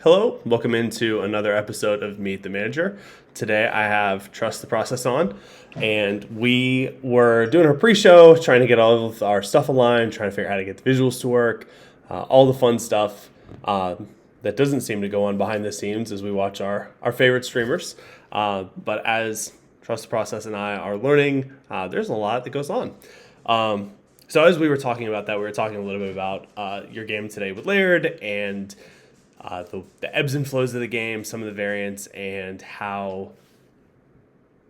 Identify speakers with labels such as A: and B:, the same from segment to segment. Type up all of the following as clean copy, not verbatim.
A: Hello, welcome into another episode of Meet the Manager. Today I have Trust the Process on, and we were doing our pre-show, trying to get all of our stuff aligned, trying to figure out how to get the visuals to work, all the fun stuff that doesn't seem to go on behind the scenes as we watch our favorite streamers. But as Trust the Process and I are learning, there's a lot that goes on. So as we were talking about that, we were talking a little bit about your game today with Laird and the ebbs and flows of the game, some of the variants, and how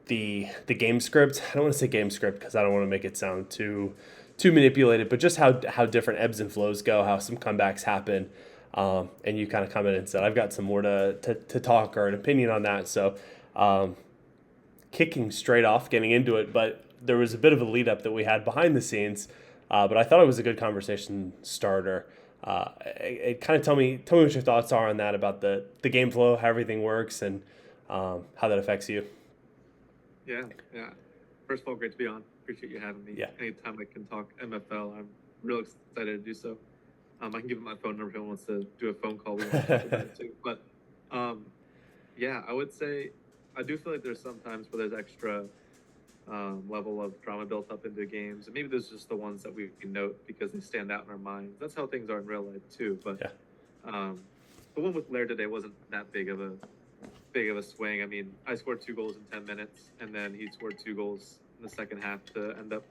A: the game script. I don't want to say game script because I don't want to make it sound too manipulated, but just how different ebbs and flows go, how some comebacks happen, and you kind of come in and said, I've got some more to talk or an opinion on that. So kicking straight off, getting into it, but there was a bit of a lead up that we had behind the scenes, but I thought it was a good conversation starter. Kind of tell me what your thoughts are on that about the game flow, how everything works, and how that affects you.
B: Yeah. First of all, great to be on. Appreciate you having me.
A: Yeah.
B: Anytime I can talk MFL, I'm real excited to do so. I can give him my phone number if anyone wants to do a phone call. We want to talk about it too. But yeah, I would say I do feel like there's sometimes where there's extra level of drama built up into games, and maybe there's just the ones that we note because they stand out in our minds. That's how things are in real life too. But
A: Yeah.
B: the one with Lair today wasn't that big of a swing. I mean, I scored 2 goals in 10 minutes, and then he scored 2 goals in the second half to end up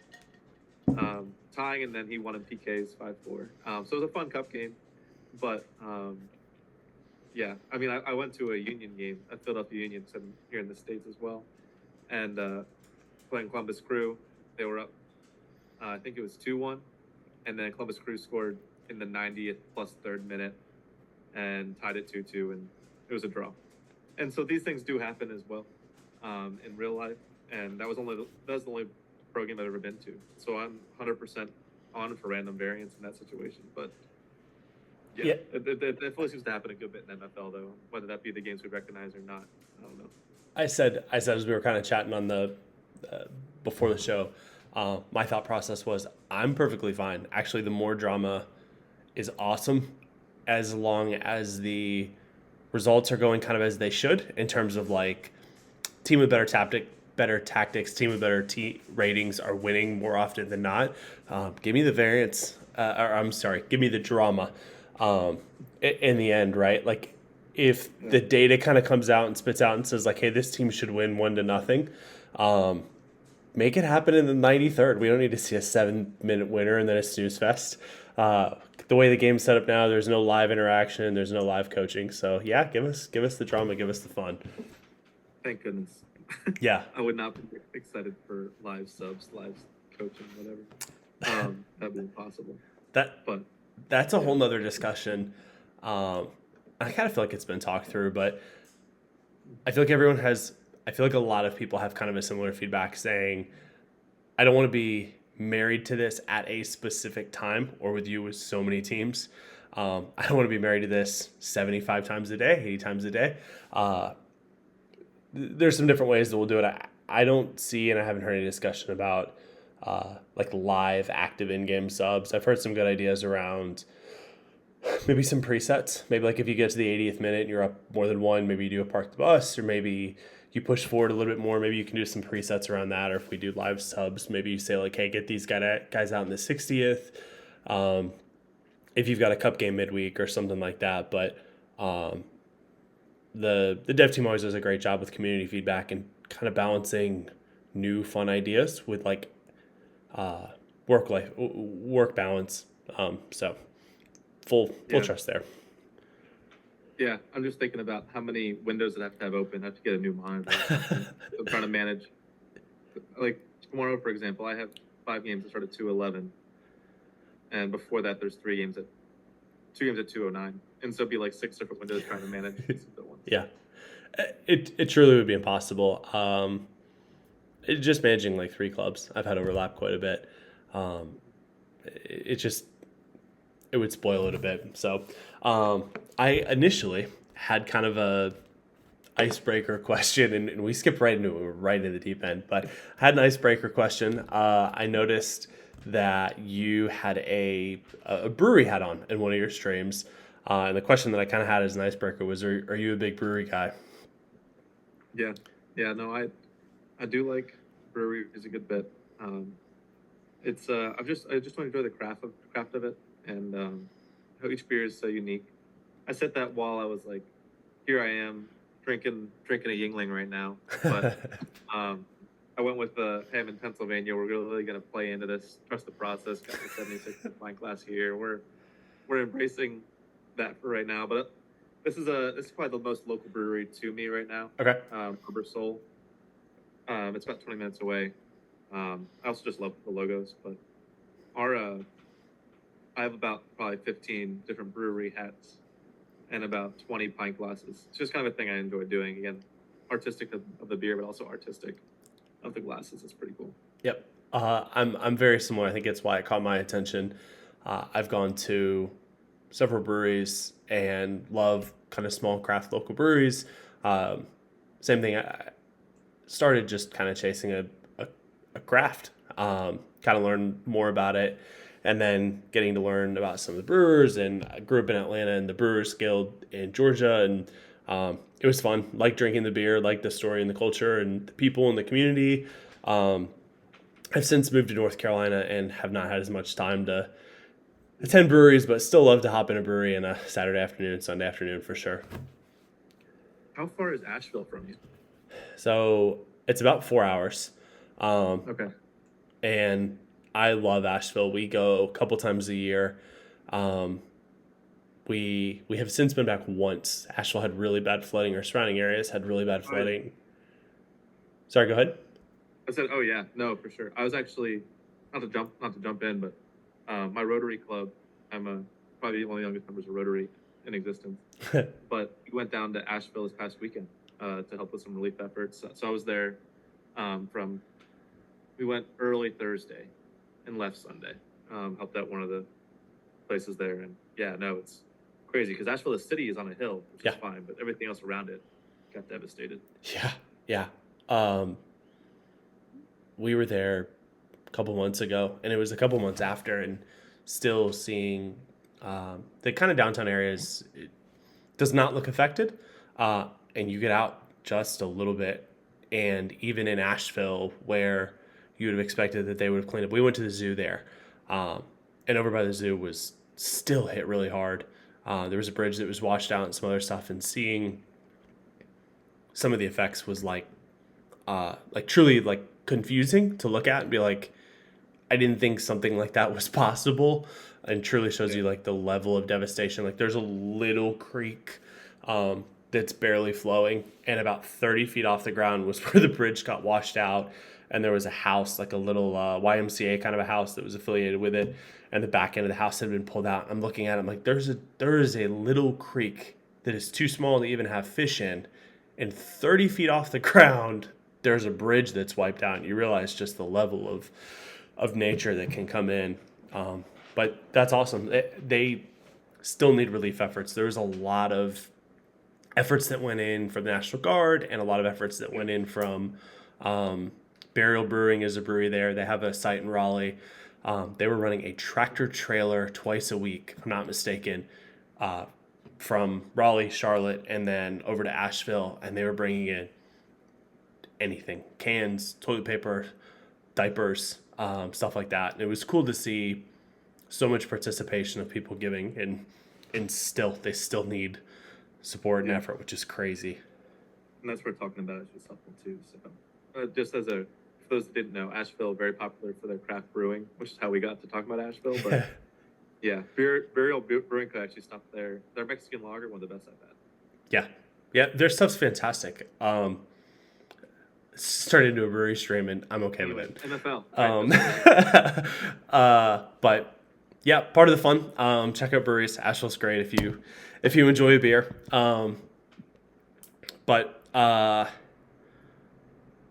B: tying, and then he won in PKs 5-4. So it was a fun cup game, but yeah, I mean, I went to a Union game, a Philadelphia Union, so I'm here in the States as well, and playing Columbus Crew. They were up, I think it was 2-1, and then Columbus Crew scored in the 90th plus third minute and tied it 2-2, and it was a draw. And so these things do happen as well in real life, and that was the only pro game I've ever been to. So I'm 100% on for random variance in that situation. But yeah, it definitely seems to happen a good bit in NFL though, whether that be the games we recognize or not. I don't know.
A: I said as we were kind of chatting on the before the show, my thought process was I'm perfectly fine. Actually, the more drama is awesome, as long as the results are going kind of as they should in terms of like team with better tactics, team with better ratings are winning more often than not. Give me the variance, or I'm sorry, give me the drama in the end, right? Like if the data kind of comes out and spits out and says like, hey, this team should win 1-0, make it happen in the 93rd. We don't need to see a 7-minute winner and then a snooze fest. The way the game's set up now, there's no live interaction, there's no live coaching. So yeah, give us the drama, give us the fun.
B: Thank goodness.
A: Yeah.
B: I would not be excited for live subs, live coaching, whatever. That'd be impossible. But
A: That's a whole nother discussion. I kind of feel like it's been talked through, but I feel like a lot of people have kind of a similar feedback saying, I don't want to be married to this at a specific time or with you with so many teams. I don't want to be married to this 75 times a day, 80 times a day. There's some different ways that we'll do it. I don't see, and I haven't heard any discussion about like live active in-game subs. I've heard some good ideas around maybe some presets. Maybe like if you get to the 80th minute and you're up more than one, maybe you do a park the bus, or maybe you push forward a little bit more. Maybe you can do some presets around that. Or if we do live subs, maybe you say like, hey, get these guys out in the 60th. If you've got a cup game midweek or something like that. But the dev team always does a great job with community feedback and kind of balancing new fun ideas with like work balance. So full trust there.
B: Yeah, I'm just thinking about how many windows that have to have open. I have to get a new monitor. I'm trying to manage. Like tomorrow, for example, I have 5 games that start at 2:11, and before that, there's 2 games at 2:09, and so it'd be like 6 different windows trying to manage these at once.
A: Yeah, it truly would be impossible. Just managing like 3 clubs, I've had overlap quite a bit. It would spoil it a bit. So I initially had kind of a icebreaker question, and we skipped right into it. We were right in the deep end, but I had an icebreaker question. I noticed that you had a brewery hat on in one of your streams. And the question that I kind of had as an icebreaker was, are you a big brewery guy?
B: Yeah, yeah. No, I do like breweries a good bit. Um, it's I just want to enjoy the craft of it, and how each beer is so unique. I said that while I was like, here I am drinking a Yingling right now, but um, I went with hey, I'm in Pennsylvania. We're really gonna play into this. Trust the process. Got the 76 wine class here. We're embracing that for right now. But this is probably the most local brewery to me right now.
A: Okay.
B: Harbor Soul. It's about 20 minutes away. I also just love the logos, but our I have about probably 15 different brewery hats and about 20 pint glasses. It's just kind of a thing I enjoy doing. Again, artistic of the beer, but also artistic of the glasses. It's pretty cool.
A: Yep. I'm very similar. I think it's why it caught my attention. I've gone to several breweries and love kind of small craft local breweries. Um, Same thing. I started just kind of chasing a craft, kind of learn more about it, and then getting to learn about some of the brewers. And I grew up in Atlanta in the Brewers Guild in Georgia, and it was fun. Like drinking the beer, like the story and the culture and the people in the community. Um, I've since moved to North Carolina and have not had as much time to attend breweries, but still love to hop in a brewery on a Saturday afternoon, Sunday afternoon for sure.
B: How far is Asheville from you?
A: So it's about 4 hours. Um,
B: Okay.
A: and I love Asheville. We go a couple times a year. Um, we have since been back once. Asheville had really bad flooding, or surrounding areas had really bad
B: I,
A: flooding. Sorry, go ahead.
B: I said, oh yeah, no, for sure. I was actually not to jump in, but my Rotary Club. I'm probably one of the youngest members of Rotary in existence. But we went down to Asheville this past weekend to help with some relief efforts. So I was there from we went early Thursday and left Sunday. Helped out one of the places there, and yeah, no, it's crazy because Asheville, the city, is on a hill, which
A: Yeah,
B: is fine, but everything else around it got devastated.
A: yeah, yeah. Um, we were there a couple months ago, and it was a couple months after, and still seeing the kind of downtown areas it does not look affected. And you get out just a little bit, and even in Asheville, where you would have expected that they would have cleaned up, we went to the zoo there, um, and over by the zoo was still hit really hard. There was a bridge that was washed out and some other stuff, and seeing some of the effects was like truly like confusing to look at and be like, I didn't think something like that was possible, and truly shows
B: Yeah,
A: you like the level of devastation. Like there's a little creek that's barely flowing, and about 30 feet off the ground was where the bridge got washed out, and there was a house, like a little YMCA kind of a house that was affiliated with it, and the back end of the house had been pulled out. I'm looking at it, I'm like, there is a little creek that is too small to even have fish in, and 30 feet off the ground there's a bridge that's wiped out, and you realize just the level of nature that can come in. But that's awesome. They still need relief efforts. There's a lot of efforts that went in from the National Guard, and a lot of efforts that
B: yeah.
A: went in from Burial Brewing is a brewery there. They have a site in Raleigh. They were running a tractor trailer twice a week, if I'm not mistaken, uh, from Raleigh, Charlotte, and then over to Asheville, and they were bringing in anything, cans, toilet paper, diapers, stuff like that. And it was cool to see so much participation of people giving, and still they still need support and
B: Yeah.
A: effort, which is crazy.
B: And that's what we're talking about is just helpful too. So, just as a for those that didn't know, Asheville very popular for their craft brewing, which is how we got to talk about Asheville. But yeah, Burial Brewing could actually stop there. Their Mexican lager, one of the best I've had.
A: Yeah, yeah, their stuff's fantastic. Started into a brewery stream, and I'm okay with
B: Anyway,
A: it.
B: NFL, right?
A: Um,
B: That's what we're here.
A: but yeah, part of the fun. Check out breweries. Asheville's great if you enjoy a beer. But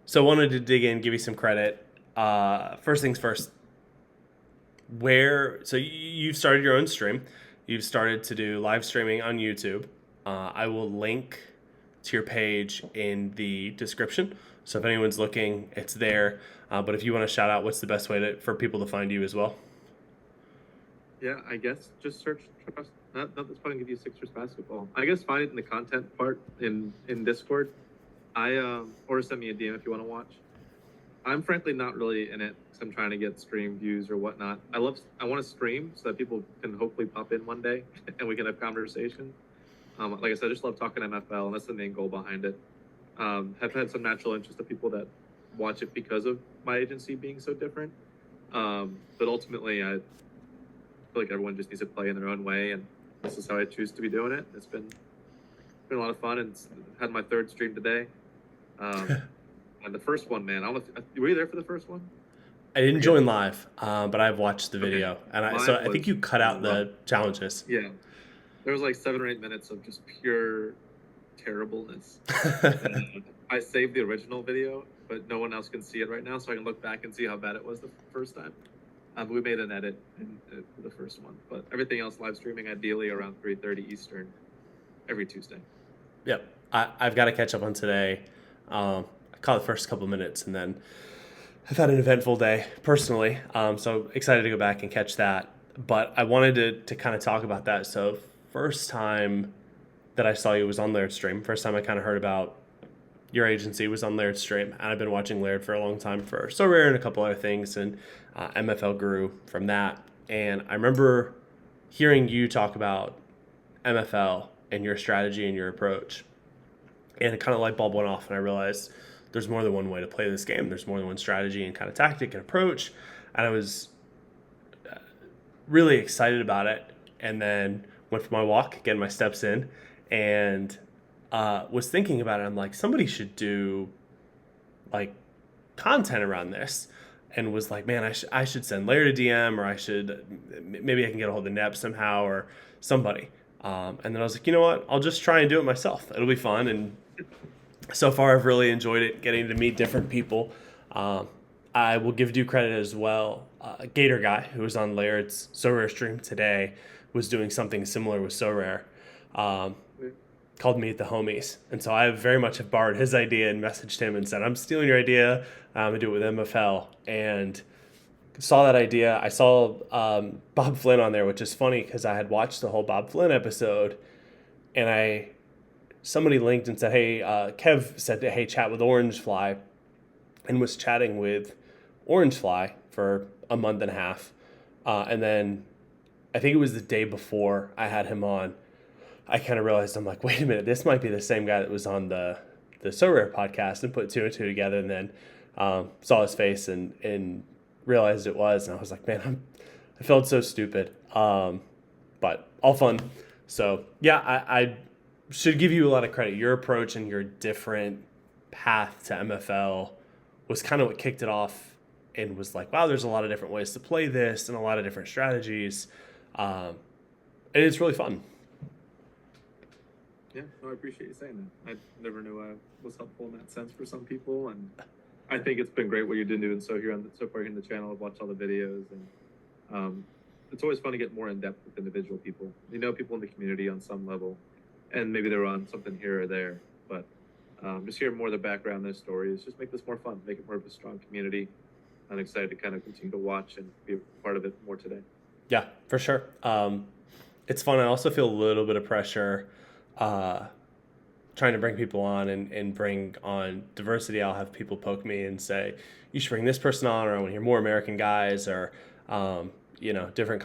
A: so wanted to dig in, give you some credit. First things first. You've started your own stream. You've started to do live streaming on YouTube. I will link to your page in the description. So if anyone's looking, it's there. But if you want to shout out, what's the best way for people to find you as well?
B: Yeah, I guess just search trust. Not that's probably give you Sixers basketball. I guess find it in the content part in Discord. Or send me a DM if you want to watch. I'm frankly not really in it because I'm trying to get stream views or whatnot. I want to stream so that people can hopefully pop in one day and we can have conversation. Like I said, I just love talking NFL, and that's the main goal behind it. Have had some natural interest of people that watch it because of my agency being so different. But ultimately, I feel like everyone just needs to play in their own way, and this is how I choose to be doing it. It's been a lot of fun, and had my third stream today. Um, and the first one, man, were you there for the first one?
A: I didn't
B: Forget.
A: join live, but I've watched the
B: Okay,
A: video, and so
B: mine
A: I think
B: was
A: you cut out
B: rough.
A: the challenges.
B: Yeah, there was like 7 or 8 minutes of just pure terribleness. I saved the original video, but no one else can see it right now, so I can look back and see how bad it was the first time. We made an edit for the first one, but everything else live streaming ideally around 3:30 Eastern every Tuesday.
A: Yep, I've got to catch up on today. I caught the first couple minutes, and then I've had an eventful day personally. So excited to go back and catch that. But I wanted to kind of talk about that. So first time that I saw you was on Laird's stream. First time I kind of heard about your agency was on Laird's stream, and I've been watching Laird for a long time for So Rare and a couple other things, and MFL grew from that. And I remember hearing you talk about MFL and your strategy and your approach, and it kind of light bulb went off, and I realized there's more than one way to play this game. There's more than one strategy and kind of tactic and approach, and I was really excited about it. And then went for my walk, getting my steps in, and was thinking about it. I'm like, somebody should do like content around this, and was like, man, I should send Laird a DM, or maybe I can get a hold of Neb somehow or somebody. And then I was like, you know what? I'll just try and do it myself. It'll be fun. And so far, I've really enjoyed it, getting to meet different people. I will give due credit as well. Gator Guy, who was on Laird's So Rare stream today, was doing something similar with So Rare. Called Meet the Homies. And so I very much have borrowed his idea and messaged him and said, I'm stealing your idea. I'm going to do it with MFL. And saw that idea. I saw Bob Flynn on there, which is funny because I had watched the whole Bob Flynn episode, and somebody linked and said, hey, Kev said, hey, chat with Orange Fly, and was chatting with Orange Fly for a month and a half. And then I think it was the day before I had him on, I kind of realized, I'm like, wait a minute, this might be the same guy that was on the So Rare podcast, and put two and two together, and then saw his face and realized it was. And I was like, man, I felt so stupid. But all fun. So yeah, I should give you a lot of credit. Your approach and your different path to MFL was kind of what kicked it off, and was like, wow, there's a lot of different ways to play this and a lot of different strategies. And it's really fun.
B: Yeah, no, I appreciate you saying that. I never knew I was helpful in that sense for some people, and I think it's been great what you've been doing so far here on the channel. I've watched all the videos, and it's always fun to get more in depth with individual people. You know, people in the community on some level, and maybe they're on something here or there, but just hear more of the background, their stories, just make this more fun, make it more of a strong community. I'm excited to kind of continue to watch and be a part of it more today.
A: Yeah, for sure. It's fun. I also feel a little bit of pressure trying to bring people on and bring on diversity. I'll have people poke me and say, you should bring this person on, or I want to hear more American guys, or different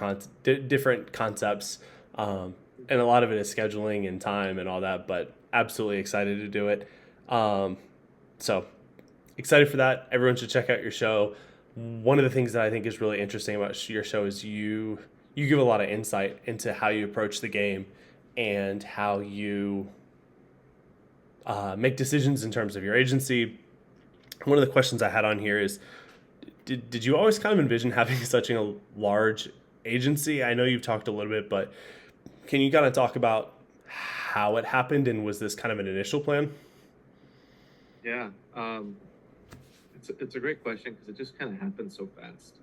A: concepts. And a lot of it is scheduling and time and all that, but absolutely excited to do it. So excited for that. Everyone should check out your show. One of the things that I think is really interesting about your show is you give a lot of insight into how you approach the game and how you make decisions in terms of your agency. One of the questions I had on here is, did you always kind of envision having such a large agency? I know you've talked a little bit, but can you kind of talk about how it happened, and was this kind of an initial plan?
B: Yeah, it's a great question because it just kind of happened so fast.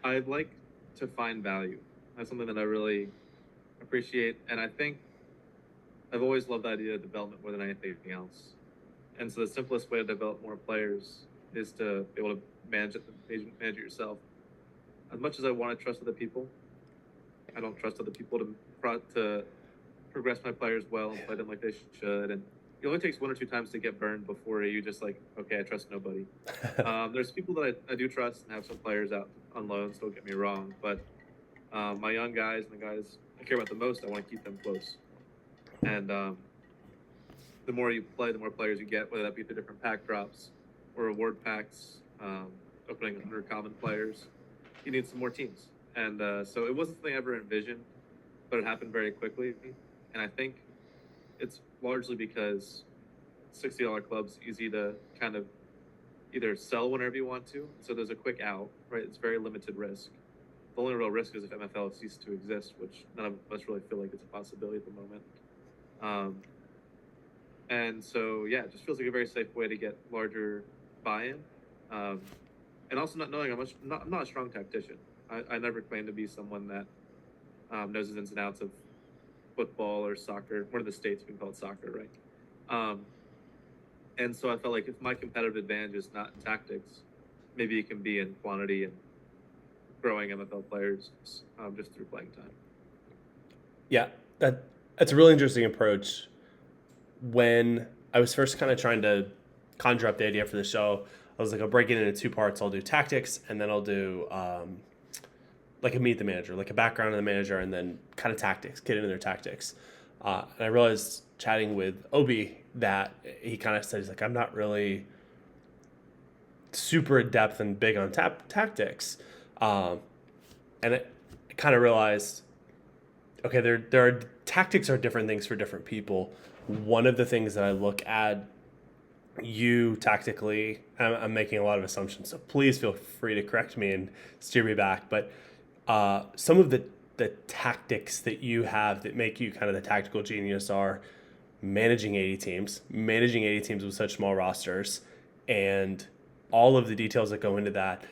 B: I'd like to find value. That's something that I really appreciate, and I think I've always loved the idea of development more than anything else. And so the simplest way to develop more players is to be able to manage it yourself. as much as I want to trust other people, I don't trust other people to progress my players well and play them like they should. And it only takes one or two times to get burned before you just like, okay, I trust nobody. There's people that I do trust and have some players out on loans. Don't get me wrong, but my young guys and the guys I care about the most, I want to keep them close. And the more you play, the more players you get, whether that be through different pack drops or reward packs, opening 100 common players. You need some more teams. And so it wasn't something I ever envisioned, but it happened very quickly. And I think it's largely because $60 clubs easy to kind of either sell whenever you want to. So there's a quick out, right? It's very limited risk. The only real risk is if MFL ceases to exist, which none of us really feel like it's a possibility at the moment. And so, yeah, it just feels like a very safe way to get larger buy-in. And also not knowing I'm not a strong tactician. I never claim to be someone that knows the ins and outs of football or soccer. One of the states we can call it soccer, right? And so I felt like if my competitive advantage is not in tactics, maybe it can be in quantity and growing MFL players just through playing time.
A: Yeah, that's a really interesting approach. When I was first kind of trying to conjure up the idea for the show, I was like, I'll break it into two parts. I'll do tactics, and then I'll do like a meet the manager, like a background of the manager, and then kind of tactics, get into their tactics. And I realized chatting with Obi that he kind of said, he's like, I'm not really super adept and big on tactics. And I kind of realized, okay, there are tactics are different things for different people. One of the things that I look at you tactically, I'm making a lot of assumptions, so please feel free to correct me and steer me back. But some of the tactics that you have that make you kind of the tactical genius are managing 80 teams with such small rosters, and all of the details that go into that.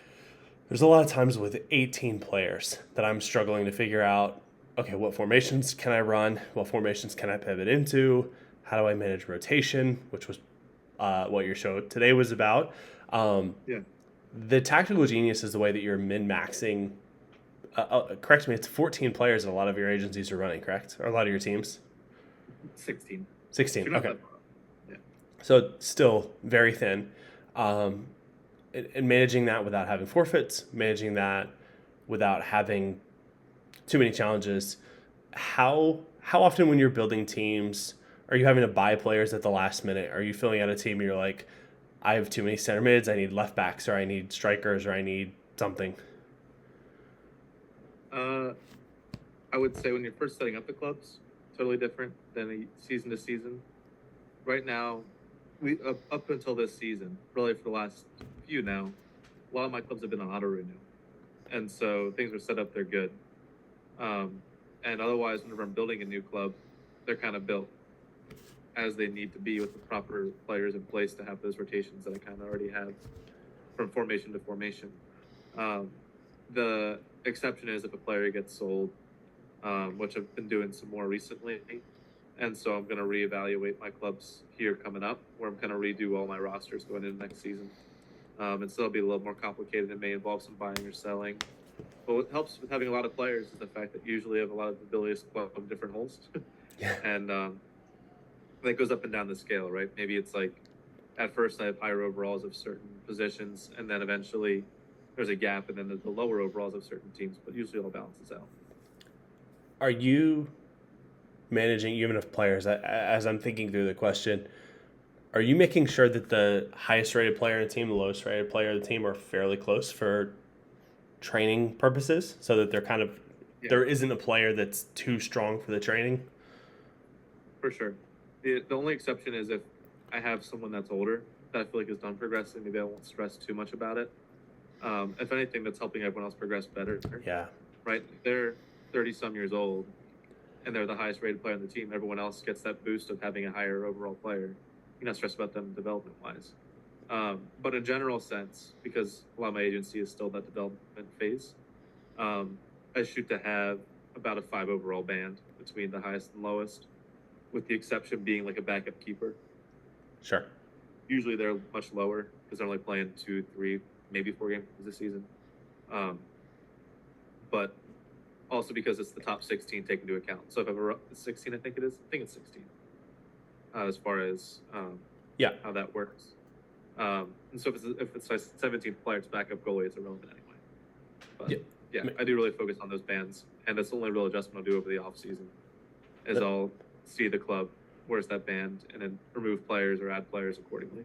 A: There's a lot of times with 18 players that I'm struggling to figure out, okay, what formations can I run? What formations can I pivot into? How do I manage rotation, which was what your show today was about.
B: Yeah.
A: The tactical genius is the way that you're min-maxing. Correct me, it's 14 players that a lot of your agencies are running, correct? Or a lot of your teams?
B: 16.
A: 16, okay.
B: Yeah.
A: So still very thin. And managing that without having forfeits, managing that without having too many challenges. How often when you're building teams are you having to buy players at the last minute? Are you filling out a team and you're like, I have too many center mids, I need left backs, or I need strikers, or I need something?
B: I would say when you're first setting up the clubs, totally different than a season to season. Right now, we up until this season, really for the last few now, a lot of my clubs have been on auto renew, and so things are set up. They're good. And otherwise, whenever I'm building a new club, they're kind of built as they need to be with the proper players in place to have those rotations that I kind of already have from formation to formation. The exception is if a player gets sold, which I've been doing some more recently. And so I'm going to reevaluate my clubs here coming up, where I'm going to redo all my rosters going into next season. And so it'll be a little more complicated. It may involve some buying or selling. But what helps with having a lot of players is the fact that usually have a lot of abilities to plug in different holes.
A: Yeah.
B: And that goes up and down the scale, right? Maybe it's like at first I have higher overalls of certain positions, and then eventually there's a gap, and then there's the lower overalls of certain teams, but usually it all balances out.
A: Are you managing even if players, as I'm thinking through the question, are you making sure that the highest rated player in the team, the lowest rated player in the team are fairly close for training purposes so that they're kind of, there isn't a player that's too strong for the training?
B: For sure. The only exception is if I have someone that's older that I feel like is done progressing, maybe I won't stress too much about it. If anything, that's helping everyone else progress better.
A: Yeah.
B: Right? They're 30-some years old, and they're the highest rated player on the team. Everyone else gets that boost of having a higher overall player. You're not stressed about them development-wise. But in general sense, because a lot of my agency is still that development phase, I shoot to have about a 5 overall band between the highest and lowest, with the exception being like a backup keeper.
A: Sure.
B: Usually they're much lower because they're only playing 2, 3, maybe 4 games this season. but also because it's the top 16 taken into account. So if I have a 16, I think it is. I think it's 16. As far as how that works. And so if it's a 17th player, it's backup goalie, it's irrelevant anyway. But yeah, I do really focus on those bands, and that's the only real adjustment I'll do over the off season. Is I'll see the club, where's that band, and then remove players or add players accordingly.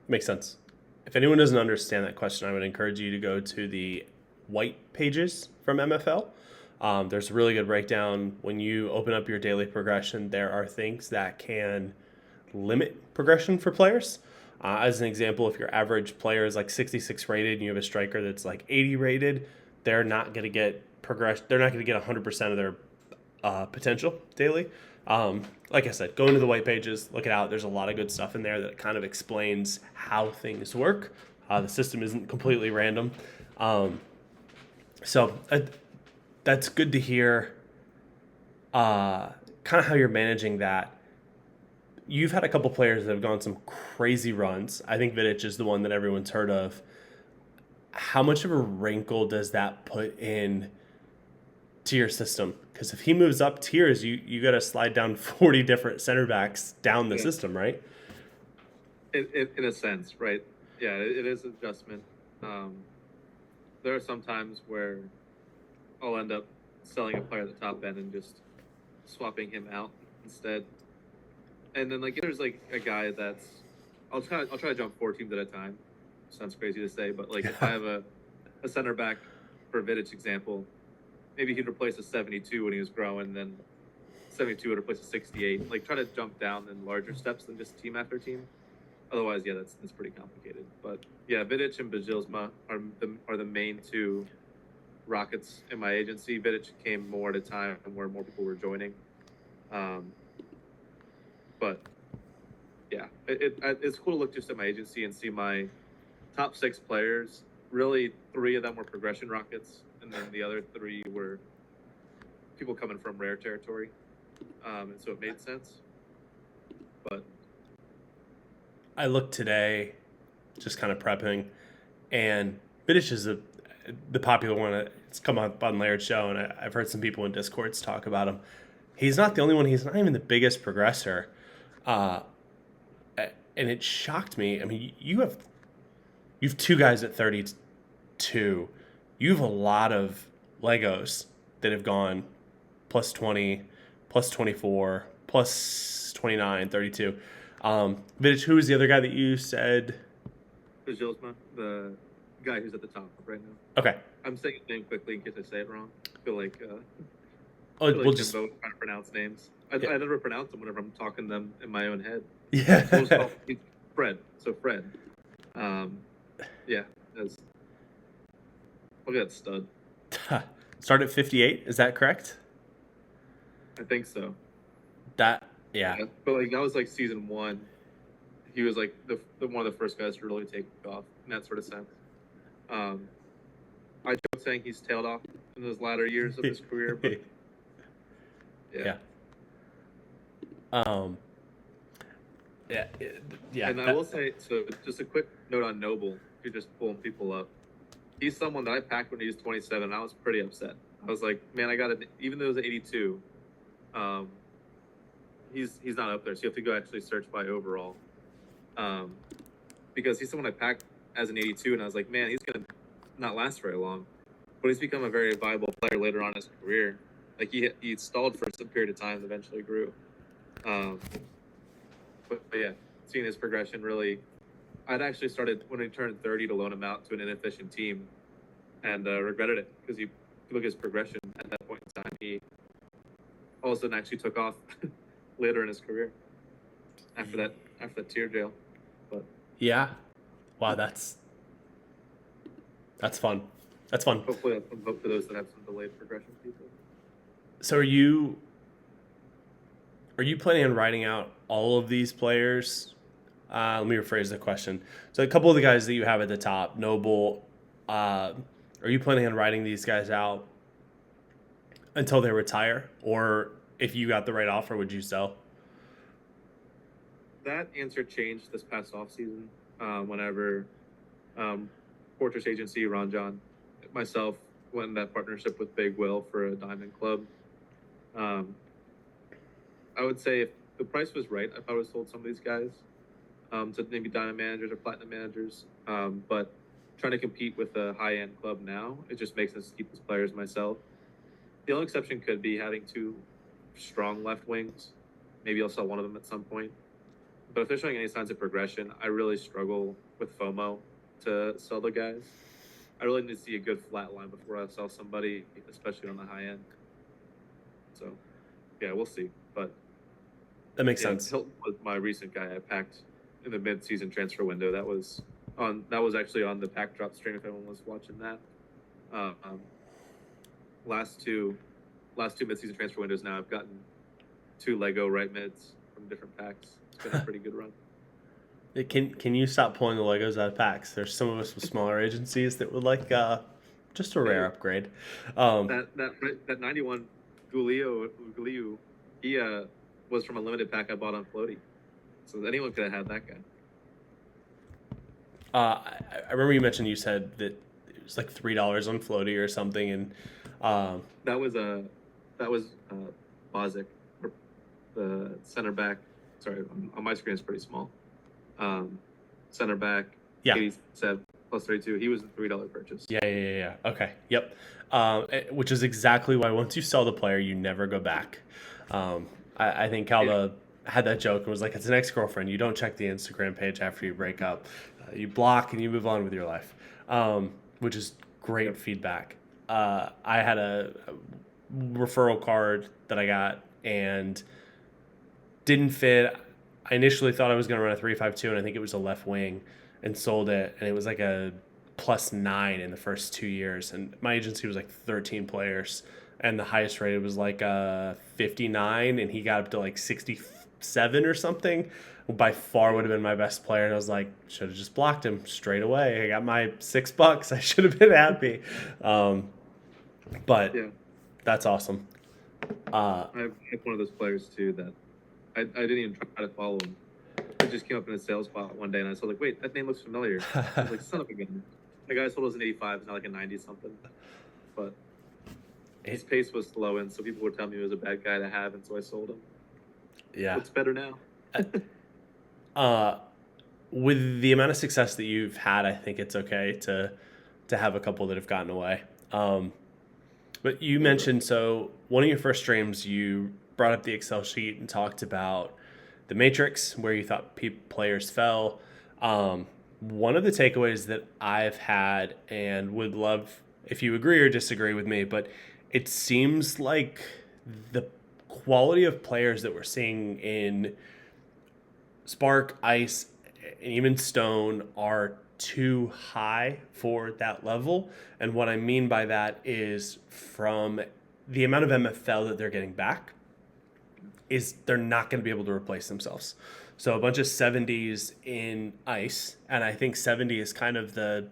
A: Makes sense. If anyone doesn't understand that question, I would encourage you to go to the white pages from MFL. There's a really good breakdown. When you open up your daily progression, there are things that can limit progression for players. As an example, if your average player is like 66 rated and you have a striker that's like 80 rated, they're not going to get progress. They're not going to get 100% of their potential daily. Like I said, go into the white pages, look it out. There's a lot of good stuff in there that kind of explains how things work. The system isn't completely random. So that's good to hear kind of how you're managing that. You've had a couple players that have gone some crazy runs. I think Vidic is the one that everyone's heard of. How much of a wrinkle does that put in to your system? Because if he moves up tiers, you got to slide down 40 different center backs down the system, right?
B: In a sense, right? Yeah, it is an adjustment. There are some times where I'll end up selling a player at the top end and just swapping him out instead. And then if there's a guy that's I'll try to jump 4 teams at a time. Sounds crazy to say, but if I have a center back for Vidic example, maybe he'd replace a 72 when he was growing, then 72 would replace a 68. Try to jump down in larger steps than just team after team. Otherwise, yeah, that's pretty complicated. But yeah, Vidic and Bajilsma are the main 2 rockets in my agency. Vidic came more at a time where more people were joining. But yeah, it's cool to look just at my agency and see my top 6 players. Really, 3 of them were progression rockets, and then the other 3 were people coming from rare territory. And so it made sense. But
A: I looked today, just kind of prepping, and Vidic is the popular one. It's come up on Laird's show, and I've heard some people in Discords talk about him. He's not the only one. He's not even the biggest progressor. And it shocked me. I mean, you've 2 guys at 32. You have a lot of Legos that have gone plus 20, plus 24, plus 29, 32. Vidic, who was the other guy that you said?
B: Bajilsma, the guy who's at the top right now.
A: Okay.
B: I'm saying his name quickly in case I say it wrong. I feel like
A: we'll just
B: trying to pronounce names. I never pronounce them whenever I'm talking them in my own head.
A: Yeah.
B: So Fred. So Fred. Yeah. Look at that stud.
A: Start at 58. Is that correct?
B: I think so.
A: Yeah.
B: But that was season 1. He was the one of the first guys to really take off in that sort of sense. I joke saying he's tailed off in those latter years of his career, but yeah.
A: Yeah.
B: And I will say, so just a quick note on Noble, if you're just pulling people up. He's someone that I packed when he was 27. I was pretty upset. I was like, man, I got it. Even though it was an 82, he's not up there. So you have to go actually search by overall. Because he's someone I packed as an 82, and I was like, man, he's going to not last very long. But he's become a very viable player later on in his career. He stalled for some period of time and eventually grew. But yeah, seeing his progression really, I'd actually started when he turned 30 to loan him out to an inefficient team, and regretted it because you look at his progression at that point in time. He all of a sudden actually took off later in his career after that tier jail. But
A: yeah, wow, that's fun. That's fun.
B: Hopefully, that's some hope for those that have some delayed progression people.
A: So are you planning on writing out all of these players? Let me rephrase the question. So a couple of the guys that you have at the top, Noble, are you planning on writing these guys out until they retire? Or if you got the right offer, would you sell?
B: That answer changed this past offseason whenever Fortress Agency, Ron John, myself, when that partnership with Big Will for a Diamond Club. Um, I would say if the price was right, I probably sold some of these guys to maybe Diamond managers or Platinum managers. But trying to compete with a high-end club now, it just makes sense to keep these players myself. The only exception could be having two strong left wings. Maybe I'll sell one of them at some point. But if they're showing any signs of progression, I really struggle with FOMO to sell the guys. I really need to see a good flat line before I sell somebody, especially on the high end. So, yeah, we'll see. But
A: That makes
B: yeah,
A: sense.
B: Hilton was my recent guy I packed in the mid-season transfer window. That was actually on the pack drop stream if anyone was watching that. Um, last two mid-season transfer windows now, I've gotten two Lego right mids from different packs. It's been a pretty good run.
A: Can you stop pulling the Legos out of packs? There's some of us with smaller agencies that would like just a rare upgrade.
B: That 91 Guliu, he was from a limited pack I bought on Floaty. So anyone could have had that guy.
A: I remember you mentioned, you said that it was like $3 on Floaty or something, and
B: that was Bozic, the center back. Sorry, on my screen it's pretty small. Center back.
A: Yeah.
B: 87 plus 32. He was a $3 purchase.
A: Yeah. Okay. Yep. Which is exactly why once you sell the player, you never go back. I think Calda had that joke and was like, it's an ex-girlfriend. You don't check the Instagram page after you break up. You block and you move on with your life, which is great feedback. I had a referral card that I got and didn't fit. I initially thought I was going to run a 3-5-2, and I think it was a left wing, and sold it, and it was like a +9 in the first 2 years, and my agency was like 13 players, and the highest rated was like 59, and he got up to like 67 or something. By far would have been my best player, and I was like, should have just blocked him straight away. I got my $6. I should have been happy. But yeah, that's awesome.
B: I have one of those players too that I didn't even try to follow him. It just came up in a sales spot one day, and I saw like, wait, that name looks familiar. I was like, son of a gun. The guy sold us an 85, it's not like a 90 something. But his pace was slow, and so people were telling me he was a bad guy to have, and so I sold him.
A: Yeah,
B: it's better now.
A: With the amount of success that you've had, I think it's okay to have a couple that have gotten away. But you mentioned, so one of your first streams, you brought up the Excel sheet and talked about the matrix where you thought players fell. One of the takeaways that I've had, and would love if you agree or disagree with me, but it seems like the quality of players that we're seeing in Spark, Ice, and even Stone are too high for that level. And what I mean by that is, from the amount of MFL that they're getting back, is they're not going to be able to replace themselves. So a bunch of 70s in Ice, and I think 70 is kind of the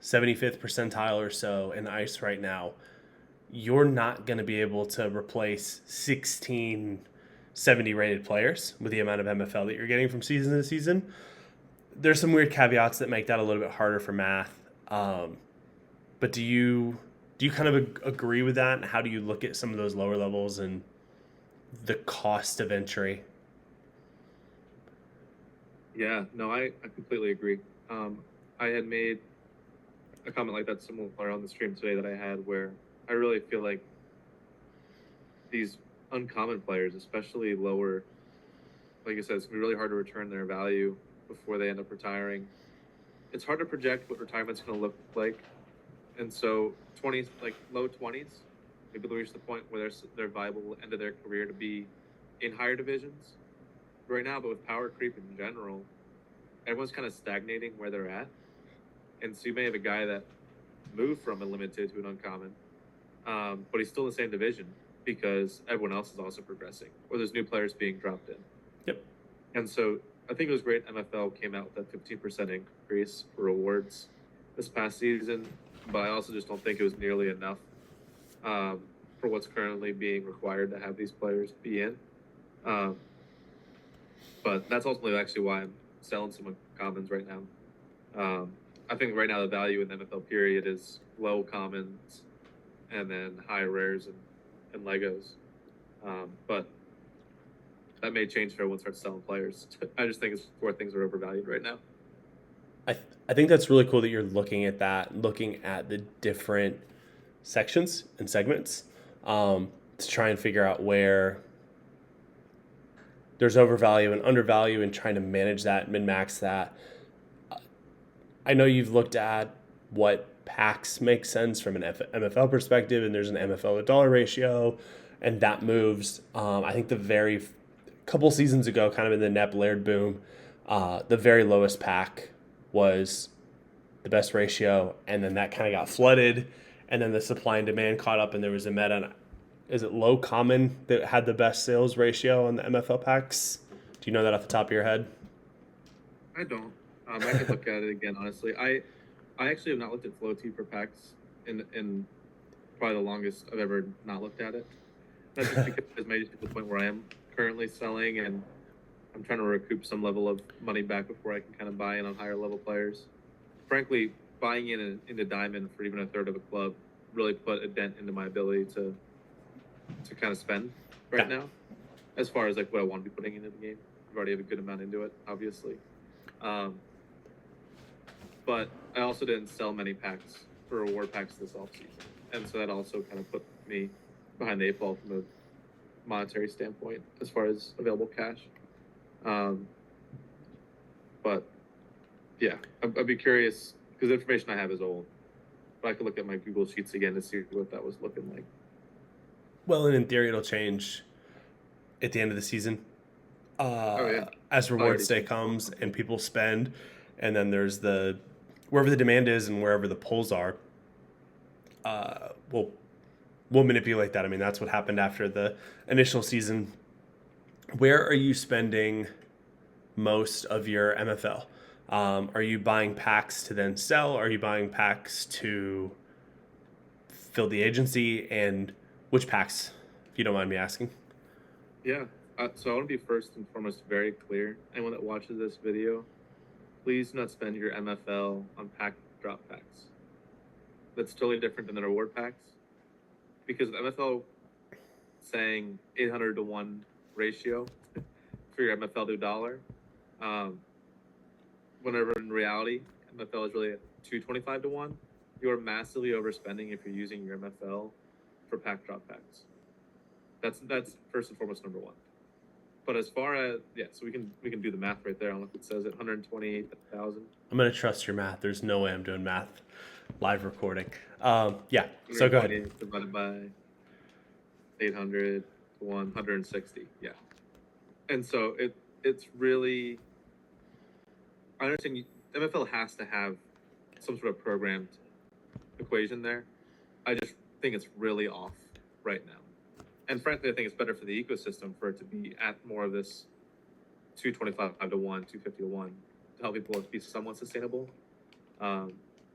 A: 75th percentile or so in Ice right now. You're not going to be able to replace 16 70 rated players with the amount of MFL that you're getting from season to season. There's some weird caveats that make that a little bit harder for math. But do you kind of agree with that? And how do you look at some of those lower levels and the cost of entry?
B: Yeah, no, I completely agree. I had made a comment like that similar on the stream today that I had, where I really feel like these uncommon players, especially lower, like I said, it's gonna be really hard to return their value before they end up retiring. It's hard to project what retirement's gonna look like, and so 20s, like low 20s, maybe they'll reach the point where they're viable end of their career to be in higher divisions right now. But with power creep in general, everyone's kind of stagnating where they're at, and so you may have a guy that moved from a limited to an uncommon, but he's still in the same division because everyone else is also progressing, or there's new players being dropped in.
A: Yep.
B: And so I think it was great MFL came out with that 15% increase for rewards this past season, but I also just don't think it was nearly enough for what's currently being required to have these players be in. But that's ultimately actually why I'm selling some commons right now. I think right now the value in the MFL period is low commons, and then high rares and Legos. But that may change if everyone starts selling players. I just think it's where things are overvalued right now.
A: I think that's really cool that you're looking at that, looking at the different sections and segments to try and figure out where there's overvalue and undervalue and trying to manage that, min-max that. I know you've looked at what packs make sense from an MFL perspective, and there's an MFL to dollar ratio, and that moves. I think the very couple seasons ago, kind of in the Nep Laird boom, the very lowest pack was the best ratio, and then that kind of got flooded, and then the supply and demand caught up, and there was a meta. Is it low common that had the best sales ratio on the MFL packs? Do you know that off the top of your head?
B: I don't. I could look at it again. Honestly, I actually have not looked at flow T for packs in probably the longest I've ever not looked at it. That's just because it's made it to the point where I am currently selling, and I'm trying to recoup some level of money back before I can kind of buy in on higher level players. Frankly, buying into Diamond for even a third of a club really put a dent into my ability to kind of spend right now, as far as like what I want to be putting into the game. I've already have a good amount into it, obviously. But I also didn't sell many packs for reward packs this offseason. And so that also kind of put me behind the eight ball from a monetary standpoint as far as available cash. But yeah, I'd be curious because the information I have is old. But I could look at my Google Sheets again to see what that was looking like.
A: Well, and in theory, it'll change at the end of the season. As rewards day comes and people spend, and then there's the wherever the demand is and wherever the pulls are, we'll manipulate that. I mean, that's what happened after the initial season. Where are you spending most of your MFL? Are you buying packs to then sell? Are you buying packs to fill the agency? And which packs, if you don't mind me asking?
B: Yeah. So I want to be first and foremost very clear. Anyone that watches this video, please do not spend your MFL on pack drop packs. That's totally different than the reward packs. Because with MFL saying 800 to 1 ratio for your MFL to dollar, whenever in reality, MFL is really at 225 to 1, you are massively overspending if you're using your MFL for pack drop packs. That's first and foremost number one. But as far as so we can do the math right there on what it says at 128,000.
A: I'm gonna trust your math. There's no way I'm doing math live recording. Yeah. So go ahead.
B: Divided by 800 to 160. Yeah. And so it's really, I understand MFL has to have some sort of programmed equation there. I just think it's really off right now. And frankly, I think it's better for the ecosystem for it to be at more of this 225 to 1, 250 to 1 to help people be somewhat sustainable. I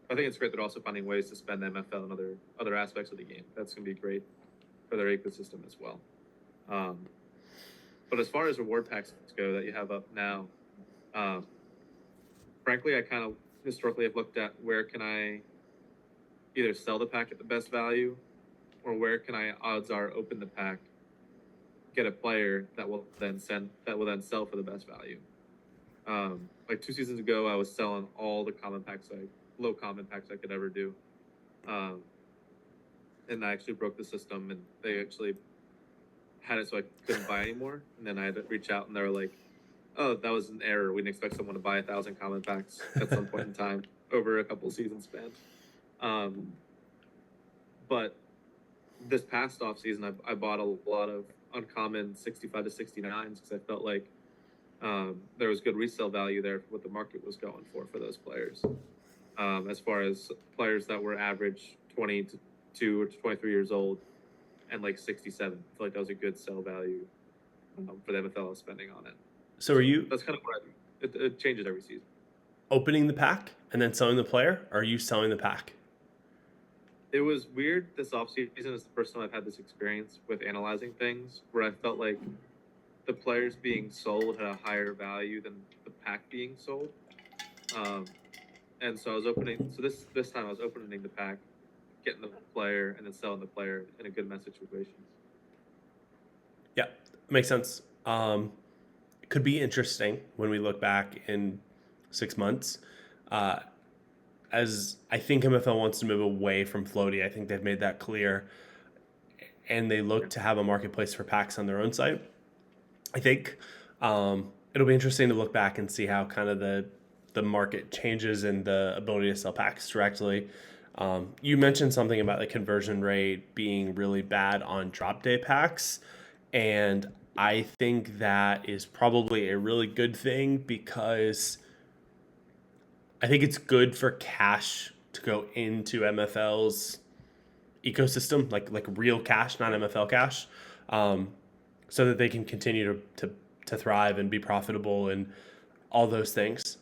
B: think it's great they're also finding ways to spend MFL and other aspects of the game. That's going to be great for their ecosystem as well. But as far as reward packs go that you have up now, frankly, I kind of historically have looked at where can I either sell the pack at the best value, or where can I odds are open the pack, get a player that will then sell for the best value. Like 2 seasons ago, I was selling all the low common packs I could ever do, and I actually broke the system, and they actually had it so I couldn't buy anymore. And then I had to reach out, and they were like, "Oh, that was an error. We didn't expect someone to buy 1,000 common packs at some point in time over a couple season span." But this past off season, I bought a lot of uncommon 65 to 69s because I felt like there was good resale value there for what the market was going for those players. As far as players that were average 22 or 23 years old and like 67, I feel like that was a good sell value for the MFL I was spending on it.
A: So are you?
B: That's kind of what it changes every season.
A: Opening the pack and then selling the player, or are you selling the pack?
B: It was weird this offseason. It's the first time I've had this experience with analyzing things where I felt like the players being sold had a higher value than the pack being sold. And so I was opening. So this time I was opening the pack, getting the player and then selling the player in a good match situation.
A: Yeah, makes sense. It could be interesting when we look back in 6 months. Uh, as I think MFL wants to move away from floaty. I think they've made that clear, and they look
B: Yeah.
A: to have a marketplace for packs on their own site. I think it'll be interesting to look back and see how kind of the market changes and the ability to sell packs directly. You mentioned something about the conversion rate being really bad on drop day packs, and I think that is probably a really good thing because I think it's good for cash to go into MFL's ecosystem, like real cash, not
B: Yeah.
A: MFL cash, um, so that they can continue to thrive and be profitable and all those things.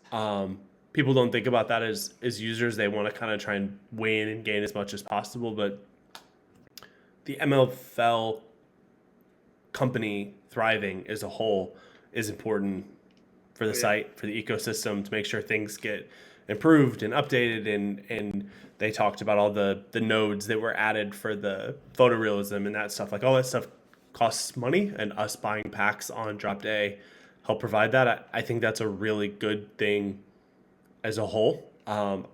A: People don't think about that as users. They want to kind of try and win and gain as much as possible, but the MFL company thriving as a whole is important for the
B: Oh yeah.
A: site, for the ecosystem, to make sure things get improved and updated. And they talked about all the nodes that were added for the photorealism and that stuff. Like all that stuff costs money, and us buying packs on drop day help provide that. I think that's a really good thing as a whole. I'm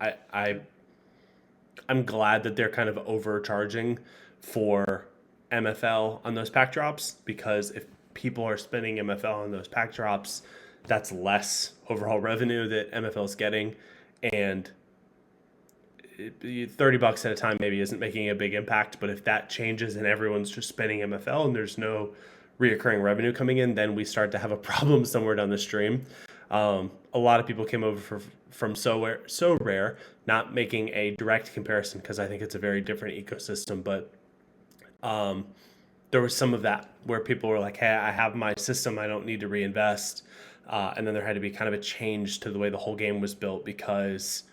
A: glad that they're kind of overcharging for MFL on those pack drops, because if people are spending MFL on those pack drops, that's less overall revenue that MFL is getting, and $30 at a time maybe isn't making a big impact. But if that changes and everyone's just spending MFL and there's no reoccurring revenue coming in, then we start to have a problem somewhere down the stream. A lot of people came over from so rare, not making a direct comparison because I think it's a very different ecosystem, but there was some of that where people were like, hey, I have my system, I don't need to reinvest. And then there had to be kind of a change to the way the whole game was built because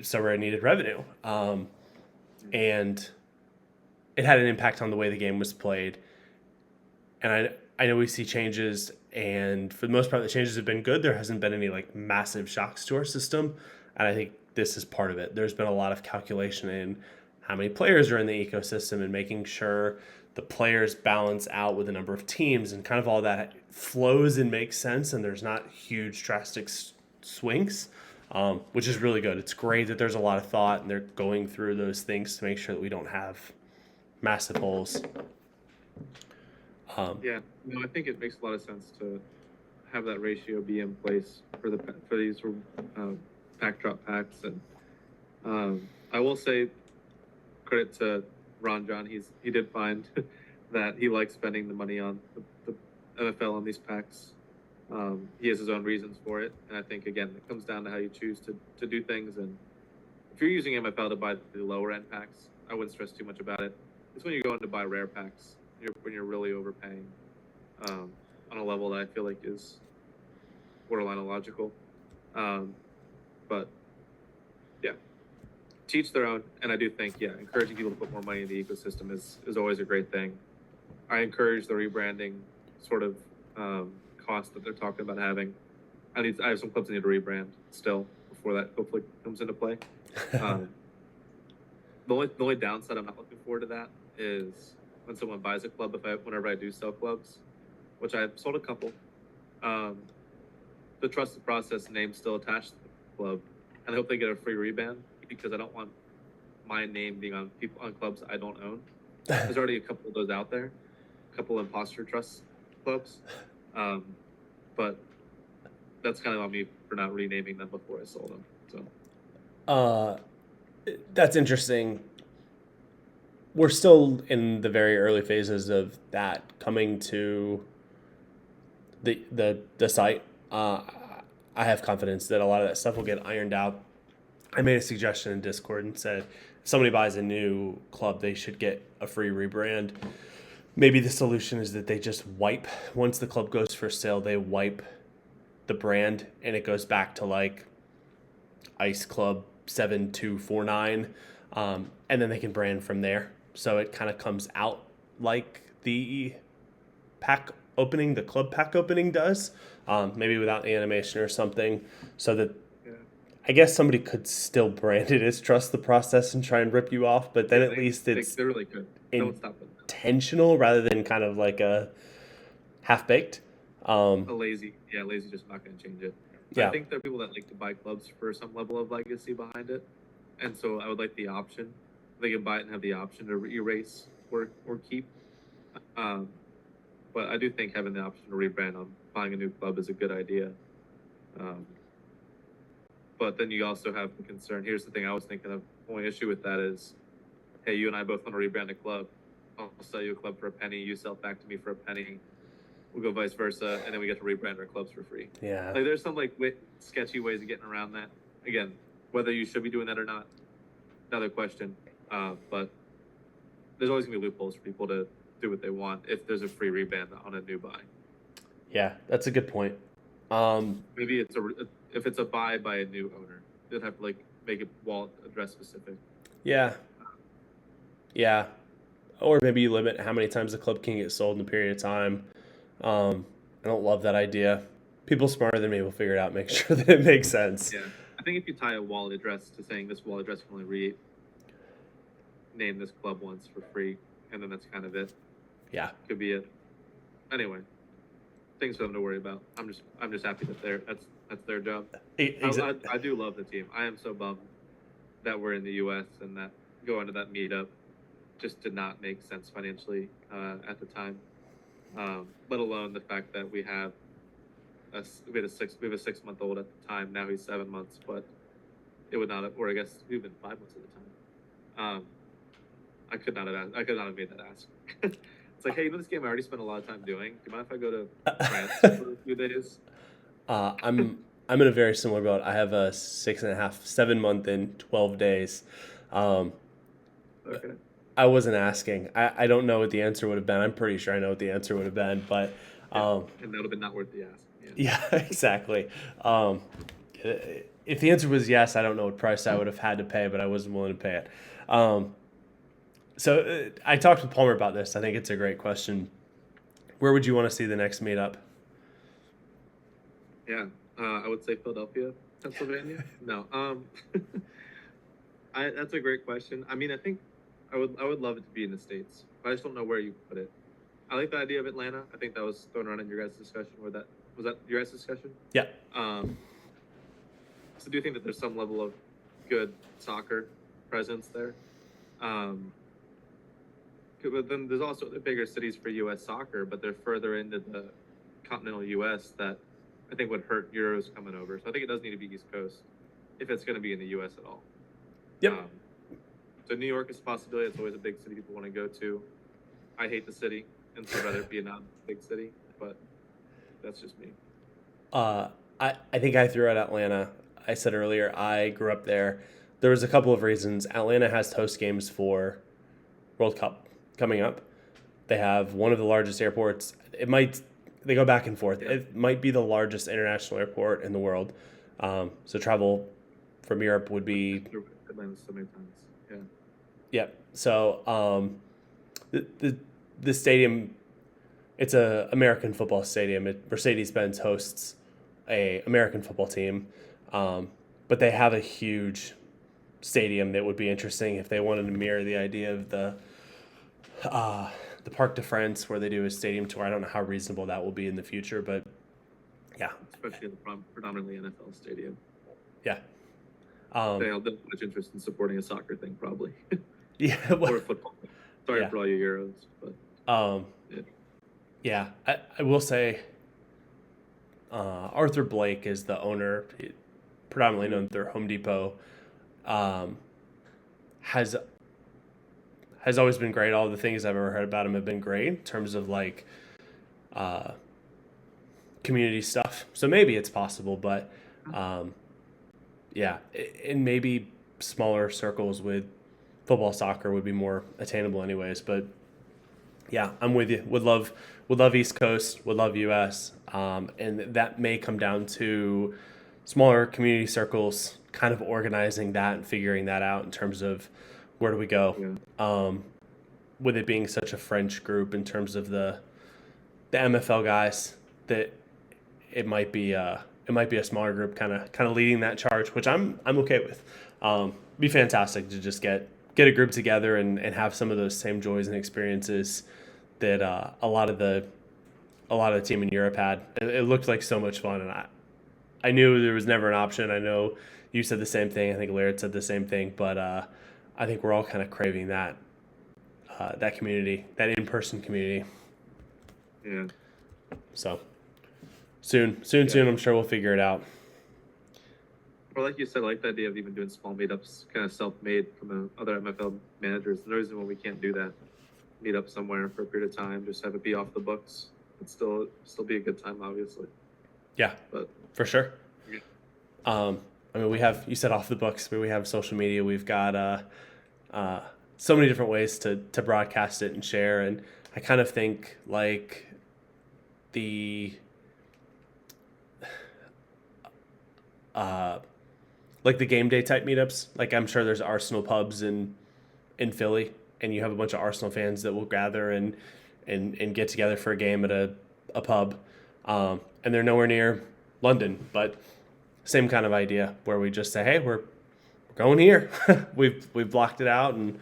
A: so rare needed revenue. And it had an impact on the way the game was played. And I know we see changes, and for the most part, the changes have been good. There hasn't been any like massive shocks to our system, and I think this is part of it. There's been a lot of calculation in how many players are in the ecosystem and making sure the players balance out with the number of teams, and kind of all that flows and makes sense, and there's not huge drastic swings, which is really good. It's great that there's a lot of thought and they're going through those things to make sure that we don't have massive holes.
B: Yeah. No, I think it makes a lot of sense to have that ratio be in place for these pack drop packs. And I will say credit to Ron John. He did find that he likes spending the money on the MFL on these packs. He has his own reasons for it, and I think again it comes down to how you choose to do things. And if you're using MFL to buy the lower end packs, I wouldn't stress too much about it. It's when you're going to buy rare packs when you're really overpaying on a level that I feel like is borderline illogical. But yeah, teach their own. And I do think, encouraging people to put more money in the ecosystem is always a great thing. I encourage the rebranding sort of cost that they're talking about having. I have some clubs that need to rebrand still before that hopefully comes into play. The only downside I'm not looking forward to that is when someone buys a club, whenever I do sell clubs, which I've sold a couple, the trusted process name still attached to the club, and I hope they get a free reband, because I don't want my name being on clubs I don't own. There's already a couple of those out there, a couple imposter trust clubs, but that's kind of on me for not renaming them before I sold them. So
A: that's interesting. We're still in the very early phases of that coming to the site. I have confidence that a lot of that stuff will get ironed out. I made a suggestion in Discord and said, if somebody buys a new club, they should get a free rebrand. Maybe the solution is that they just wipe, once the club goes for sale, they wipe the brand and it goes back to like Ice Club 7249, and then they can brand from there. So it kind of comes out like the club pack opening does, maybe without the animation or something, so that I guess somebody could still brand it as trust the process and try and rip you off, but then
B: Yeah,
A: at least it's
B: they really could. No one's stopping them.
A: intentional rather than kind of like a half baked.
B: A lazy, yeah, lazy just not going to change it. I
A: Yeah,
B: think there are people that like to buy clubs for some level of legacy behind it, and so I would like the option. They can buy it and have the option to erase or keep. Um, but I do think having the option to rebrand on buying a new club is a good idea. Um, but then you also have the concern. Here's the thing I was thinking of. Only issue with that is, hey, you and I both want to rebrand a club. I'll sell you a club for a penny. You sell it back to me for a penny. We'll go vice versa, and then we get to rebrand our clubs for free.
A: yeah,
B: Like there's some like sketchy ways of getting around that. Again, whether you should be doing that or not, another question. But there's always gonna be loopholes for people to do what they want if there's a free rebrand on a new buy.
A: yeah. That's a good point.
B: Maybe if it's a buy by a new owner, they'd have to like make it wallet address specific.
A: Yeah, yeah. Or maybe you limit how many times the club can get sold in a period of time. I don't love that idea. People smarter than me will figure it out, make sure that it makes sense.
B: Yeah, I think if you tie a wallet address to saying this wallet address can only name this club once for free, and then that's kind of it.
A: Yeah,
B: Could be it. Anyway, things for them to worry about. I'm just happy that that's their job. I do love the team. I am so bummed that we're in the U.S. and that going to that meetup just did not make sense financially at the time. Let alone the fact that we have we have a 6-month-old at the time. Now he's 7 months, but it would not have, or I guess we've been 5 months at the time. I could not have made that ask. It's like, hey, you know this game I already spent a lot of time doing. Do you mind if I go to France for a few days?
A: I'm in a very similar boat. I have a 6.5, 7 month in 12 days.
B: Okay.
A: I wasn't asking. I don't know what the answer would have been. I'm pretty sure I know what the answer would have been, but
B: And that would have been not worth the ask.
A: yeah, exactly. If the answer was yes, I don't know what price I would have had to pay, but I wasn't willing to pay it. So I talked with Palmer about this. I think it's a great question. Where would you want to see the next meetup?
B: Yeah, I would say Philadelphia, Pennsylvania. No, that's a great question. I mean, I think I would love it to be in the States, but I just don't know where you put it. I like the idea of Atlanta. I think that was thrown around in your guys' discussion. Was that your guys' discussion?
A: Yeah.
B: So do you think that there's some level of good soccer presence there? But then there's also the bigger cities for U.S. soccer, but they're further into the continental U.S. that I think would hurt Euros coming over. So I think it does need to be East Coast if it's going to be in the U.S. at all.
A: Yep.
B: So New York is a possibility. It's always a big city people want to go to. I hate the city, and so I'd rather it be a non-big city, but that's just me.
A: I think I threw out Atlanta. I said earlier I grew up there. There was a couple of reasons. Atlanta has host games for World Cup coming up. They have one of the largest airports. They go back and forth.
B: Yeah.
A: It might be the largest international airport in the world. So travel from Europe would be.
B: Atlanta so many times. Yeah.
A: Yeah. So the stadium, it's a American football stadium. Mercedes-Benz hosts a American football team, but they have a huge stadium that would be interesting if they wanted to mirror the idea of the Parc de France, where they do a stadium tour. I don't know how reasonable that will be in the future, but yeah.
B: Especially in the predominantly NFL stadium.
A: Yeah.
B: They don't have much interest in supporting a soccer thing, probably.
A: Yeah.
B: Or a football thing. Sorry
A: Yeah.
B: for all your Euros, but
A: yeah. I will say Arthur Blake is the owner, predominantly known through Home Depot, has always been great. All the things I've ever heard about him have been great in terms of like community stuff. So maybe it's possible, but yeah, and maybe smaller circles with football, soccer would be more attainable anyways. But yeah, I'm with you. Would love East Coast, would love US, and that may come down to smaller community circles kind of organizing that and figuring that out in terms of where do we go.
B: yeah.
A: With it being such a French group in terms of the MFL guys, that it might be it might be a smaller group kind of leading that charge, which I'm okay with. Be fantastic to just get a group together and have some of those same joys and experiences that a lot of the team in Europe had. It looked like so much fun, and I knew there was never an option. I know you said the same thing. I think Laird said the same thing, but I think we're all kind of craving that that community, that in-person community.
B: Yeah.
A: So soon, I'm sure we'll figure it out.
B: Or like you said, I like the idea of even doing small meetups, kind of self-made from the other MFL managers. No reason why we can't do that. Meet up somewhere for a period of time, just have it be off the books. It'd still be a good time, obviously.
A: Yeah,
B: but
A: for sure.
B: Yeah.
A: I mean, we have, you said off the books, but we have social media. We've got so many different ways to broadcast it and share. And I kind of think like the game day type meetups. Like I'm sure there's Arsenal pubs in Philly, and you have a bunch of Arsenal fans that will gather and get together for a game at a pub. And they're nowhere near London, but same kind of idea where we just say, hey, we're going here. we've blocked it out, and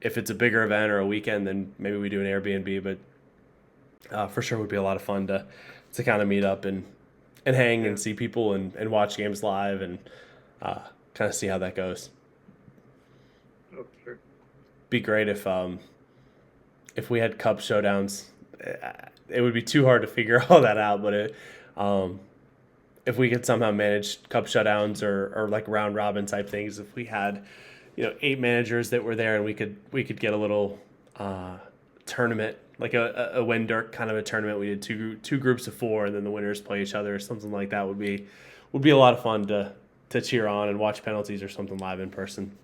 A: if it's a bigger event or a weekend, then maybe we do an Airbnb. But for sure would be a lot of fun to kind of meet up and hang and see people and watch games live and kind of see how that goes.
B: Oh, sure.
A: Be great if we had cup showdowns. It would be too hard to figure all that out, but if we could somehow manage cup shutdowns or like round robin type things, if we had 8 managers that were there and we could get a little tournament, like a win dirt kind of a tournament. We did two groups of 4 and then the winners play each other or something like that would be a lot of fun to cheer on and watch penalties or something live in person.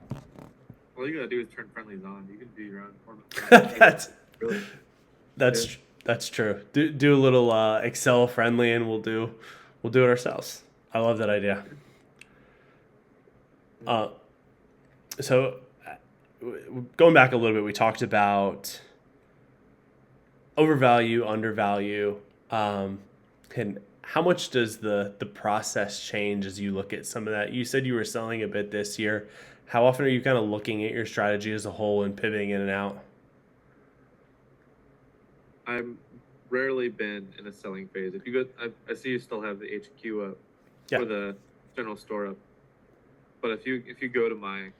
B: All you gotta do is turn friendlies on. You can do your own format.
A: That's true. Do a little Excel friendly and we'll do it ourselves. I love that idea. So going back a little bit, we talked about overvalue, undervalue, and how much does the process change as you look at some of that? You said you were selling a bit this year. How often are you kind of looking at your strategy as a whole and pivoting in and out?
B: I've rarely been in a selling phase. If you go, I see you still have the HQ up or the general store up. But if you go to my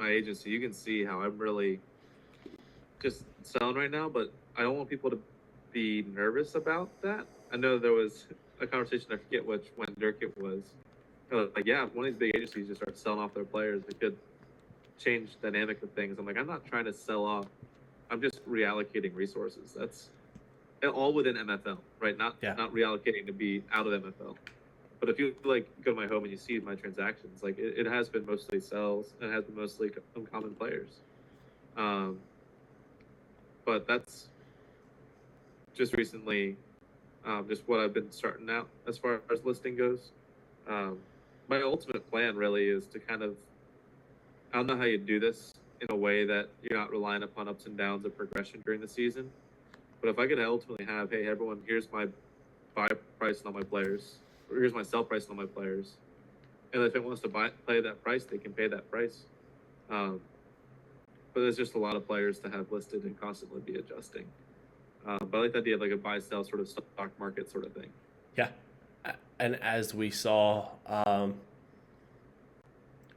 B: agency, you can see how I'm really just selling right now. But I don't want people to be nervous about that. I know there was a conversation, I forget when Dirk it was. Like, yeah, if one of these big agencies just starts selling off their players, it could change the dynamic of things. I'm like, I'm not trying to sell off. I'm just reallocating resources. That's all within MFL, right? Not reallocating to be out of MFL. But if you go to my home and you see my transactions, like it has been mostly sells and it has been mostly uncommon players. But that's just recently, just what I've been starting out as far as listing goes. My ultimate plan really is to kind of, I don't know how you do this in a way that you're not relying upon ups and downs of progression during the season. But if I could ultimately have, hey, everyone, here's my buy price on all my players, or here's my sell price on all my players. And if it wants to play that price, they can pay that price. But there's just a lot of players to have listed and constantly be adjusting. But I like the idea of like a buy-sell sort of stock market sort of thing.
A: Yeah. And as we saw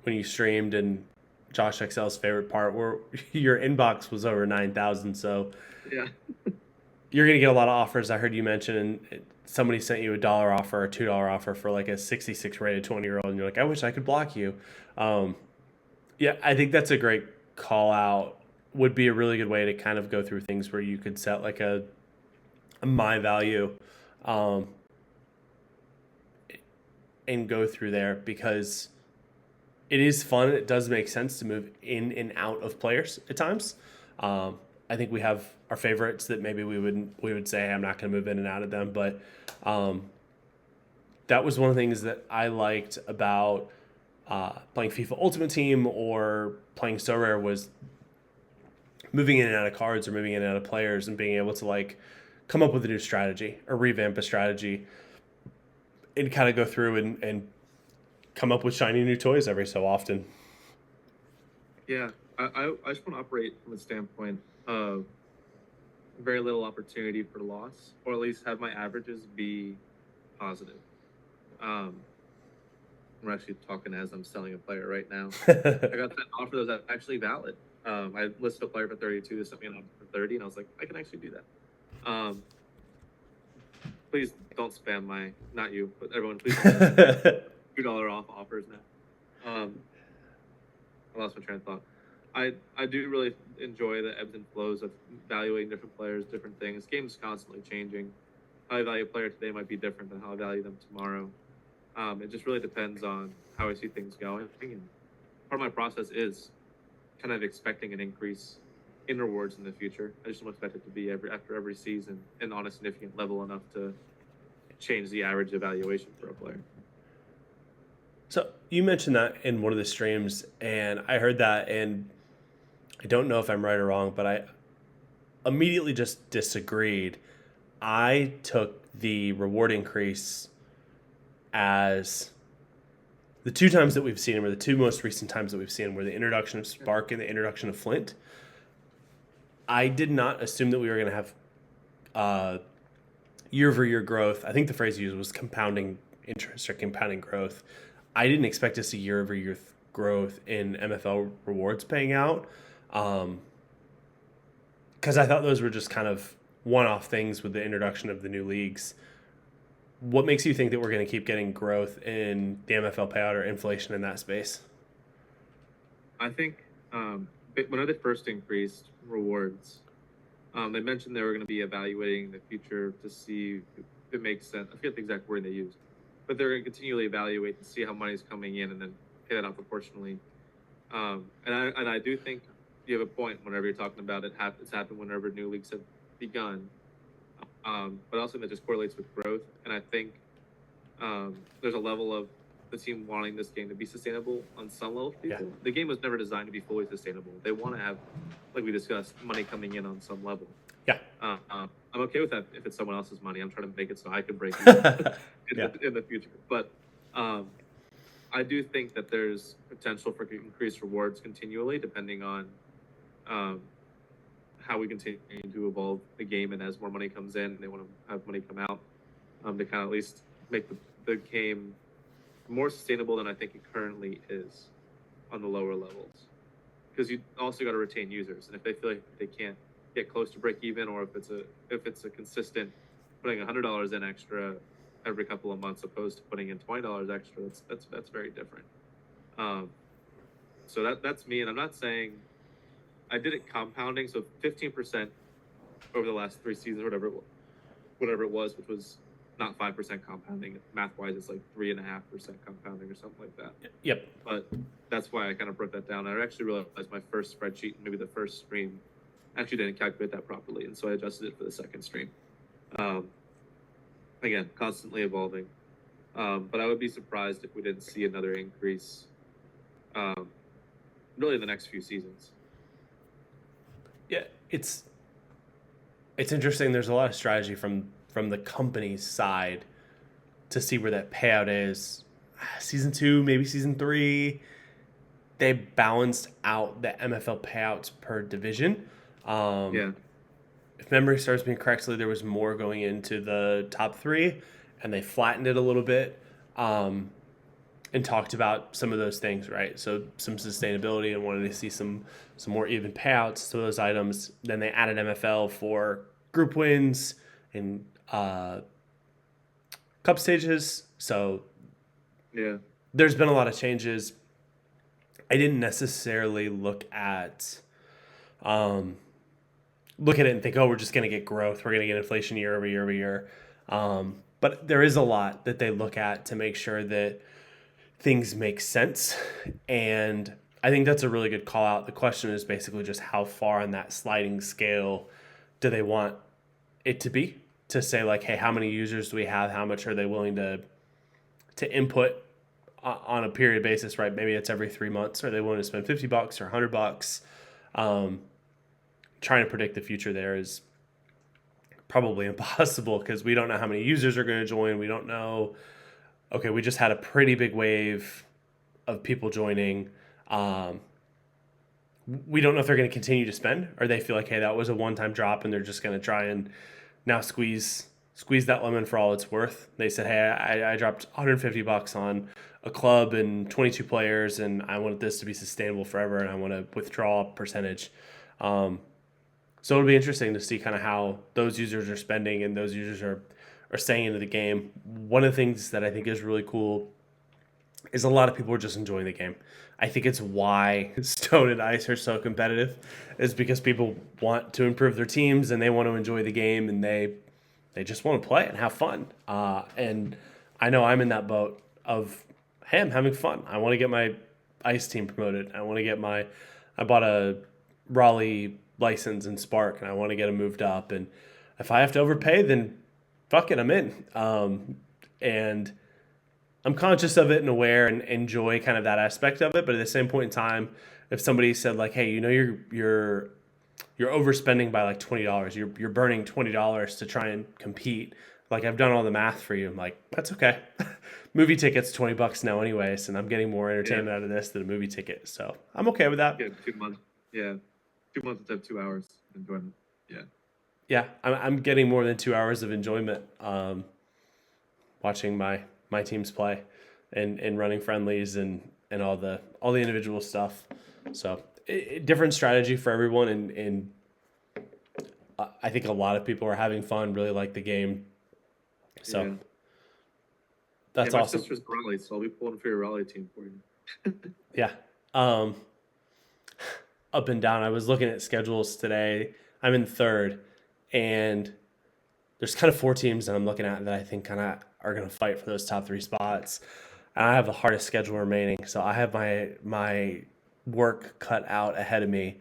A: when you streamed, and Josh XL's favorite part, where your inbox was over 9,000. So
B: yeah,
A: you're going to get a lot of offers. I heard you mention, and somebody sent you $1 offer or a $2 offer for like a 66 rated 20-year-old, and you're like, I wish I could block you. Yeah, I think that's a great call out. Would be a really good way to kind of go through things where you could set like a my value and go through there, because it is fun. It does make sense to move in and out of players at times. I think we have our favorites that maybe we would say, hey, I'm not going to move in and out of them. But that was one of the things that I liked about playing FIFA Ultimate Team or playing So Rare, was moving in and out of cards or moving in and out of players and being able to like come up with a new strategy or revamp a strategy and kind of go through and come up with shiny new toys every so often.
B: Yeah, I just want to operate from a standpoint of very little opportunity for loss, or at least have my averages be positive. Um, we're actually talking as I'm selling a player right now. I got that offer that was actually valid. I listed a player for 32. They sent me an offer for 30, and I was like, I can actually do that. Please don't spam my, not you, but everyone, please don't spam $2 off offers now. I lost my train of thought. I do really enjoy the ebbs and flows of evaluating different players, different things. Game's constantly changing. How I value a player today might be different than how I value them tomorrow. It just really depends on how I see things going. And part of my process is kind of expecting an increase in rewards in the future. I just don't expect it to be after every season and on a significant level enough to change the average evaluation for a player.
A: So you mentioned that in one of the streams, and I heard that, and I don't know if I'm right or wrong, but I immediately just disagreed. I took the reward increase as the two times that we've seen, or the two most recent times that we've seen, were the introduction of Spark and the introduction of Flint. I did not assume that we were going to have year-over-year growth. I think the phrase used was compounding interest or compounding growth. I didn't expect to see year-over-year growth in MFL rewards paying out, because I thought those were just kind of one-off things with the introduction of the new leagues. What makes you think that we're going to keep getting growth in the MFL payout or inflation in that space?
B: I think when they first increased rewards, they mentioned they were going to be evaluating the future to see if it makes sense. I forget the exact word they used, but they're going to continually evaluate to see how money's coming in and then pay that out proportionally. And I do think you have a point whenever you're talking about it. It's happened whenever new leagues have begun. But also that just correlates with growth. And I think there's a level of the team wanting this game to be sustainable on some level for people. Yeah. The game was never designed to be fully sustainable. They want to have, like we discussed, money coming in on some level.
A: Yeah.
B: I'm okay with that if it's someone else's money. I'm trying to make it so I can break even in the future. But I do think that there's potential for increased rewards continually, depending on how we continue to evolve the game, and as more money comes in, they want to have money come out to kind of at least make the game more sustainable than I think it currently is on the lower levels. Because you also got to retain users, and if they feel like they can't get close to break even, or if it's a consistent putting $100 in extra every couple of months opposed to putting in $20 extra, that's very different. So that's me, and I'm not saying I did it compounding, so 15% over the last 3 seasons, whatever it was, which was not 5% compounding. Math-wise, it's like 3.5% compounding or something like that.
A: Yep.
B: But that's why I kind of broke that down. I actually realized my first spreadsheet, maybe the first stream, actually didn't calculate that properly, and so I adjusted it for the second stream. Again, constantly evolving. But I would be surprised if we didn't see another increase really in the next few seasons.
A: Yeah, it's interesting. There's a lot of strategy from the company's side to see where that payout is. Season 2, maybe season 3, they balanced out the MFL payouts per division.
B: Yeah.
A: If memory serves me correctly, there was more going into the top 3, and they flattened it a little bit, and talked about some of those things, right? So some sustainability, and wanted to see some more even payouts to those items. Then they added MFL for group wins and cup stages. So
B: yeah,
A: there's been a lot of changes. I didn't necessarily look at it and think, oh, we're just going to get growth. We're going to get inflation year over year over year. But there is a lot that they look at to make sure that things make sense. And I think that's a really good call out. The question is basically just how far on that sliding scale do they want it to be, to say like, hey, how many users do we have? How much are they willing to input on a period basis, right? Maybe it's every 3 months. Are they willing to spend $50 or $100? Trying to predict the future there is probably impossible because we don't know how many users are going to join. We don't know okay, we just had a pretty big wave of people joining. Um, we don't know if they're going to continue to spend, or they feel like, hey, that was a one-time drop, and they're just going to try and now squeeze that lemon for all it's worth. They said, hey, I dropped $150 on a club and 22 players, and I want this to be sustainable forever, and I want to withdraw a percentage. Um, so it'll be interesting to see kind of how those users are spending and those users are staying into the game. One of the things that I think is really cool is a lot of people are just enjoying the game. I think it's why Stone and Ice are so competitive, is because people want to improve their teams and they want to enjoy the game, and they just want to play and have fun. And I know I'm in that boat of, hey, I'm having fun. I want to get my Ice team promoted. I bought a Raleigh license in Spark, and I want to get them moved up. And if I have to overpay, then fuck it, I'm in. And I'm conscious of it and aware and enjoy kind of that aspect of it. But at the same point in time, if somebody said like, hey, you're overspending by like $20, you're burning $20 to try and compete. Like, I've done all the math for you. I'm like, that's okay. Movie ticket's $20 now anyways, and I'm getting more entertainment out of this than a movie ticket. So I'm okay with that.
B: Yeah, 2 months. Yeah, 2 months instead of 2 hours enjoyment. Yeah.
A: Yeah, I'm getting more than 2 hours of enjoyment watching my teams play and running friendlies and all the individual stuff. So different strategy for everyone, and I think a lot of people are having fun, really like the game. So
B: Yeah.
A: that's
B: My
A: awesome.
B: sister's Raleigh, so I'll be pulling for your Raleigh team for you.
A: Yeah. Um, Up and down. I was looking at schedules today. I'm in third, and there's kind of four teams that I'm looking at that I think kind of are going to fight for those top three spots. And I have the hardest schedule remaining, so I have my work cut out ahead of me.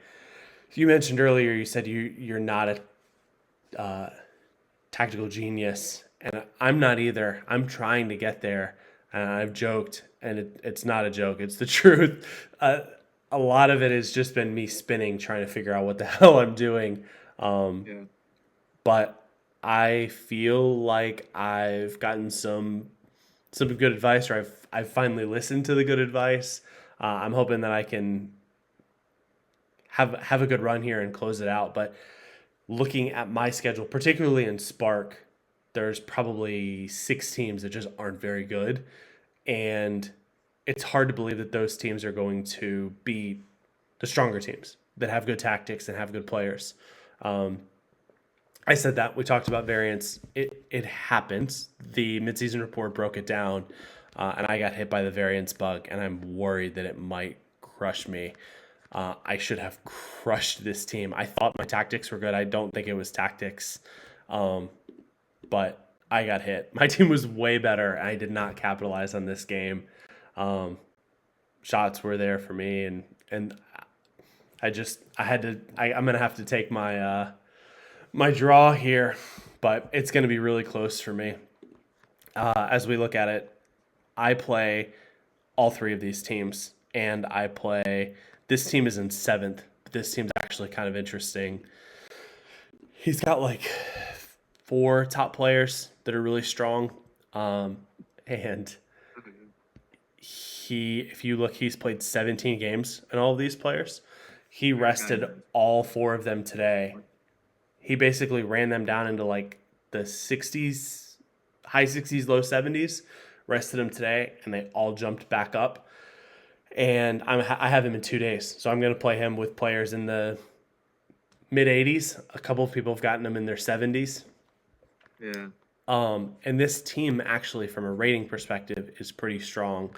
A: You mentioned earlier, you said you're not a tactical genius, and I'm not either. I'm trying to get there, and I've joked, and it's not a joke. It's the truth. A lot of it has just been me spinning, trying to figure out what the hell I'm doing.
B: Yeah.
A: But I feel like I've gotten some good advice, or I've finally listened to the good advice. I'm hoping that I can have a good run here and close it out. But looking at my schedule, particularly in Spark, there's probably six teams that just aren't very good, and it's hard to believe that those teams are going to be the stronger teams that have good tactics and have good players. I said that we talked about variance. It happens. The midseason report broke it down, and I got hit by the variance bug, and I'm worried that it might crush me. I should have crushed this team. I thought my tactics were good. I don't think it was tactics, but I got hit. My team was way better, and I did not capitalize on this game. Shots were there for me, and I'm gonna have to take my draw here, but it's gonna be really close for me. As we look at it, I play all three of these teams, and this team is in seventh. But this team's actually kind of interesting. He's got like four top players that are really strong, and if you look, he's played 17 games in all of these players. He rested all four of them today. He basically ran them down into like the 60s, high 60s, low 70s, rested them today, and they all jumped back up. And I have him in 2 days, so I'm going to play him with players in the mid 80s. A couple of people have gotten him in their 70s.
B: Yeah.
A: And this team, actually, from a rating perspective, is pretty strong.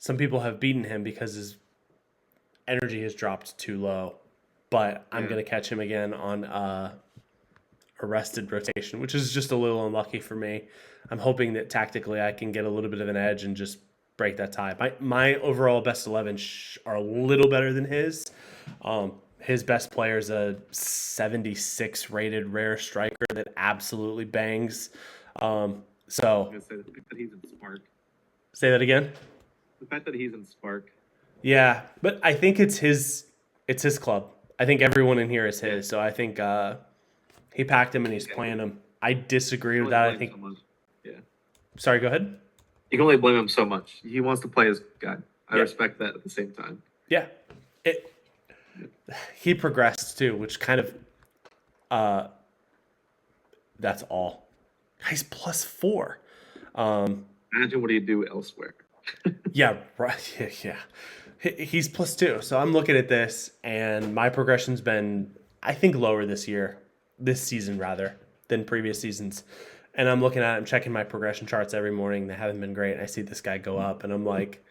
A: Some people have beaten him because his energy has dropped too low, but I'm going to catch him again on a rested rotation, which is just a little unlucky for me. I'm hoping that tactically I can get a little bit of an edge and just break that tie. My overall best 11 are a little better than his. His best player is a 76 rated rare striker that absolutely bangs. So
B: The fact that he's in Spark.
A: Say that again.
B: The fact that he's in Spark.
A: Yeah, but I think it's his club. I think everyone in here is his. So I think he packed him and he's playing him. I disagree with that. I think.
B: Yeah.
A: Sorry, go ahead.
B: You can only blame him so much. He wants to play his guy. I
A: Yeah.
B: respect that at the same time.
A: Yeah. He progressed too, which kind of that's all. He's +4.
B: Imagine what he'd do elsewhere.
A: Yeah, right. Yeah. He's +2. So I'm looking at this, and my progression's been, I think, lower this season rather, than previous seasons. And I'm looking at it, I'm checking my progression charts every morning. They haven't been great. And I see this guy go up, and I'm like,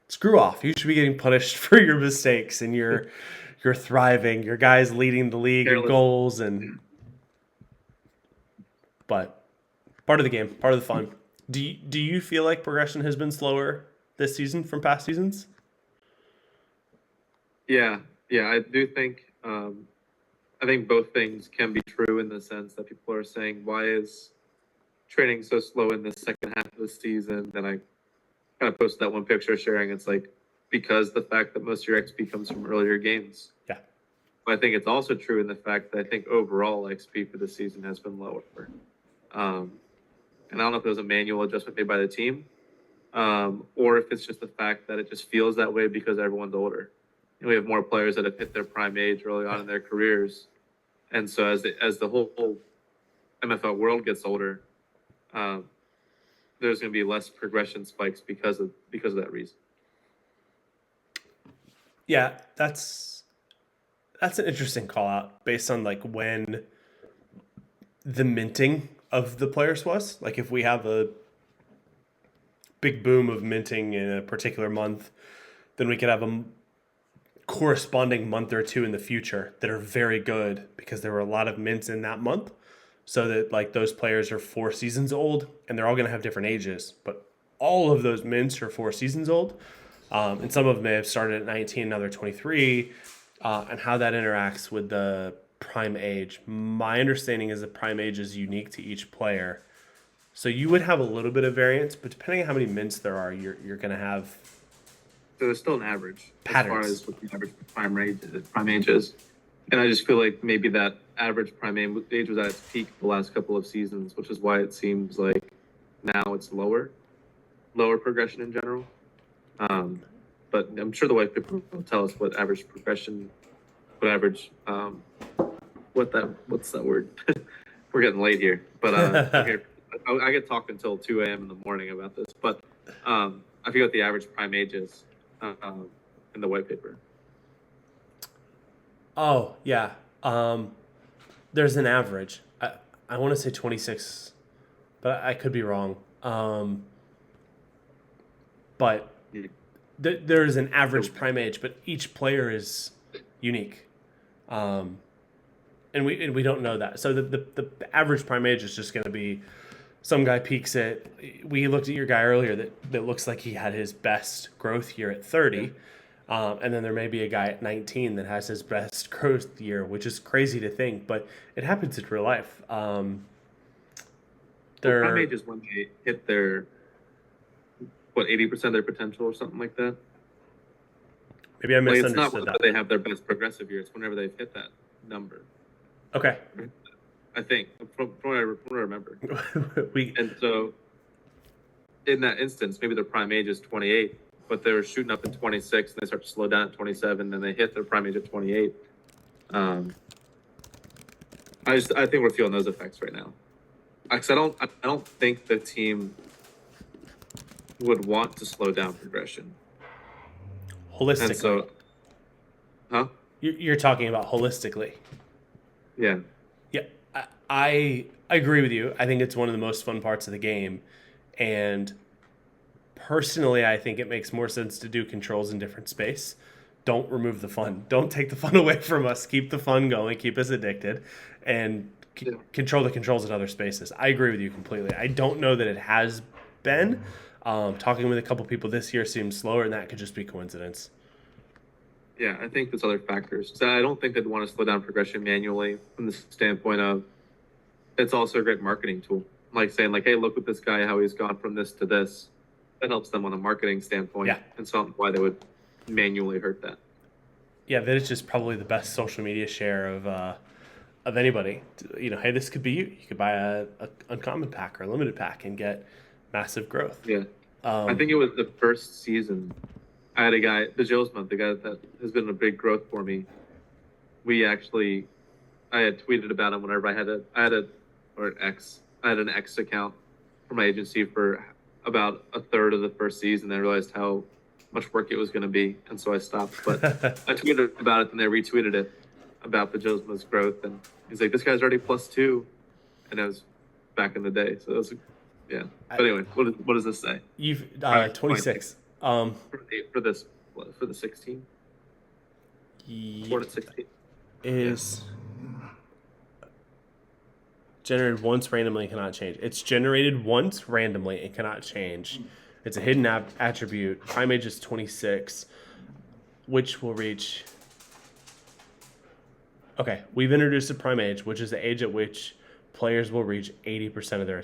A: screw off. You should be getting punished for your mistakes, and you're thriving. Your guy's leading the league in
B: Careless.
A: goals, but part of the game, part of the fun. Do you feel like progression has been slower this season from past seasons?
B: Yeah, I do think. I think both things can be true in the sense that people are saying, "Why is training so slow in the second half of the season?" Then I kind of posted that one picture sharing. It's like because the fact that most of your XP comes from earlier games.
A: Yeah.
B: But I think it's also true in the fact that I think overall XP for the season has been lower. And I don't know if it was a manual adjustment made by the team, or if it's just the fact that it just feels that way because everyone's older. And we have more players that have hit their prime age early on in their careers, and so as the whole MFL world gets older, there's going to be less progression spikes because of that reason.
A: Yeah, that's an interesting call out based on like when the minting of the players was. Like if we have a big boom of minting in a particular month, then we could have a corresponding month or two in the future that are very good because there were a lot of mints in that month. So that like those players are 4 seasons old and they're all going to have different ages, but all of those mints are 4 seasons old. And some of them may have started at 19, now they're 23, and how that interacts with the prime age. My understanding is that prime age is unique to each player. So you would have a little bit of variance, but depending on how many mints there are, you're going to have
B: So there's still an average
A: patterns.
B: as far as what the average prime age is. And I just feel like maybe that average prime age was at its peak the last couple of seasons, which is why it seems like now it's lower progression in general. But I'm sure the white paper will tell us what average progression, what's that word? We're getting late here, but I'm here. I get talked until 2 a.m. in the morning about this, but I forget what the average prime age is in the white paper.
A: Oh, yeah. There's an average. I want to say 26, but I could be wrong. But there's an average prime age, but each player is unique. And we don't know that. So the average prime age is just going to be some guy peaks at. We looked at your guy earlier that looks like he had his best growth year at 30. And then there may be a guy at 19 that has his best growth year, which is crazy to think, but it happens in real life.
B: Prime age is when they hit their 80% of their potential or something like that.
A: Maybe I misunderstood
B: it's not whenever
A: that.
B: they have their best progressive year; it's whenever they've hit that number.
A: Okay.
B: I think from what I remember.
A: we
B: And so, in that instance, maybe their prime age is 28, but they're shooting up at 26, and they start to slow down at 27, then they hit their prime age at 28. I think we're feeling those effects right now. Because I don't think the team would want to slow down progression.
A: holistically.
B: And so, huh?
A: You're talking about holistically.
B: Yeah.
A: Yeah, I agree with you. I think it's one of the most fun parts of the game, and personally, I think it makes more sense to do controls in different space. Don't remove the fun. Don't take the fun away from us. Keep the fun going. Keep us addicted, and control the controls in other spaces. I agree with you completely. I don't know that it has been. Talking with a couple people this year seems slower, and that could just be coincidence.
B: Yeah, I think there's other factors. So I don't think they'd want to slow down progression manually from the standpoint of it's also a great marketing tool. Like saying, like, hey, look at this guy, how he's gone from this to this. That helps them on a marketing standpoint.
A: Yeah.
B: And so why they would manually hurt that.
A: Yeah, that is just probably the best social media share of anybody. You know, hey, this could be you. You could buy a uncommon pack or a limited pack and get massive growth.
B: Yeah. I think it was the first season. I had a guy, the Joe's month, the guy that has been a big growth for me. We actually, I had tweeted about him whenever I had an X account for my agency for about a third of the first season. I realized how much work it was going to be, and so I stopped. But I tweeted about it, and they retweeted it about the Joe's month's growth, and he's like, "This guy's already +2," and it was back in the day. So it was, yeah. But anyway, what does this say?
A: You've 26.
B: For this for the 16. Born at 16.
A: Is generated once randomly and cannot change. It's generated once randomly and cannot change. It's a hidden attribute. Prime age is 26, which will reach. Okay, we've introduced a prime age, which is the age at which players will reach 80% of their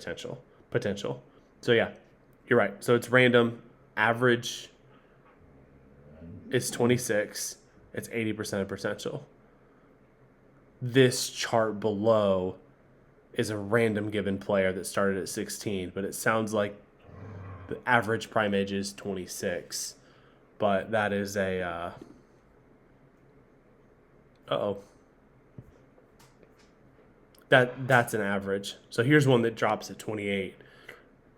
A: potential. So yeah, you're right. So it's random. Average is 26. It's 80% of potential. This chart below is a random given player that started at 16, but it sounds like the average prime age is 26. But that is a that's an average. So here's one that drops at 28,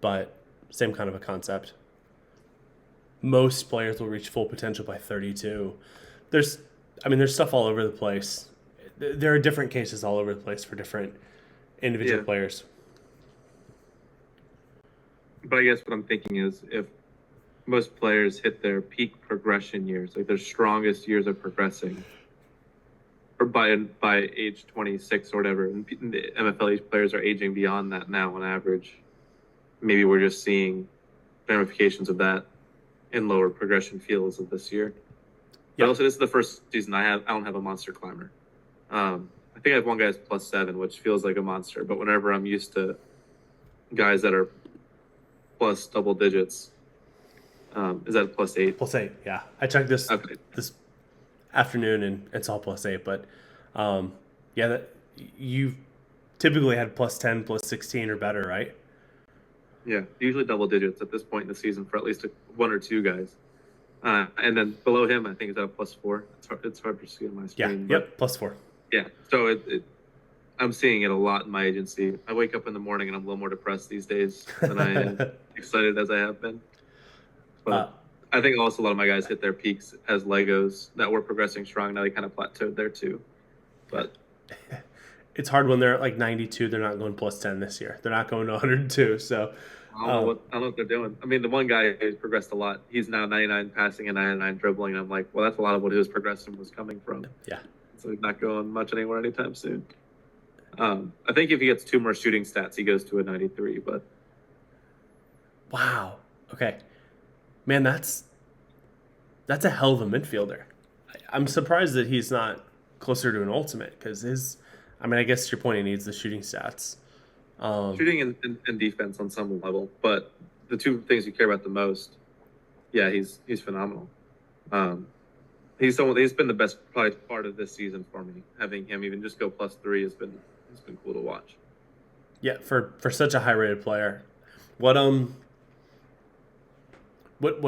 A: but same kind of a concept. Most players will reach full potential by 32. There's stuff all over the place. There are different cases all over the place for different individual players.
B: But I guess what I'm thinking is if most players hit their peak progression years, like their strongest years of progressing, or by age 26 or whatever, and the MFL players are aging beyond that now on average, maybe we're just seeing ramifications of that in lower progression fields of this year. But also, this is the first season I don't have a monster climber. I think I have one guy that's +7, which feels like a monster. But whenever I'm used to guys that are plus double digits, is that +8?
A: +8, yeah. I checked this this afternoon and it's all +8. But that you've typically had +10, +16 or better, right?
B: Yeah, usually double digits at this point in the season for at least one or two guys. And then below him, I think is at +4. It's hard to see on my screen.
A: Yeah, +4.
B: Yeah, so I'm seeing it a lot in my agency. I wake up in the morning and I'm a little more depressed these days than I am excited as I have been. But I think also a lot of my guys hit their peaks as Legos that were progressing strong. Now they kind of plateaued there too. But
A: it's hard when they're at like 92. They're not going +10 this year. They're not going to 102. So
B: I don't know what they're doing. I mean, the one guy who's progressed a lot, he's now 99 passing and 99 dribbling. And I'm like, well, that's a lot of what his progression was coming from.
A: Yeah.
B: So he's not going much anywhere anytime soon. I think if he gets 2 more shooting stats, he goes to a 93. But
A: wow. Okay. Man, that's a hell of a midfielder. I'm surprised that he's not closer to an ultimate because I guess your point, he needs the shooting stats.
B: Shooting and defense on some level, but the two things you care about the most, yeah, he's phenomenal. He's been the best probably part of this season for me. Having him even just go +3 has been cool to watch.
A: Yeah, for such a high rated player. What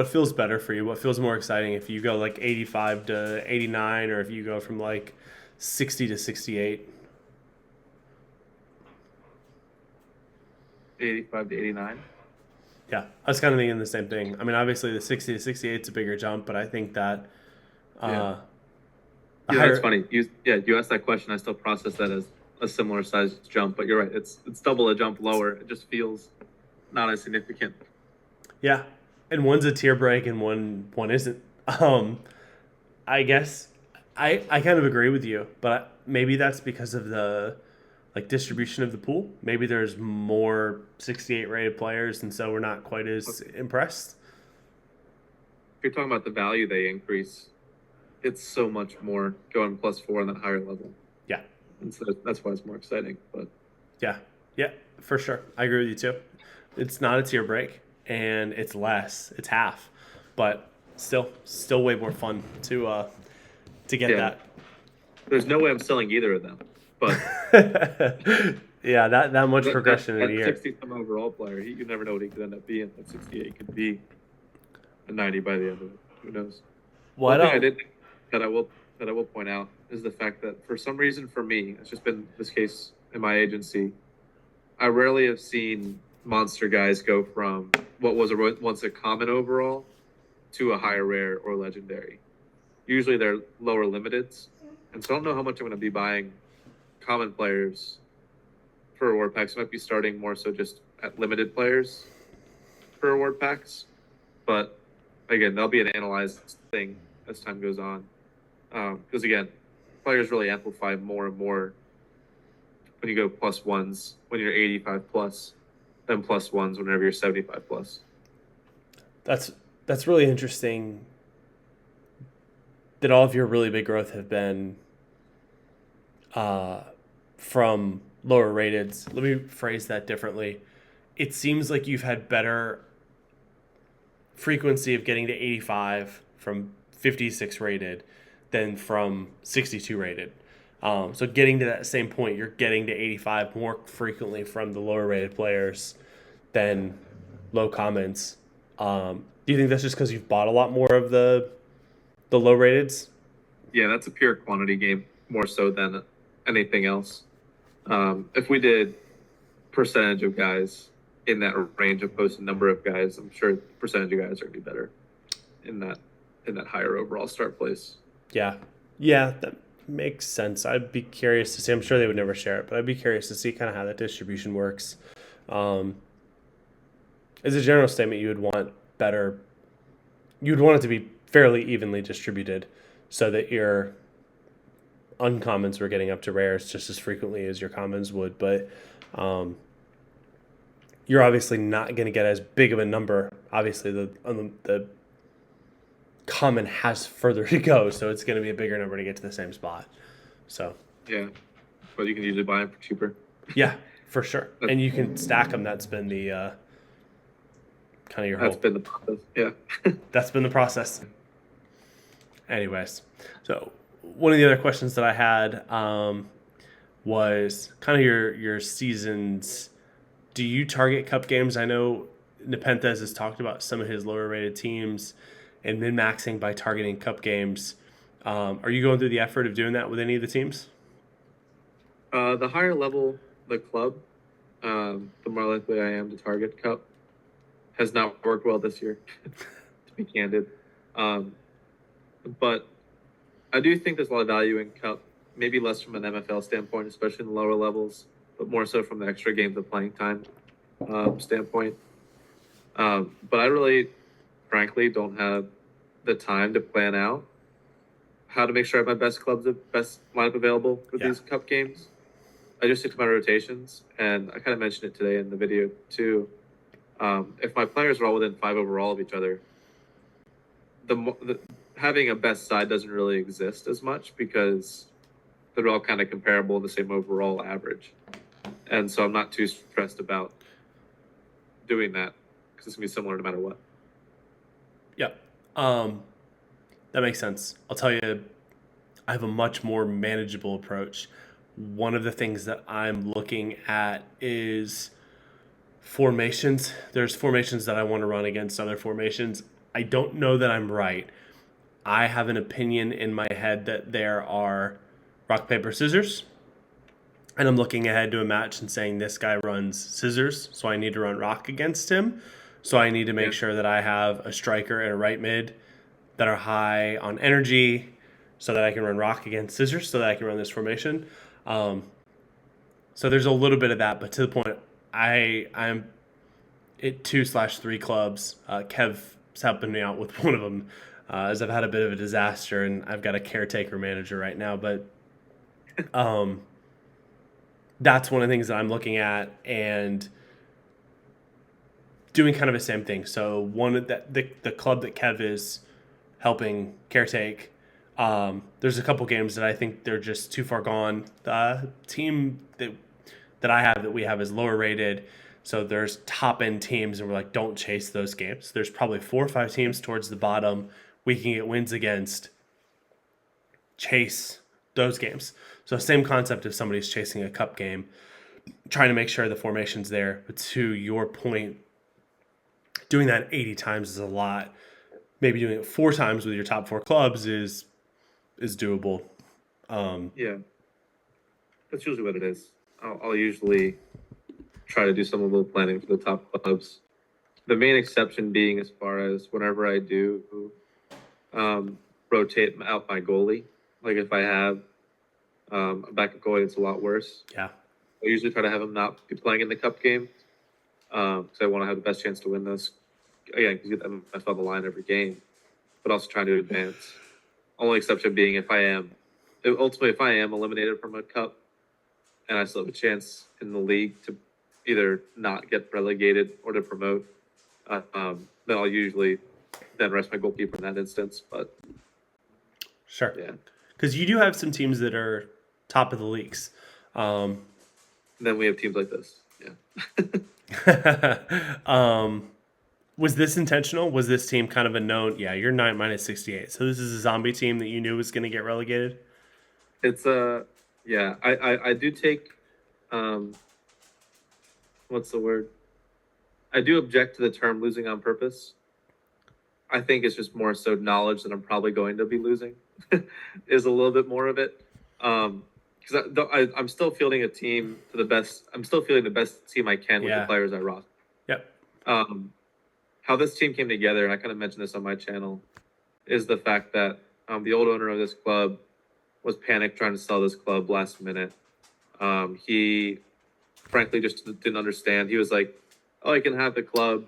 A: feels better for you? What feels more exciting if you go like 85 to 89 or if you go from like 60 to 68?
B: 85 to 89?
A: Yeah, I was kind of thinking the same thing. I mean, obviously the 60 to 68 is a bigger jump, but I think that
B: that's funny. You asked that question. I still process that as a similar sized jump, but you're right. It's double a jump lower. It just feels not as significant.
A: Yeah, and one's a tier break and one isn't. I guess I kind of agree with you, but maybe that's because of the distribution of the pool. Maybe there's more 68 rated players, and so we're not quite as impressed.
B: If you're talking about the value they increase, it's so much more going +4 on that higher level.
A: Yeah.
B: And so that's why it's more exciting. But
A: yeah, for sure. I agree with you too. It's not a tier break, and it's less. It's half, but still way more fun to get that.
B: There's no way I'm selling either of them, but
A: Yeah, that much
B: That
A: progression in a year.
B: 60 some overall player, you never know what he could end up being. That 68 could be a 90 by the end of it. Who knows? One
A: What
B: thing I did that I will point out is the fact that for some reason for me, it's just been this case in my agency. I rarely have seen monster guys go from what was once a common overall to a higher rare or legendary. Usually they're lower limiteds, and so I don't know how much I'm going to be buying common players for reward packs. I might be starting more so just at limited players for reward packs, but again, that'll be an analyzed thing as time goes on. Because again, players really amplify more and more when you go plus ones when you're 85 plus, than plus ones whenever you're 75 plus.
A: that's really interesting that all of your really big growth have been from lower rated. Let me phrase that differently. It seems like you've had better frequency of getting to 85 from 56 rated than from 62 rated. So getting to that same point, you're getting to 85 more frequently from the lower rated players than low commons. Do you think that's just because you've bought a lot more of the low rateds?
B: Yeah, that's a pure quantity game more so than anything else. If we did percentage of guys in that range opposed to number of guys, I'm sure percentage of guys are gonna be better in that higher overall start place.
A: Yeah, that makes sense. I'd be curious to see. I'm sure they would never share it, but I'd be curious to see kind of how that distribution works. Um, as a general statement, you would want better. You'd want it to be fairly evenly distributed, so that your uncommons were getting up to rares just as frequently as your commons would. But you're obviously not going to get as big of a number. Obviously, the common has further to go, so it's going to be a bigger number to get to the same spot. So
B: yeah, but you can usually buy them for cheaper.
A: Yeah, for sure, and you can stack them. That's been the kind of your
B: That's
A: hope.
B: been the process. Yeah.
A: That's been the process. Anyways, so one of the other questions that I had was kind of your seasons. Do you target cup games? I know Nepenthes has talked about some of his lower rated teams and min maxing by targeting cup games. Are you going through the effort of doing that with any of the teams?
B: The higher level the club, the more likely I am to target cup. Has not worked well this year, to be candid. But I do think there's a lot of value in cup. Maybe less from an MFL standpoint, especially in the lower levels, but more so from the extra games of playing time standpoint. But I really, frankly, don't have the time to plan out how to make sure I have my best clubs, the best lineup available for these cup games. I just stick to my rotations, and I kind of mentioned it today in the video too. If my players are all within 5 overall of each other, having a best side doesn't really exist as much because they're all kind of comparable in the same overall average. And so I'm not too stressed about doing that because it's going to be similar no matter what.
A: Yep. That makes sense. I'll tell you, I have a much more manageable approach. One of the things that I'm looking at is formations. There's formations that I want to run against other formations. I don't know that I'm right. I have an opinion in my head that there are rock, paper, scissors. And I'm looking ahead to a match and saying this guy runs scissors, so I need to run rock against him. So I need to make sure that I have a striker and a right mid that are high on energy so that I can run rock against scissors so that I can run this formation. So there's a little bit of that, but to the point, I'm at 2/3 clubs. Kev's helping me out with one of them as I've had a bit of a disaster and I've got a caretaker manager right now. But that's one of the things that I'm looking at and doing kind of the same thing. So one that the club that Kev is helping caretake, there's a couple games that I think they're just too far gone. The team that I have that we have is lower rated. So there's top end teams and we're like, don't chase those games. There's probably 4 or 5 teams towards the bottom we can get wins against. Chase those games. So same concept if somebody's chasing a cup game. trying to make sure the formation's there. But to your point, doing that 80 times is a lot. Maybe doing it 4 times with your top 4 clubs is doable.
B: Yeah, that's usually what it is. I'll usually try to do some little planning for the top clubs. The main exception being as far as whenever I do rotate out my goalie. Like if I have a backup goalie that's a lot worse,
A: Yeah.
B: I usually try to have him not be playing in the cup game because I want to have the best chance to win this. Again, because you get that MF on the line every game, but also trying to advance. Only exception being if I am eliminated from a cup and I still have a chance in the league to either not get relegated or to promote, then I'll usually then rest my goalkeeper in that instance. But
A: Sure.
B: yeah,
A: Because you do have some teams that are top of the leagues.
B: then we have teams like this. Yeah.
A: Was this intentional? Was this team kind of a known? Yeah, you're 9 minus 68. So this is a zombie team that you knew was going to get relegated.
B: It's yeah. I do take what's the word? I do object to the term losing on purpose. I think it's just more so knowledge that I'm probably going to be losing is a little bit more of it. Because I'm still fielding a team to the best. I'm still fielding the best team I can with the players I roster.
A: Yep.
B: How this team came together, and I kind of mentioned this on my channel, is the fact that the old owner of this club was panicked trying to sell this club last minute. He frankly just didn't understand. He was like, "Oh, I can have the club,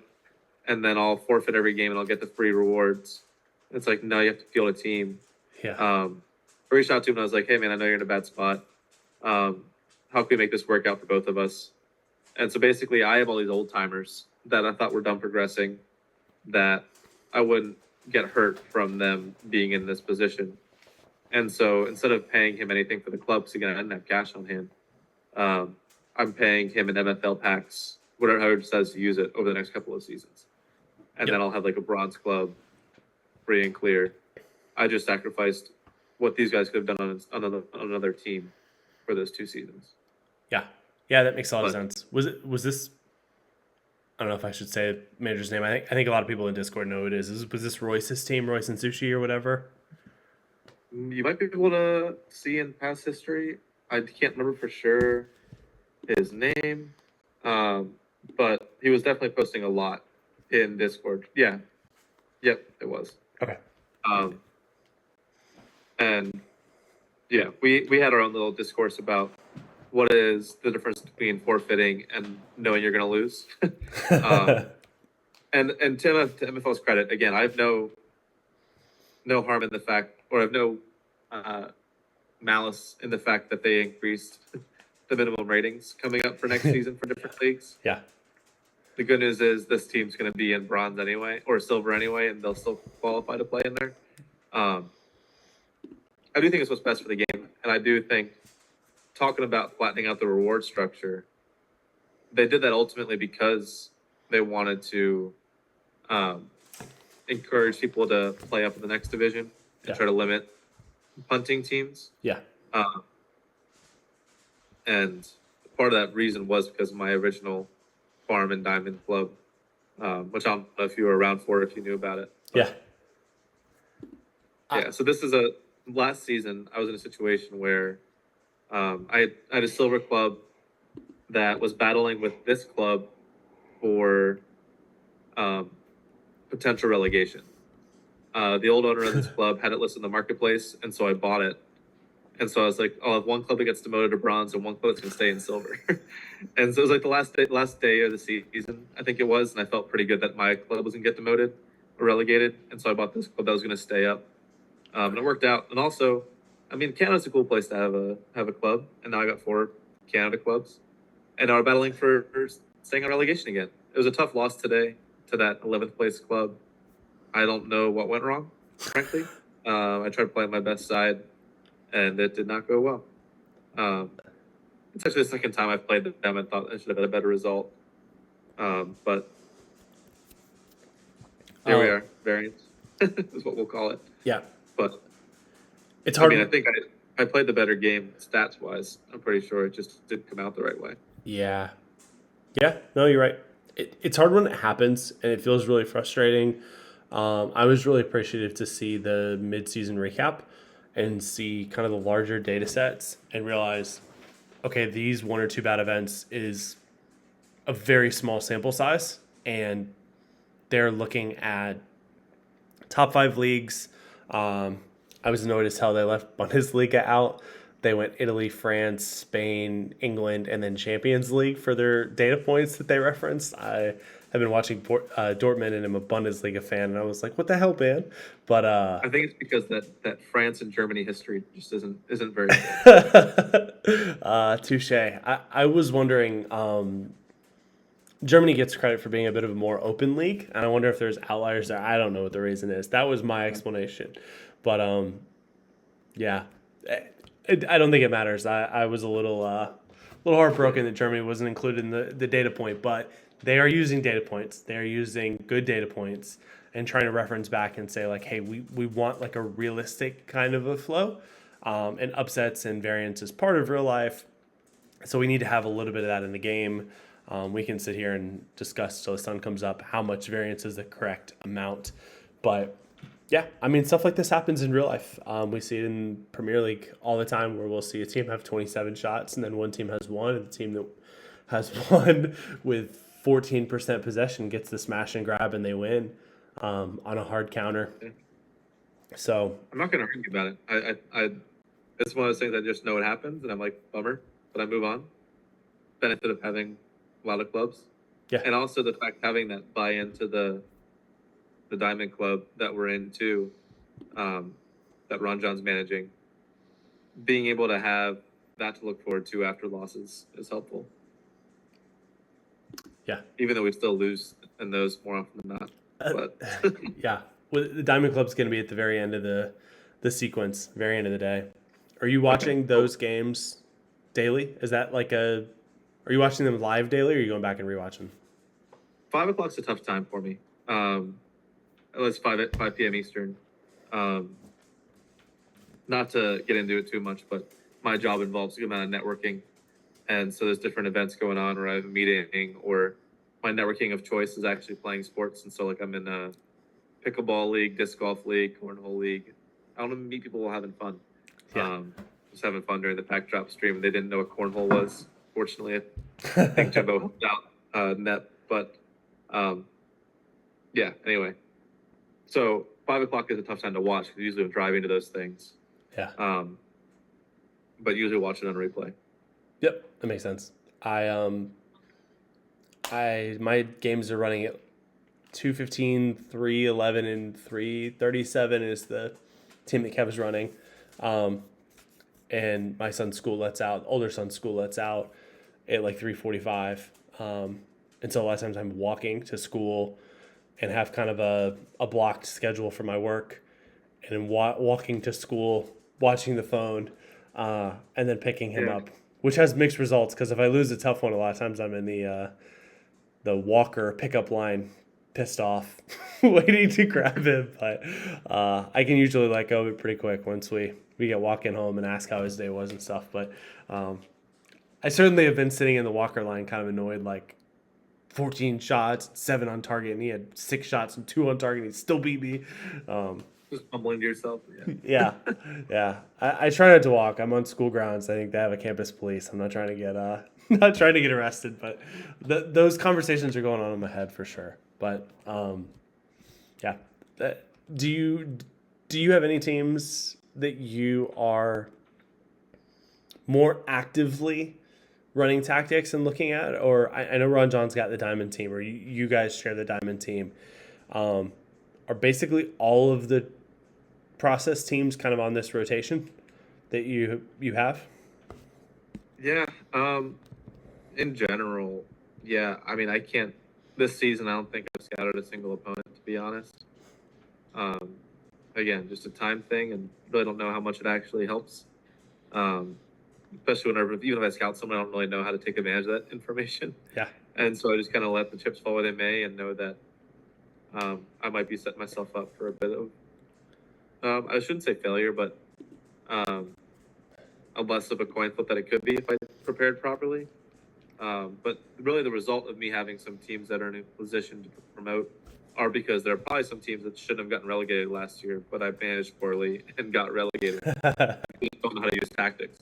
B: and then I'll forfeit every game, and I'll get the free rewards." And it's like, no, you have to field a team.
A: Yeah.
B: I reached out to him and I was like, "Hey, man, I know you're in a bad spot. How can we make this work out for both of us?" And so basically, I have all these old timers that I thought were done progressing, that I wouldn't get hurt from them being in this position. And so instead of paying him anything for the club, because again, I didn't have cash on hand, I'm paying him in MFL packs, whatever he decides to use it over the next couple of seasons. And then I'll have like a bronze club, free and clear. I just sacrificed what these guys could have done on another team for those 2 seasons.
A: Yeah, that makes a lot of sense. Was this? I don't know if I should say the manager's name. I think a lot of people in Discord know who it is. Was this Royce's team, Royce and Sushi or whatever?
B: You might be able to see in past history. I can't remember for sure his name, but he was definitely posting a lot in Discord. Yeah, yep, it was.
A: Okay.
B: And yeah, we had our own little discourse about what is the difference between forfeiting and knowing you're going to lose. And to MFL's credit, again, I have no harm in the fact, or I have no malice in the fact that they increased the minimum ratings coming up for next season for different leagues.
A: Yeah.
B: The good news is this team's going to be in bronze anyway, or silver anyway, and they'll still qualify to play in there. I do think it's what's best for the game, and I do think talking about flattening out the reward structure, they did that ultimately because they wanted to encourage people to play up in the next division and try to limit punting teams.
A: Yeah.
B: And part of that reason was because of my original farm and diamond club, which I don't know if you were around for, if you knew about it.
A: But,
B: yeah. So this is last season, I was in a situation where I had a silver club that was battling with this club for potential relegation. The old owner of this club had it listed in the marketplace, and so I bought it. And so I was like, I'll have one club that gets demoted to bronze and one club that's going to stay in silver. And so it was like the last day of the season, I think it was, and I felt pretty good that my club was going to get demoted or relegated. And so I bought this club that was going to stay up. And it worked out. And also, I mean, Canada's a cool place to have a club, and now I got 4 Canada clubs, and now we're battling for staying on relegation again. It was a tough loss today to that 11th place club. I don't know what went wrong, frankly. I tried playing my best side, and it did not go well. It's actually the second time I've played them and thought I should have had a better result. But here we are. Variance is what we'll call it.
A: Yeah.
B: But
A: it's hard.
B: I mean, I think I played the better game stats-wise. I'm pretty sure it just didn't come out the right way.
A: Yeah. Yeah, no, you're right. It's hard when it happens, and it feels really frustrating. I was really appreciative to see the mid-season recap and see kind of the larger data sets and realize, okay, these one or two bad events is a very small sample size, and they're looking at top five leagues. I was annoyed as hell they left Bundesliga out. They went Italy, France, Spain, England, and then Champions League for their data points that they referenced. I have been watching Dortmund and I'm a Bundesliga fan, and I was like, "What the hell, man?" But
B: I think it's because that France and Germany history just isn't very good.
A: touche. I was wondering. Germany gets credit for being a bit of a more open league, and I wonder if there's outliers there. I don't know what the reason is. That was my explanation, but yeah, I don't think it matters. I was a little heartbroken that Germany wasn't included in the data point, but they are using data points. They are using good data points and trying to reference back and say like, hey, we want like a realistic kind of a flow, and upsets and variance is part of real life. So we need to have a little bit of that in the game. We can sit here and discuss till the sun comes up how much variance is the correct amount. But yeah, I mean, stuff like this happens in real life. We see it in Premier League all the time where we'll see a team have 27 shots and then one team has one, and the team that has one with 14% possession gets the smash and grab and they win on a hard counter. So
B: I'm not gonna argue about it. I it's one of those things I just know it happens, and I'm like, bummer, but I move on. Benefit of having a lot of clubs,
A: yeah,
B: and also the fact having that buy into the Diamond Club that we're in too, that Ron John's managing, being able to have that to look forward to after losses is helpful.
A: yeah.
B: Even though we still lose in those more often than not, but
A: Yeah, well, the Diamond Club's going to be at the very end of the sequence, very end of the day. Are you
B: okay.
A: watching
B: Well,
A: those games daily? Is that like a? Are you watching them live daily, or are you going back and rewatching?
B: 5 o'clock's a tough time for me. It's 5 p.m. Eastern. Um, Not to get into it too much, but my job involves a good amount of networking, and so there's different events going on, or I have a meeting, or my networking of choice is actually playing sports, and so like I'm in a pickleball league, disc golf league, cornhole league. I want to meet people while having fun.
A: Yeah.
B: Just having fun during the pack drop stream. They didn't know what cornhole was. Fortunately, I think Jimbo helped out net, but yeah. Anyway, so 5 o'clock is a tough time to watch because usually I'm driving to those things.
A: Yeah.
B: But usually watch it on replay.
A: Yep, that makes sense. I my games are running at 2:15, 3:11, and 3:37 is the team that Kev's running. And my son's school lets out, older son's school lets out at like 3:45. And so a lot of times I'm walking to school and have kind of a blocked schedule for my work, and then walking to school, watching the phone, and then picking him up, which has mixed results because if I lose a tough one, a lot of times I'm in the walker pickup line, pissed off, waiting to grab him. But I can usually let go of it pretty quick once we get walking home and ask how his day was and stuff. But I certainly have been sitting in the walker line kind of annoyed, like 14 shots, 7 on target, and he had 6 shots and 2 on target, and he still beat me.
B: Just mumbling to yourself.
A: Yeah, yeah. I try not to walk. I'm on school grounds. I think they have a campus police. I'm not trying to get not trying to get arrested, but those conversations are going on in my head for sure. But yeah. Do you have any teams that you are more actively running tactics and looking at? Or I know Ron John's got the diamond team, or you guys share the diamond team. Are basically all of the process teams kind of on this rotation that you have?
B: Yeah. In general, yeah. I mean, I can't. This season, I don't think I've scouted a single opponent, to be honest. Again, just a time thing, and really don't know how much it actually helps. Especially whenever, even if I scout someone, I don't really know how to take advantage of that information.
A: Yeah.
B: And so I just kind of let the chips fall where they may, and know that I might be setting myself up for a bit of, I shouldn't say failure, but a less of a coin flip that it could be if I prepared properly. But really, the result of me having some teams that are in a position to promote are because there are probably some teams that shouldn't have gotten relegated last year, but I managed poorly and got relegated. I don't know how to use tactics.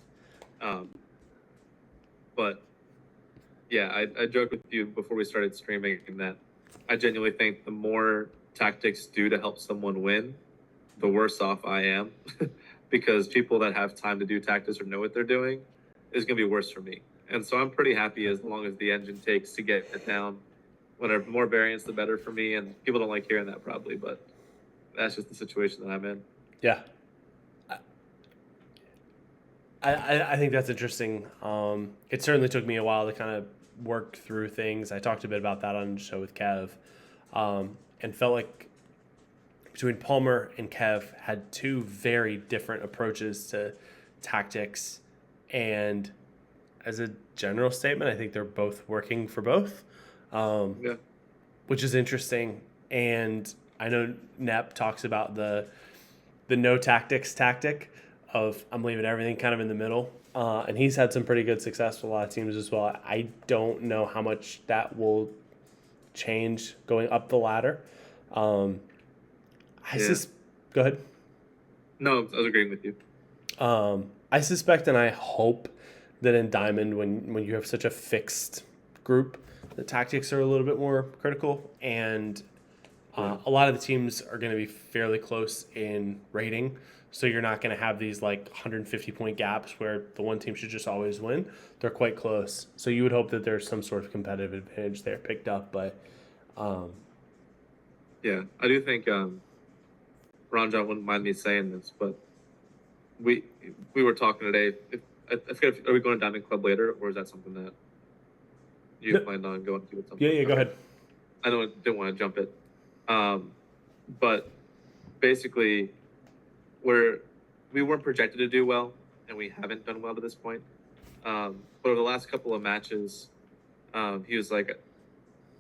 B: Um, but yeah, I joked with you before we started streaming that I genuinely think the more tactics do to help someone win, the worse off I am. Because people that have time to do tactics or know what they're doing is going to be worse for me. And so I'm pretty happy as long as the engine takes to get it down. Whatever, more variance, the better for me. And people don't like hearing that probably, but that's just the situation that I'm in.
A: Yeah. I think that's interesting. It certainly took me a while to kind of work through things. I talked a bit about that on the show with Kev, and felt like between Palmer and Kev had two very different approaches to tactics. And as a general statement, I think they're both working for both,
B: Yeah.
A: which is interesting. And I know Nep talks about the no tactics tactic of I'm leaving everything kind of in the middle. And he's had some pretty good success with a lot of teams as well. I don't know how much that will change going up the ladder.
B: Yeah.
A: Go ahead.
B: No, I was agreeing with you.
A: I suspect and I hope that in Diamond, when you have such a fixed group, the tactics are a little bit more critical, and a lot of the teams are going to be fairly close in rating. So you're not going to have these like 150 point gaps where the one team should just always win. They're quite close. So you would hope that there's some sort of competitive advantage there picked up. But
B: yeah, I do think Ron John wouldn't mind me saying this, but we were talking today. I forget, are we going to Diamond Club later, or is that something that you planned on going to at some point?
A: Yeah, go ahead.
B: I didn't want to jump it. But basically, we weren't projected to do well, and we haven't done well to this point. But over the last couple of matches, he was like,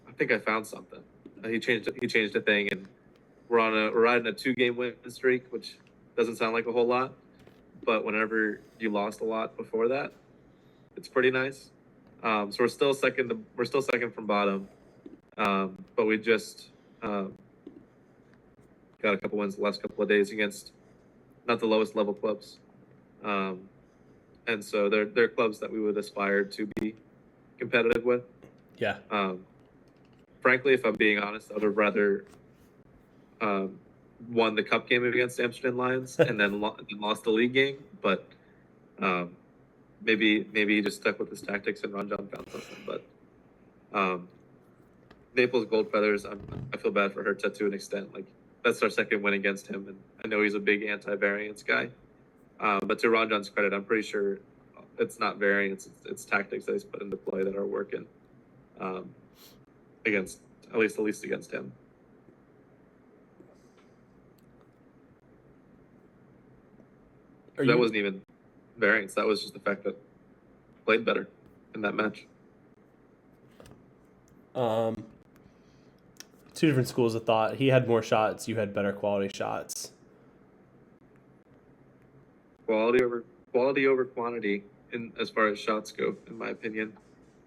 B: "I think I found something." He changed a thing, and we're riding a 2-game win streak, which doesn't sound like a whole lot, but whenever you lost a lot before that, it's pretty nice. So we're still second. We're still second from bottom, but we just got a couple wins the last couple of days against not the lowest level clubs, and so they're clubs that we would aspire to be competitive with.
A: Yeah.
B: Frankly, if I'm being honest, I would have rather won the cup game against Amsterdam Lions and then lost the league game. But maybe he just stuck with his tactics and Ron John found something. But Naples Gold Feathers, I feel bad for her to an extent. Like that's our second win against him, and I know he's a big anti-variance guy. But to Ron John's credit, I'm pretty sure it's not variance; it's tactics that he's put into play that are working against at least against him. That wasn't even variance. That was just the fact that played better in that match.
A: Two different schools of thought. He had more shots. You had better quality shots.
B: Quality over quantity, in as far as shots go, in my opinion.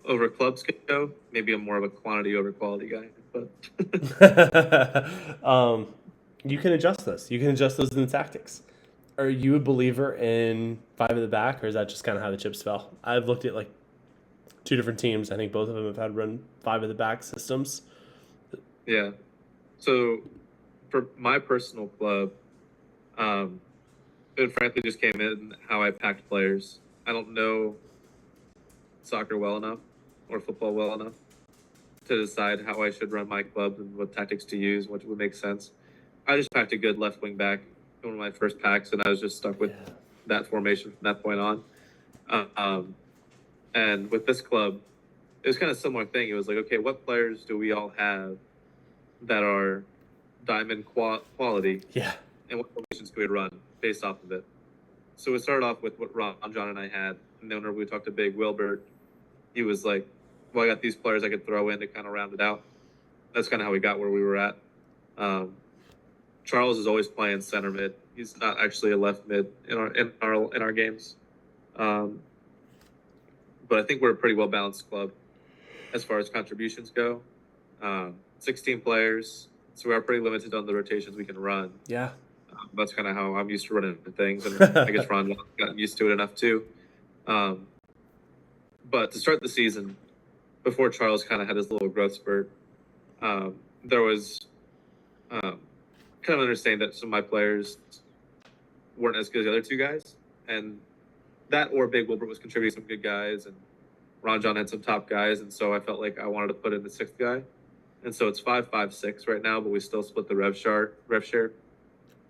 B: Over clubs go, maybe I'm more of a quantity over quality guy. But
A: you can adjust this. You can adjust those in the tactics. Are you a believer in 5 at the back, or is that just kind of how the chips fell? I've looked at like 2 different teams. I think both of them have had run 5 at the back systems.
B: Yeah. So for my personal club, it frankly just came in how I packed players. I don't know soccer well enough or football well enough to decide how I should run my club and what tactics to use, what would make sense. I just packed a good left wing back in one of my first packs, and I was just stuck with that formation from that point on. And with this club, it was kind of a similar thing. It was like, okay, what players do we all have that are diamond quality?
A: Yeah.
B: And what formations can we run based off of it? So we started off with what Ron, John, and I had. And then whenever we talked to Big Wilbert, he was like, well, I got these players I could throw in to kind of round it out. That's kind of how we got where we were at. Charles is always playing center mid. He's not actually a left mid in our games. but I think we're a pretty well balanced club as far as contributions go. 16 players, so we are pretty limited on the rotations we can run.
A: Yeah.
B: That's kind of how I'm used to running things, and I guess Ron got used to it enough too. But to start the season, before Charles kind of had his little growth spurt, there was kind of understanding that some of my players weren't as good as the other two guys, and that or Big Wilbert was contributing some good guys, and Ron John had some top guys, and so I felt like I wanted to put in the sixth guy, and so it's 5-5-6 right now, but we still split the rev share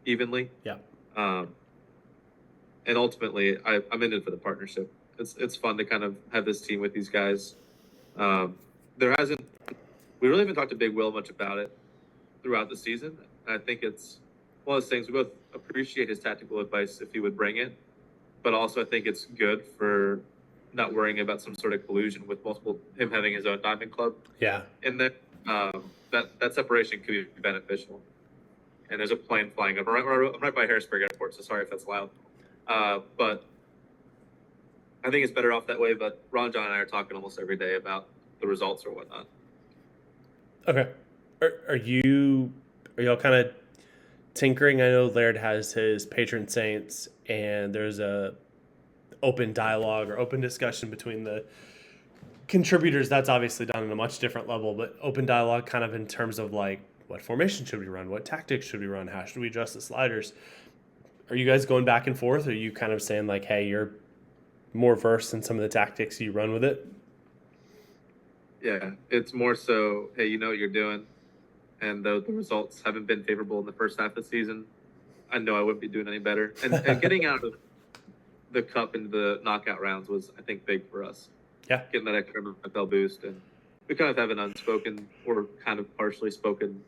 B: evenly.
A: Yeah.
B: And ultimately, I'm in it for the partnership. It's fun to kind of have this team with these guys. We really haven't talked to Big Will much about it throughout the season. And I think it's one of those things we both appreciate his tactical advice if he would bring it, but also I think it's good for not worrying about some sort of collusion with him having his own diamond club.
A: Yeah.
B: And then that separation could be beneficial. And there's a plane flying up. I'm right by Harrisburg Airport, so sorry if that's loud. But I think it's better off that way. But Ron, John, and I are talking almost every day about the results or whatnot.
A: Okay. Are y'all kind of tinkering? I know Laird has his patron saints, and there's a open dialogue or open discussion between the contributors. That's obviously done on a much different level, but open dialogue kind of in terms of like, what formation should we run? What tactics should we run? How should we adjust the sliders? Are you guys going back and forth? Or are you kind of saying like, hey, you're more versed in some of the tactics, you run with it?
B: Yeah, it's more so, hey, you know what you're doing. And though the results haven't been favorable in the first half of the season, I know I wouldn't be doing any better. And getting out of the cup into the knockout rounds was, I think, big for us.
A: Yeah.
B: Getting that extra NFL boost. And we kind of have an unspoken or kind of partially spoken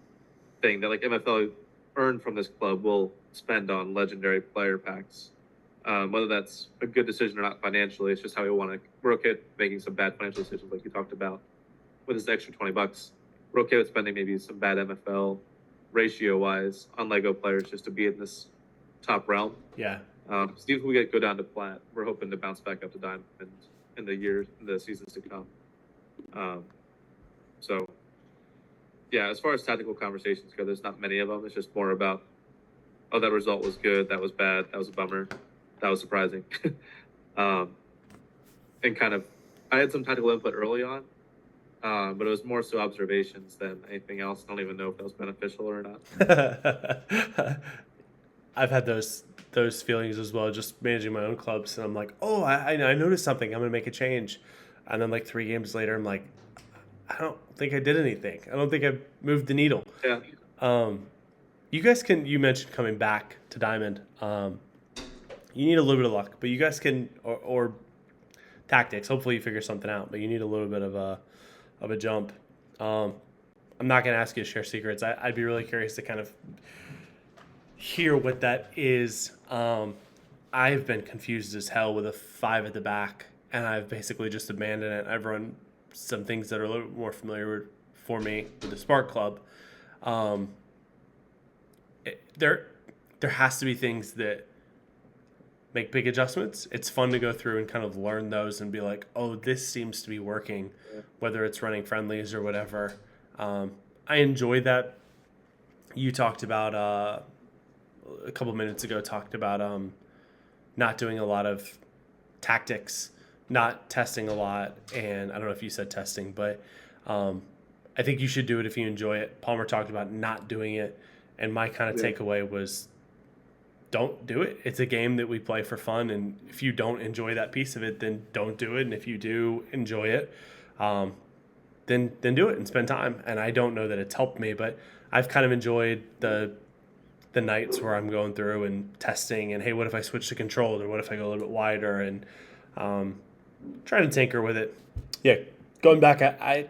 B: thing that like MFL earned from this club will spend on legendary player packs. Whether that's a good decision or not financially, it's just how we want to. We're okay with making some bad financial decisions, like you talked about, with this extra $20. We're okay with spending maybe some bad MFL ratio-wise on Lego players just to be in this top realm.
A: Yeah.
B: So even if we go down to plat, we're hoping to bounce back up to diamond in the seasons to come. So, yeah, as far as tactical conversations go, there's not many of them. It's just more about, oh, that result was good, that was bad, that was a bummer, that was surprising. And kind of, I had some tactical input early on, but it was more so observations than anything else. I don't even know if that was beneficial or not.
A: I've had those feelings as well, just managing my own clubs. And I'm like, oh, I noticed something. I'm going to make a change. And then like 3 games later, I'm like, I don't think I did anything. I don't think I moved the needle.
B: Yeah.
A: You guys you mentioned coming back to Diamond. You need a little bit of luck, but you guys can, or tactics. Hopefully you figure something out, but you need a little bit of a jump. I'm not going to ask you to share secrets. I'd be really curious to kind of hear what that is. I've been confused as hell with a 5 at the back, and I've basically just abandoned it. I've run some things that are a little bit more familiar for me with the Spark Club. There has to be things that make big adjustments. It's fun to go through and kind of learn those and be like, oh, this seems to be working, whether it's running friendlies or whatever. I enjoy that. You talked about a couple minutes ago, not doing a lot of tactics, not testing a lot, and I don't know if you said testing, but I think you should do it if you enjoy it. Palmer talked about not doing it, and my kind of takeaway was don't do it. It's a game that we play for fun, and if you don't enjoy that piece of it, then don't do it, and if you do enjoy it, then do it and spend time. And I don't know that it's helped me, but I've kind of enjoyed the nights where I'm going through and testing and, hey, what if I switch to controlled, or what if I go a little bit wider, and trying to tinker with it. Yeah, going back, I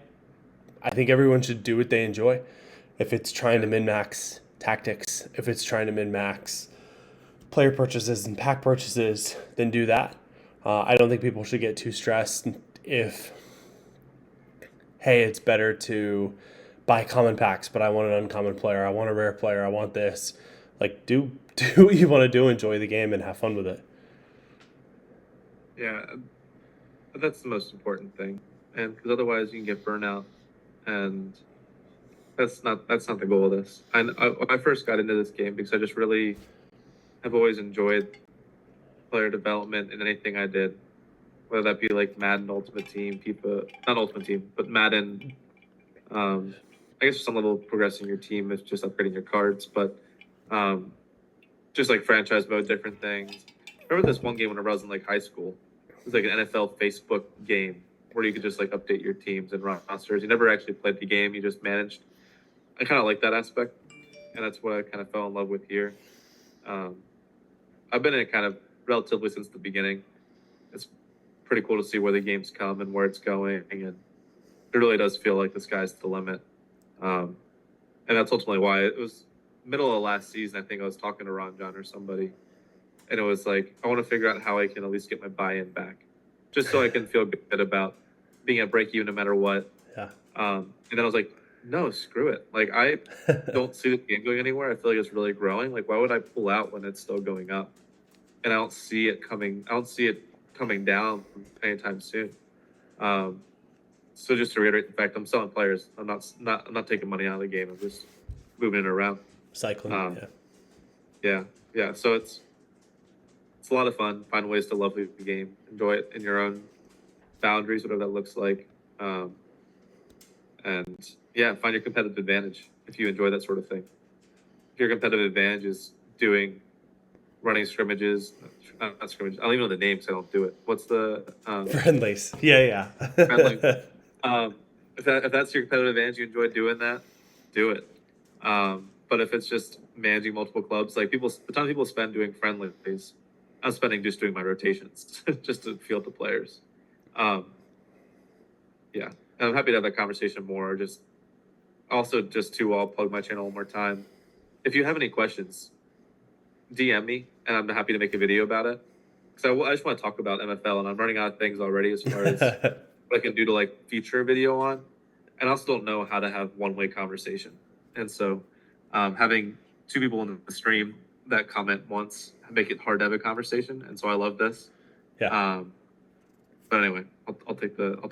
A: think everyone should do what they enjoy. If it's trying to min-max tactics, if it's trying to min-max player purchases and pack purchases, then do that. I don't think people should get too stressed if, hey, it's better to buy common packs, but I want an uncommon player, I want a rare player, I want this. Like, do what you want to do, enjoy the game, and have fun with it.
B: Yeah, but that's the most important thing, and because otherwise you can get burnout, and that's not the goal of this. And I first got into this game because I just really have always enjoyed player development in anything I did, whether that be like Madden Ultimate Team, FIFA, not Ultimate Team, but Madden. I guess some level of progressing your team is just upgrading your cards, but um, just like franchise mode, different things. Remember this one game when I was in like high school? It was like an NFL Facebook game where you could just like update your teams and rosters. You never actually played the game; you just managed. I kind of like that aspect, and that's what I kind of fell in love with here. Um, I've been in it kind of relatively since the beginning. It's pretty cool to see where the game's come and where it's going, and it really does feel like the sky's the limit. Um, and that's ultimately why it was middle of last season. I think I was talking to Ron John or somebody, and it was like I want to figure out how I can at least get my buy-in back, just so I can feel good about being at break even no matter what.
A: Yeah.
B: And then I was like, no, screw it. Like I don't see the game going anywhere. I feel like it's really growing. Like why would I pull out when it's still going up? And I don't see it coming. I don't see it coming down anytime soon. Um, so just to reiterate the fact, I'm selling players. I'm not taking money out of the game. I'm just moving it around.
A: Cycling.
B: Um,
A: Yeah.
B: yeah. So it's a lot of fun. Find ways to love the game, enjoy it in your own boundaries, whatever that looks like. And yeah, find your competitive advantage if you enjoy that sort of thing. If your competitive advantage is running scrimmages, not scrimmages. I don't even know the name because I don't do it. What's the
A: Friendlies. Yeah.
B: friendly?
A: Yeah.
B: If that's your competitive advantage, you enjoy doing that, do it. But if it's just managing multiple clubs, like the time people spend doing friendlies, I'm spending just doing my rotations just to field the players. Um, yeah, and I'm happy to have that conversation more. Just also just to I'll plug my channel one more time. If you have any questions, DM me, and I'm happy to make a video about it. Because I just want to talk about MFL, and I'm running out of things already as far as what I can do to like feature a video on. And I also don't know how to have one-way conversation. And so having two people in the stream that comment once make it hard to have a conversation. And so I love this.
A: Yeah.
B: But anyway, I'll take that. I'll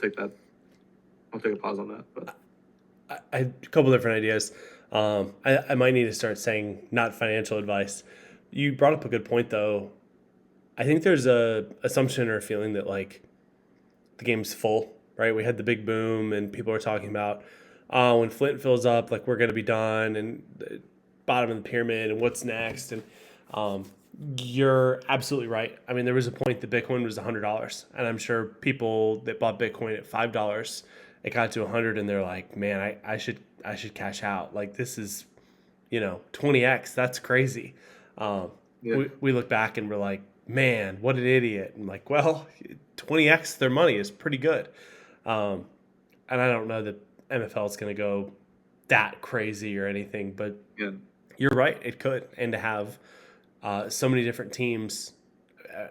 B: take a pause on that. But
A: I had a couple different ideas. I might need to start saying not financial advice. You brought up a good point though. I think there's a assumption or a feeling that like the game's full, right? We had the big boom and people are talking about, oh, when Flint fills up, like we're going to be done and the bottom of the pyramid and what's next. And um, you're absolutely right. I mean, there was a point that Bitcoin was $100 and I'm sure people that bought Bitcoin at $5, it got to 100 and they're like, man, I should cash out. Like this is, 20x. That's crazy.
B: yeah,
A: We look back and we're like, man, what an idiot. And like, well, 20x their money is pretty good. And I don't know that MFL is going to go that crazy or anything, but
B: yeah,
A: you're right. It could. And to have so many different teams.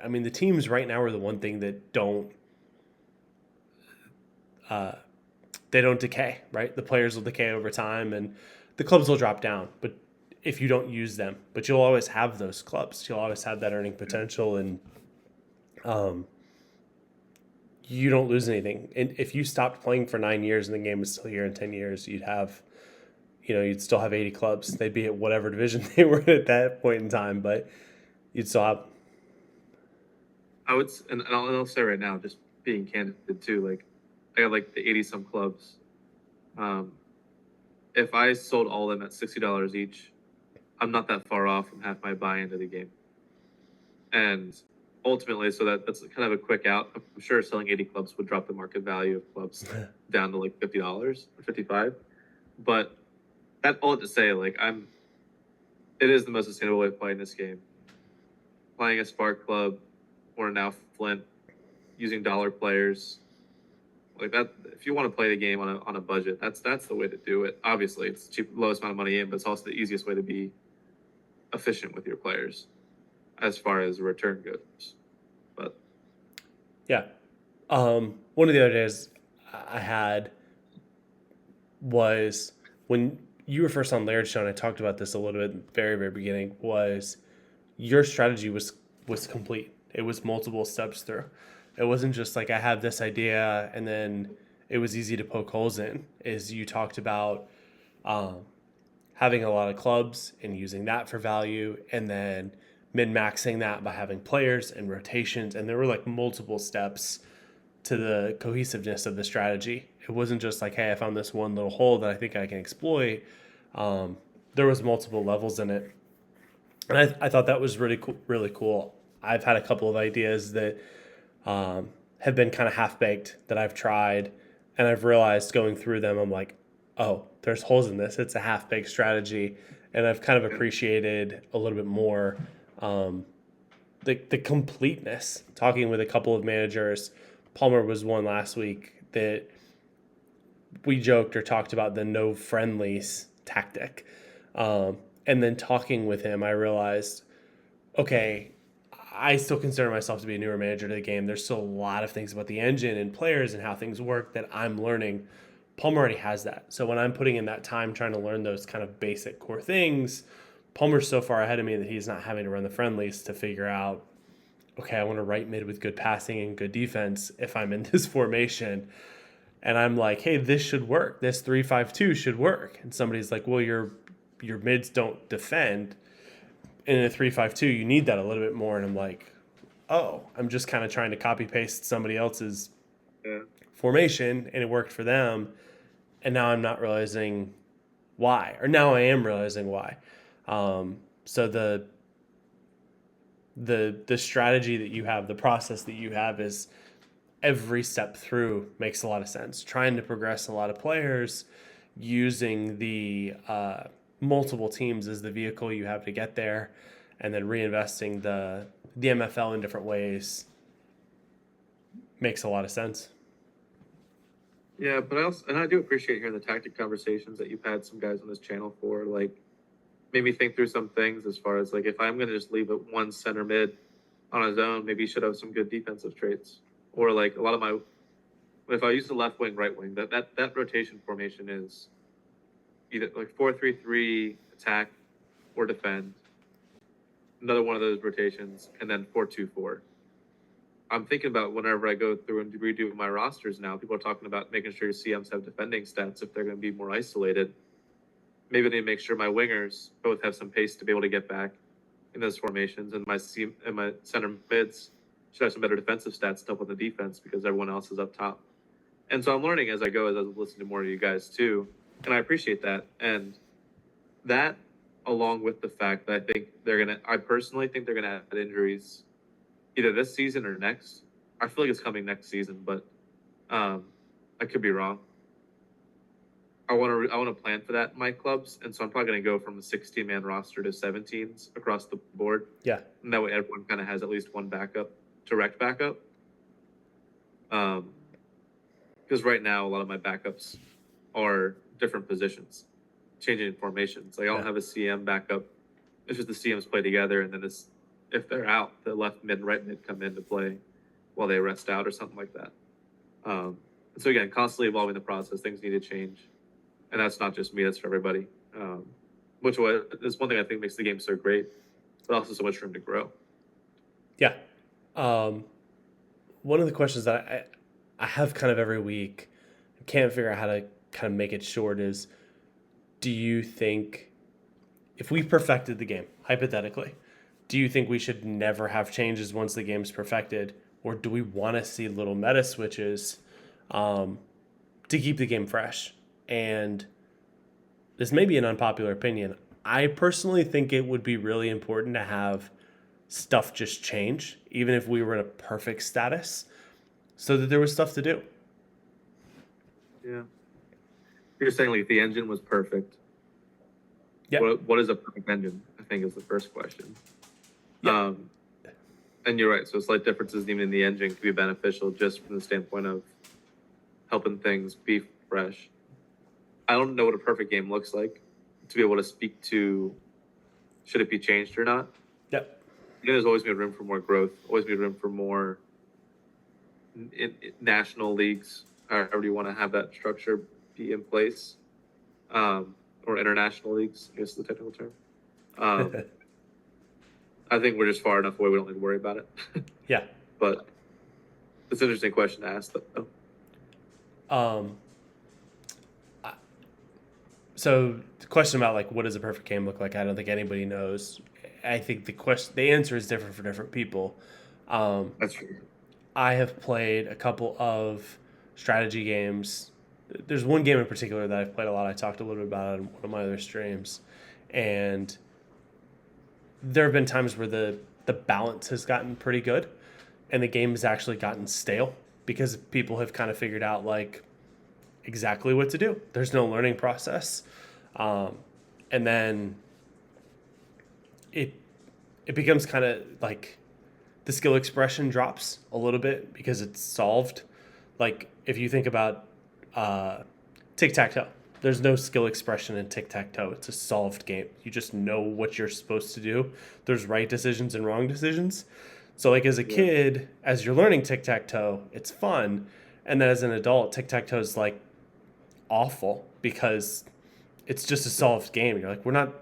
A: I mean, the teams right now are the one thing that they don't decay, right? The players will decay over time and the clubs will drop down, but if you don't use them, but you'll always have those clubs. You'll always have that earning potential and you don't lose anything. And if you stopped playing for 9 years and the game was still here in 10 years, you'd still have 80 clubs. They'd be at whatever division they were in at that point in time, but you'd still have.
B: and I'll say right now, just being candid too, like I got like the 80 some clubs. If I sold all of them at $60 each, I'm not that far off from half my buy into the game. And ultimately, so that's kind of a quick out. I'm sure selling 80 clubs would drop the market value of clubs down to like $50 or 55. But that all to say, like it is the most sustainable way of playing this game. Playing a Spark Club or now Flint, using dollar players like that. If you want to play the game on a budget, that's the way to do it. Obviously, it's the lowest amount of money in, but it's also the easiest way to be efficient with your players as far as return goes. But
A: Yeah. One of the other days I had was when you were first on Laird Show, and I talked about this a little bit at the very, very beginning, was your strategy was complete. It was multiple steps through. It wasn't just like I have this idea and then it was easy to poke holes in. Is you talked about um, having a lot of clubs and using that for value, and then min maxing that by having players and rotations. And there were like multiple steps to the cohesiveness of the strategy. It wasn't just like, hey, I found this one little hole that I think I can exploit. Um, there was multiple levels in it, and I thought that was really cool. Really cool. I've had a couple of ideas that have been kind of half baked that I've tried, and I've realized going through them, I'm like, oh, there's holes in this. It's a half baked strategy, and I've kind of
B: Yeah.
A: appreciated a little bit more the completeness. Talking with a couple of managers, Palmer was one last week that we joked or talked about the no friendlies tactic, and then talking with him, I realized, okay, I still consider myself to be a newer manager to the game. There's still a lot of things about the engine and players and how things work that I'm learning. Palmer already has that. So when I'm putting in that time trying to learn those kind of basic core things, Palmer's so far ahead of me that he's not having to run the friendlies to figure out, okay, I want to right mid with good passing and good defense if I'm in this formation. And I'm like, hey, this should work. This 3-5-2 should work. And somebody's like, well, your mids don't defend. In a 3-5-2, you need that a little bit more. And I'm like, oh, I'm just kind of trying to copy paste somebody else's
B: Yeah.
A: formation, and it worked for them. And now I'm not realizing why, or now I am realizing why. So the strategy that you have, the process that you have, is every step through makes a lot of sense. Trying to progress a lot of players, using the multiple teams as the vehicle you have to get there, and then reinvesting the MFL in different ways makes a lot of sense.
B: Yeah, but I do appreciate hearing the tactic conversations that you've had some guys on this channel for, like, made me think through some things as far as like if I'm gonna just leave it one center mid on his own, maybe he should have some good defensive traits. Or like a lot of my if I use the left wing, right wing, that rotation formation is either like 4-3-3 attack or defend. Another one of those rotations, and then 4-2-4. I'm thinking about whenever I go through and redo my rosters now, people are talking about making sure your CMs have defending stats if they're going to be more isolated. Maybe I need to make sure my wingers both have some pace to be able to get back in those formations, and my center mids should have some better defensive stats to help with the defense because everyone else is up top. And so I'm learning as I go, as I listen to more of you guys too, and I appreciate that. And that, along with the fact that I personally think they're gonna have injuries either this season or next. I feel like it's coming next season, but I could be wrong. I want to plan for that in my clubs, and so I'm probably going to go from a 16-man roster to 17s across the board.
A: Yeah.
B: And that way, everyone kind of has at least one backup, direct backup. Because right now, a lot of my backups are different positions, changing formations. Like I don't have a CM backup. It's just the CMs play together, and then if they're out, the left mid and right mid come in to play while they rest out or something like that. And so again, constantly evolving the process. Things need to change. And that's not just me, that's for everybody. Which is one thing I think makes the game so great, but also so much room to grow.
A: Yeah. One of the questions that I have kind of every week, can't figure out how to kind of make it short, is do you think if we perfected the game, hypothetically, do you think we should never have changes once the game's perfected? Or do we want to see little meta switches to keep the game fresh? And this may be an unpopular opinion. I personally think it would be really important to have stuff just change, even if we were in a perfect status, so that there was stuff to do.
B: Yeah. You're saying like the engine was perfect.
A: Yeah.
B: What is a perfect engine? I think is the first question.
A: Yeah.
B: And you're right. So slight differences even in the engine could be beneficial just from the standpoint of helping things be fresh. I don't know what a perfect game looks like to be able to speak to should it be changed or not.
A: Yep.
B: There's always been room for more growth, always been room for more in national leagues, however you want to have that structure be in place, or international leagues, I guess is the technical term. I think we're just far enough away we don't need to worry about it.
A: Yeah.
B: But It's an interesting question to ask, though.
A: Um, I- so the question about like what does a perfect game look like? I don't think anybody knows. I think the answer is different for different people. Um,
B: That's true.
A: I have played a couple of strategy games. There's one game in particular that I've played a lot. I talked a little bit about it on one of my other streams, and there have been times where the balance has gotten pretty good, and the game has actually gotten stale because people have kind of figured out like exactly what to do. There's no learning process, and then it it becomes kind of like the skill expression drops a little bit because it's solved. Like if you think about uh, tic tac toe, there's no skill expression in tic tac toe. It's a solved game. You just know what you're supposed to do. There's right decisions and wrong decisions. So like as a
B: Yeah.
A: kid, as you're learning tic tac toe, it's fun, and then as an adult, tic tac toe is like awful because it's just a solved game. You're like, we're not.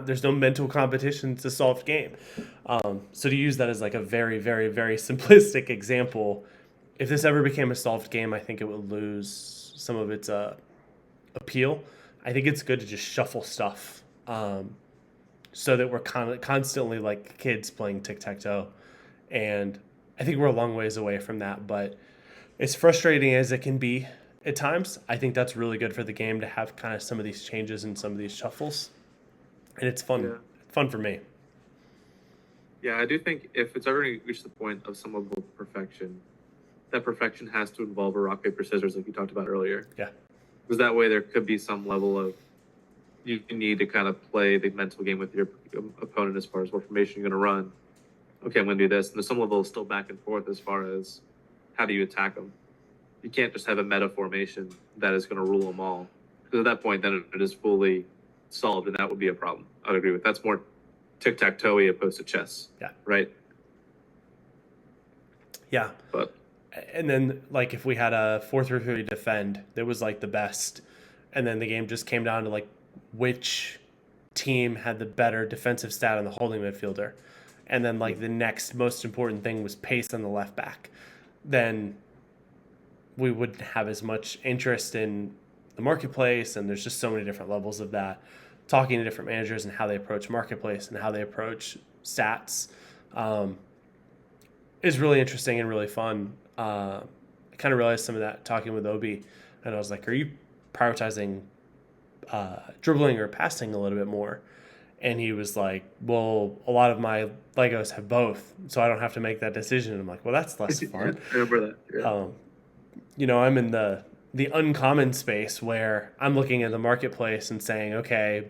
A: There's no mental competition. It's a solved game. So to use that as like a very, very, very simplistic example, if this ever became a solved game, I think it would lose some of its appeal. I think it's good to just shuffle stuff, so that we're constantly like kids playing tic tac toe, and I think we're a long ways away from that. But as frustrating as it can be at times, I think that's really good for the game to have kind of some of these changes and some of these shuffles, and it's
B: Yeah.
A: fun for me.
B: Yeah, I do think if it's ever going to reach the point of some level of perfection, that perfection has to involve a rock, paper, scissors, like you talked about earlier.
A: Yeah,
B: Because that way there could be some level of you need to kind of play the mental game with your opponent as far as what formation you're going to run. Okay, I'm going to do this. And there's some level of still back and forth as far as how do you attack them. You can't just have a meta formation that is going to rule them all. Because at that point, then it is fully solved, and that would be a problem. I'd agree with. That's more tic-tac-toe opposed to chess.
A: yeah,
B: Right?
A: yeah.
B: But
A: And then like if we had a 4-3-3 defend, that was like the best, and then the game just came down to like which team had the better defensive stat on the holding midfielder, and then like the next most important thing was pace on the left back. Then we wouldn't have as much interest in the marketplace, and there's just so many different levels of that. Talking to different managers and how they approach marketplace and how they approach stats um, is really interesting and really fun. I kind of realized some of that talking with Obi, and I was like, "Are you prioritizing dribbling or passing a little bit more?" And he was like, "Well, a lot of my Legos have both, so I don't have to make that decision." And I'm like, "Well, that's less
B: yeah,
A: fun."
B: I remember that. Yeah.
A: I'm in the uncommon space where I'm looking at the marketplace and saying, okay,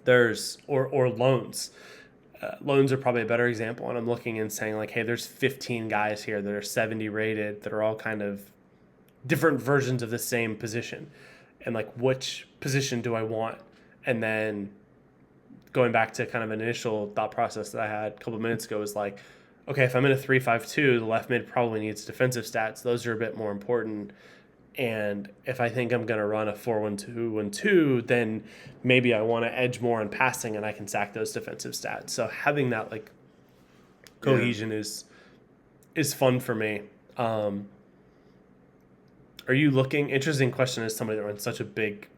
A: there's or loans. Loans are probably a better example, and I'm looking and saying like, hey, there's 15 guys here that are 70 rated that are all kind of different versions of the same position, and like which position do I want? And then going back to kind of an initial thought process that I had a couple of minutes ago is like, okay, if I'm in a 3-5-2, the left mid probably needs defensive stats. Those are a bit more important. And if I think I'm going to run a 4-1-2-1-2, then maybe I want to edge more on passing and I can sack those defensive stats. So having that like
B: Yeah.
A: cohesion is fun for me. Are you looking? Interesting question as somebody that runs such a big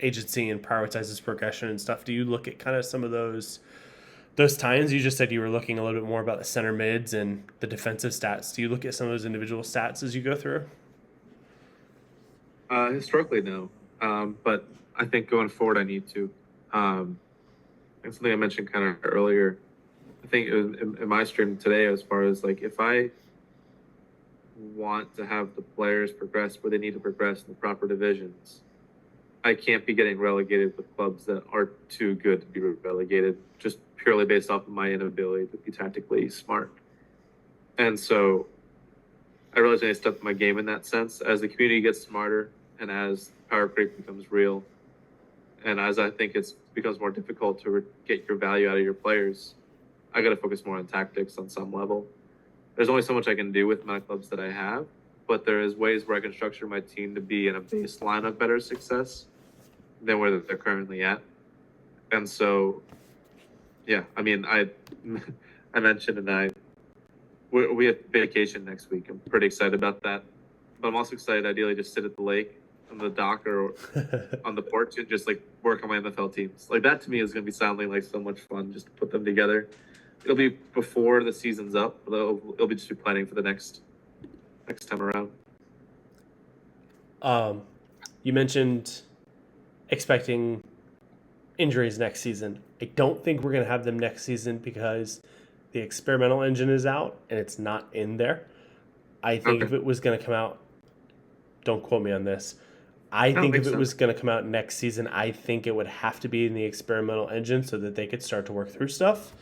A: agency and prioritizes progression and stuff. Do you look at kind of some of those tie-ins? You just said you were looking a little bit more about the center mids and the defensive stats. Do you look at some of those individual stats as you go through?
B: Historically, no. But I think going forward, I need to. And something I mentioned kind of earlier. I think it was in my stream today, as far as like if I want to have the players progress where they need to progress in the proper divisions, I can't be getting relegated with clubs that are too good to be relegated, just purely based off of my inability to be tactically smart. And so I realized I stepped my game in that sense. As the community gets smarter and as power creep becomes real, and as I think it becomes more difficult to get your value out of your players, I got to focus more on tactics on some level. There's only so much I can do with my clubs that I have, but there is ways where I can structure my team to be in a baseline of better success than where they're currently at. And so, yeah, I mean, I mentioned and I we have vacation next week. I'm pretty excited about that. But I'm also excited, ideally, just sit at the lake, on the dock, or on the porch and just like work on my NFL teams. Like that to me is going to be sounding like so much fun just to put them together. It'll be before the season's up. It'll be just be planning for the next time around.
A: You mentioned expecting injuries next season. I don't think we're going to have them next season because the experimental engine is out and it's not in there. I think if it was going to come out, don't quote me on this. I think if it was going to come out next season, I think it would have to be in the experimental engine so that they could start to work through stuff.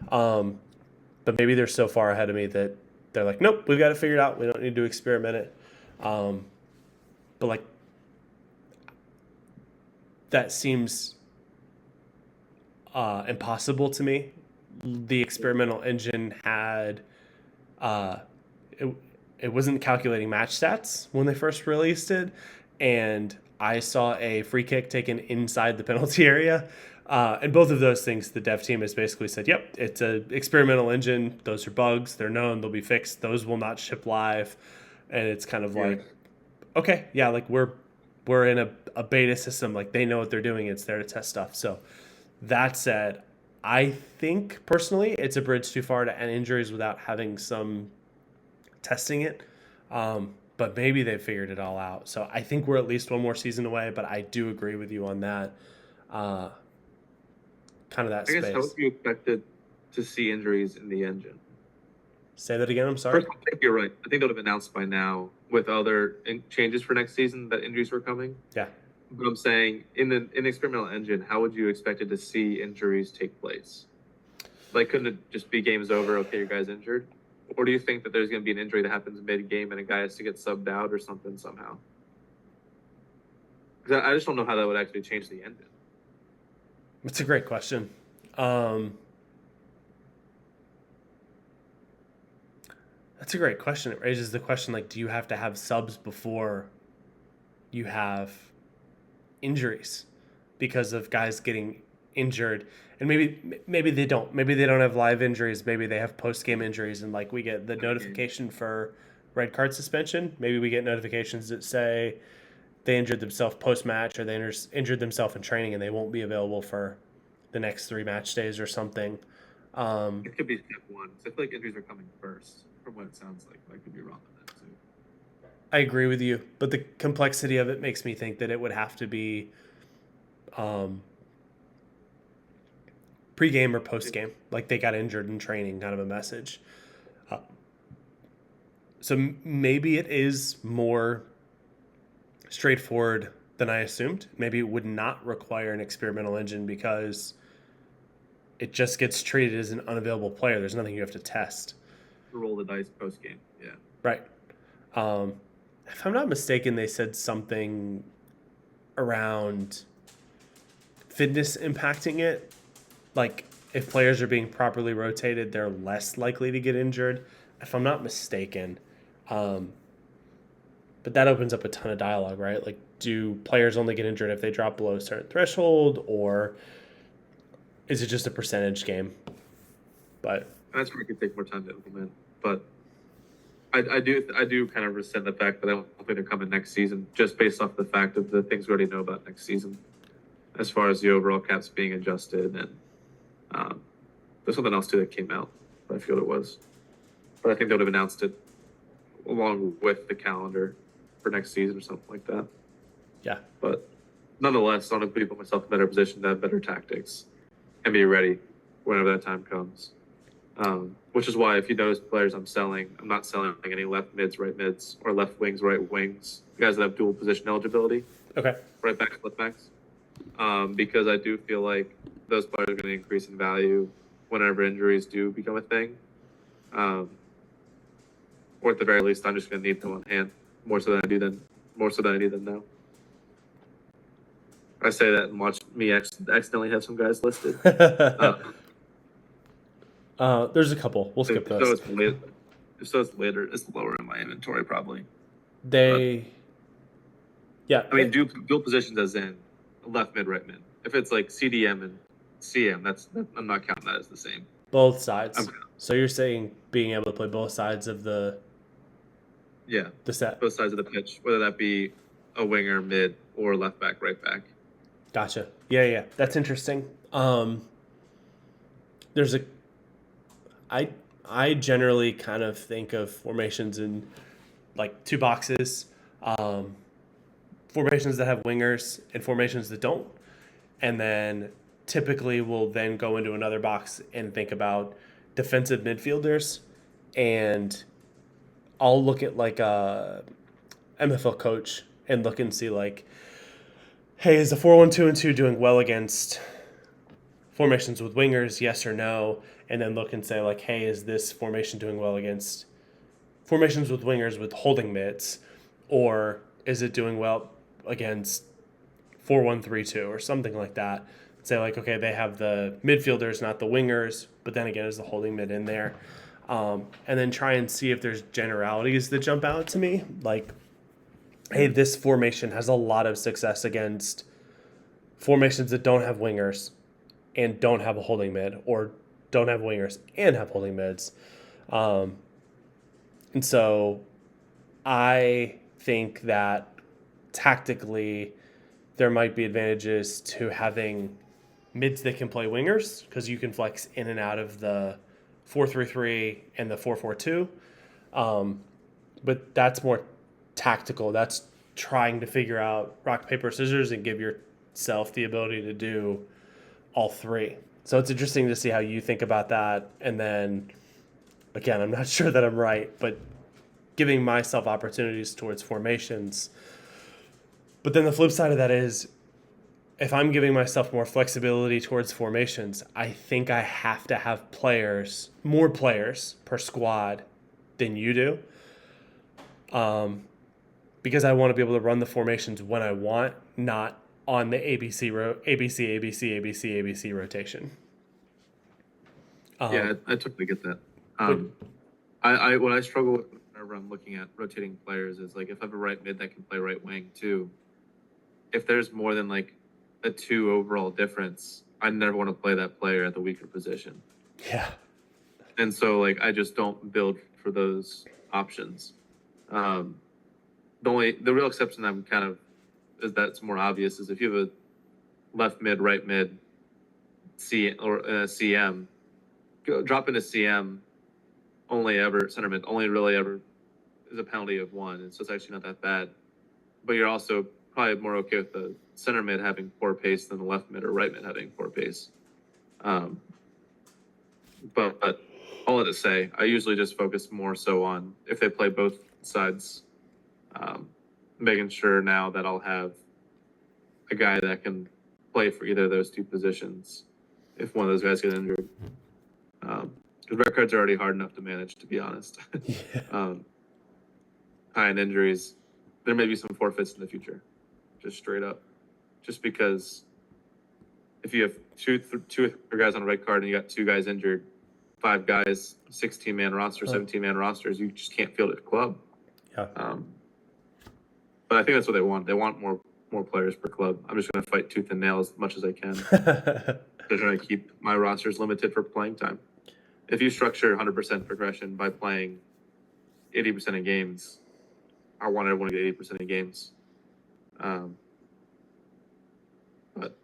A: But maybe they're so far ahead of me that they're like, nope, we've got it figured out. We don't need to experiment it. But like, that seems impossible to me. The experimental engine had it wasn't calculating match stats when they first released it, and I saw a free kick taken inside the penalty area. And both of those things, the dev team has basically said, yep, it's an experimental engine. Those are bugs. They're known. They'll be fixed. Those will not ship live. And it's kind of like, okay, yeah, like we're in a beta system. Like they know what they're doing. It's there to test stuff. So that said, I think personally it's a bridge too far to end injuries without having some testing it. But maybe they figured it all out. So I think we're at least one more season away, but I do agree with you on that. Kind of that space.
B: I guess how would you expected to see injuries in the engine?
A: Say that again. I'm sorry.
B: First, I think you're right. I think they would have announced by now with other changes for next season that injuries were coming.
A: Yeah.
B: But I'm saying in the experimental engine, how would you expected to see injuries take place? Like, couldn't it just be game's over? Okay, your guy's injured. Or do you think that there's going to be an injury that happens mid-game and a guy has to get subbed out or something somehow? Because I just don't know how that would actually change the engine.
A: It's a great question. That's a great question. It raises the question, like, do you have to have subs before you have injuries because of guys getting injured? And maybe they don't. Maybe they don't have live injuries. Maybe they have post-game injuries, and like we get the notification for red card suspension. Maybe we get notifications that say they injured themselves post-match or they injured themselves in training and they won't be available for the next 3 match days or something.
B: It could be step one. So I feel like injuries are coming first, from what it sounds like. I could be wrong on that too.
A: I agree with you, but the complexity of it makes me think that it would have to be pre-game or post-game, like they got injured in training, kind of a message. So maybe it is more straightforward than I assumed. Maybe it would not require an experimental engine because it just gets treated as an unavailable player. There's nothing you have to test.
B: Roll the dice post-game, yeah.
A: Right. If I'm not mistaken, they said something around fitness impacting it. Like, if players are being properly rotated, they're less likely to get injured, if I'm not mistaken. But that opens up a ton of dialogue, right? Like, do players only get injured if they drop below a certain threshold, or is it just a percentage game? But
B: that's where it could take more time to implement. But I do kind of resent the fact that I don't think they're coming next season, just based off the fact of the things we already know about next season, as far as the overall caps being adjusted, and there's something else too that came out. I forget what it was, but I think they would have announced it along with the calendar for next season or something like that.
A: Yeah.
B: But nonetheless, I want to put myself in a better position to have better tactics and be ready whenever that time comes. Which is why, if you notice players I'm not selling any left mids, right mids, or left wings, right wings, guys that have dual position eligibility.
A: Okay.
B: Right backs, left backs. Because I do feel like those players are going to increase in value whenever injuries do become a thing. Or at the very least, I'm just going to need them on hand more so than I need them now. I say that and watch me accidentally have some guys listed.
A: There's a couple. We'll skip those.
B: So it's later. It's lower in my inventory probably.
A: Yeah.
B: I mean, dual positions as in left mid, right mid. If it's like CDM and CM, I'm not counting that as the same.
A: Both sides.
B: I'm,
A: So you're saying being able to play both sides of the
B: yeah,
A: set.
B: both sides of the pitch, whether that be a winger, mid, or left back, right back.
A: Gotcha. Yeah. That's interesting. There's a I I generally kind of think of formations in like two boxes. Um, Formations that have wingers and formations that don't. And then typically we'll then go into another box and think about defensive midfielders. And I'll look at like a MFL coach and look and see like, hey, is the 4-1-2-2 doing well against formations with wingers? Yes or no? And then look and say like, hey, is this formation doing well against formations with wingers with holding mids, or is it doing well against 4-1-3-2 or something like that? Say like, okay, they have the midfielders, not the wingers, but then again, is the holding mid in there? And then try and see if there's generalities that jump out to me, like, hey, this formation has a lot of success against formations that don't have wingers and don't have a holding mid, or don't have wingers and have holding mids. And so I think that tactically there might be advantages to having mids that can play wingers because you can flex in and out of the 4-3-3 and the 4-4-2. But that's more tactical. That's trying to figure out rock, paper, scissors and give yourself the ability to do all three. So it's interesting to see how you think about that. And then, again, I'm not sure that I'm right, but giving myself opportunities towards formations. But then the flip side of that is if I'm giving myself more flexibility towards formations, I think I have to have more players per squad than you do. Because I want to be able to run the formations when I want, not on the ABC rotation.
B: Yeah, I totally get that.
A: But
B: I what I struggle with whenever I'm looking at rotating players is like if I have a right mid that can play right wing too. If there's more than like a 2 overall difference, I never want to play that player at the weaker position.
A: yeah,
B: And so like I just don't build for those options. The real exception I'm kind of is that's more obvious is if you have a left mid, right mid, C or CM, drop into CM only ever center mid only really ever is a penalty of 1, and so it's actually not that bad. But you're also probably more okay with the center mid having poor pace than the left mid or right mid having poor pace. But all to say, I usually just focus more so on if they play both sides, making sure now that I'll have a guy that can play for either of those two positions if one of those guys get injured. Because red cards are already hard enough to manage, to be honest. High end injuries, there may be some forfeits in the future, just straight up. Just because if you have two or three guys on a red card and you got 2 guys injured, 5 guys, 16-man roster, 17-man rosters, you just can't field at a club.
A: Yeah.
B: But I think that's what they want. They want more players per club. I'm just going to fight tooth and nail as much as I can. They're trying to keep my rosters limited for playing time. If you structure 100% progression by playing 80% of games, I want everyone to get 80% of games. But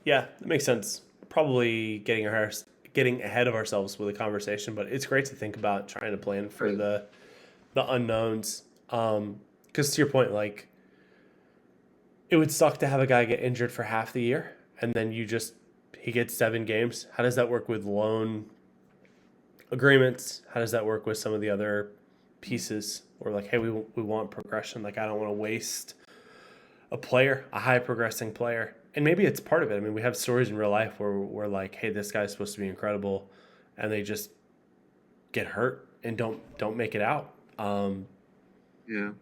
A: yeah, that makes sense. Probably getting ahead of ourselves with a conversation, but it's great to think about trying to plan for the unknowns. Because to your point, like it would suck to have a guy get injured for half the year and then he gets 7 games. How does that work with loan agreements? How does that work with some of the other pieces? Or like, hey, we want progression. Like I don't want to waste a high progressing player. And maybe it's part of it. I mean, we have stories in real life where we're like, hey, this guy's supposed to be incredible, and they just get hurt and don't make it out.
B: Yeah.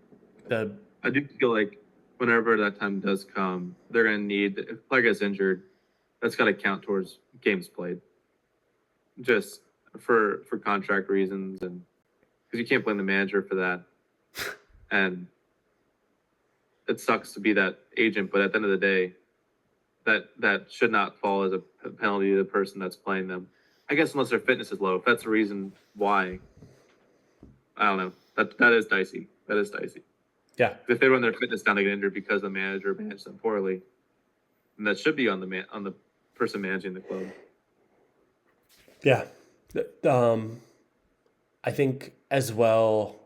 B: I do feel like whenever that time does come, they're going to need, if a player gets injured, that's got to count towards games played. Just for contract reasons and because you can't blame the manager for that. And it sucks to be that agent, but at the end of the day, that should not fall as a penalty to the person that's playing them. I guess unless their fitness is low. If that's the reason why, I don't know. That is dicey. That is dicey.
A: Yeah.
B: If they run their fitness down to get injured because the manager managed them poorly, then that should be on the person managing the club.
A: Yeah. I think as well,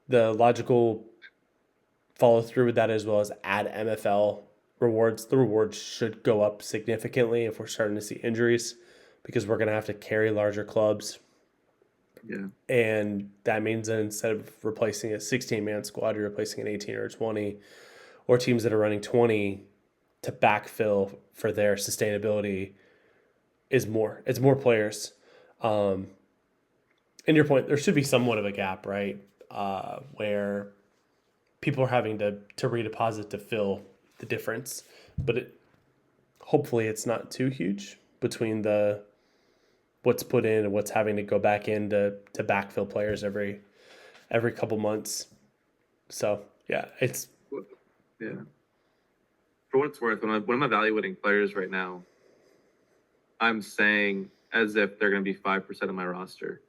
A: the logical follow through with that as well as add MFL rewards. The rewards should go up significantly if we're starting to see injuries because we're going to have to carry larger clubs.
B: Yeah.
A: And that means that instead of replacing a 16-man squad, you're replacing an 18 or 20, or teams that are running 20 to backfill for their sustainability is more. It's more players. And your point, there should be somewhat of a gap, right? Where people are having to redeposit to fill the difference. But hopefully it's not too huge between the what's put in and what's having to go back in to backfill players every couple months. So yeah, it's
B: Yeah. For what it's worth, when I'm evaluating players right now, I'm saying as if they're going to be 5% of my roster,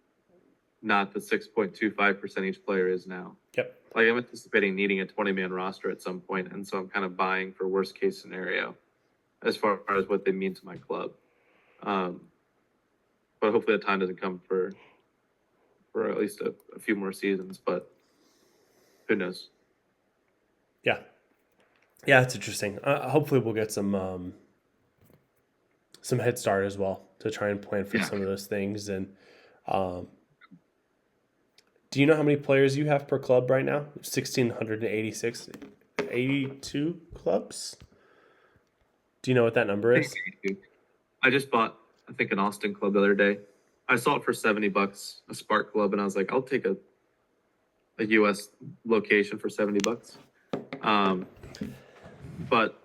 B: not the 6.25% each player is now.
A: yep.
B: Like I'm anticipating needing a 20-man roster at some point, and so I'm kind of buying for worst case scenario as far as what they mean to my club. But hopefully the time doesn't come for at least a few more seasons, but who knows?
A: Yeah. Yeah, it's interesting. Hopefully we'll get some head start as well to try and plan for some of those things. And do you know how many players you have per club right now? 1,686, 82 clubs? Do you know what that number is?
B: I just bought, I think, an Austin club the other day. I saw it for $70, a Spark club, and I was like, I'll take a US location for $70. But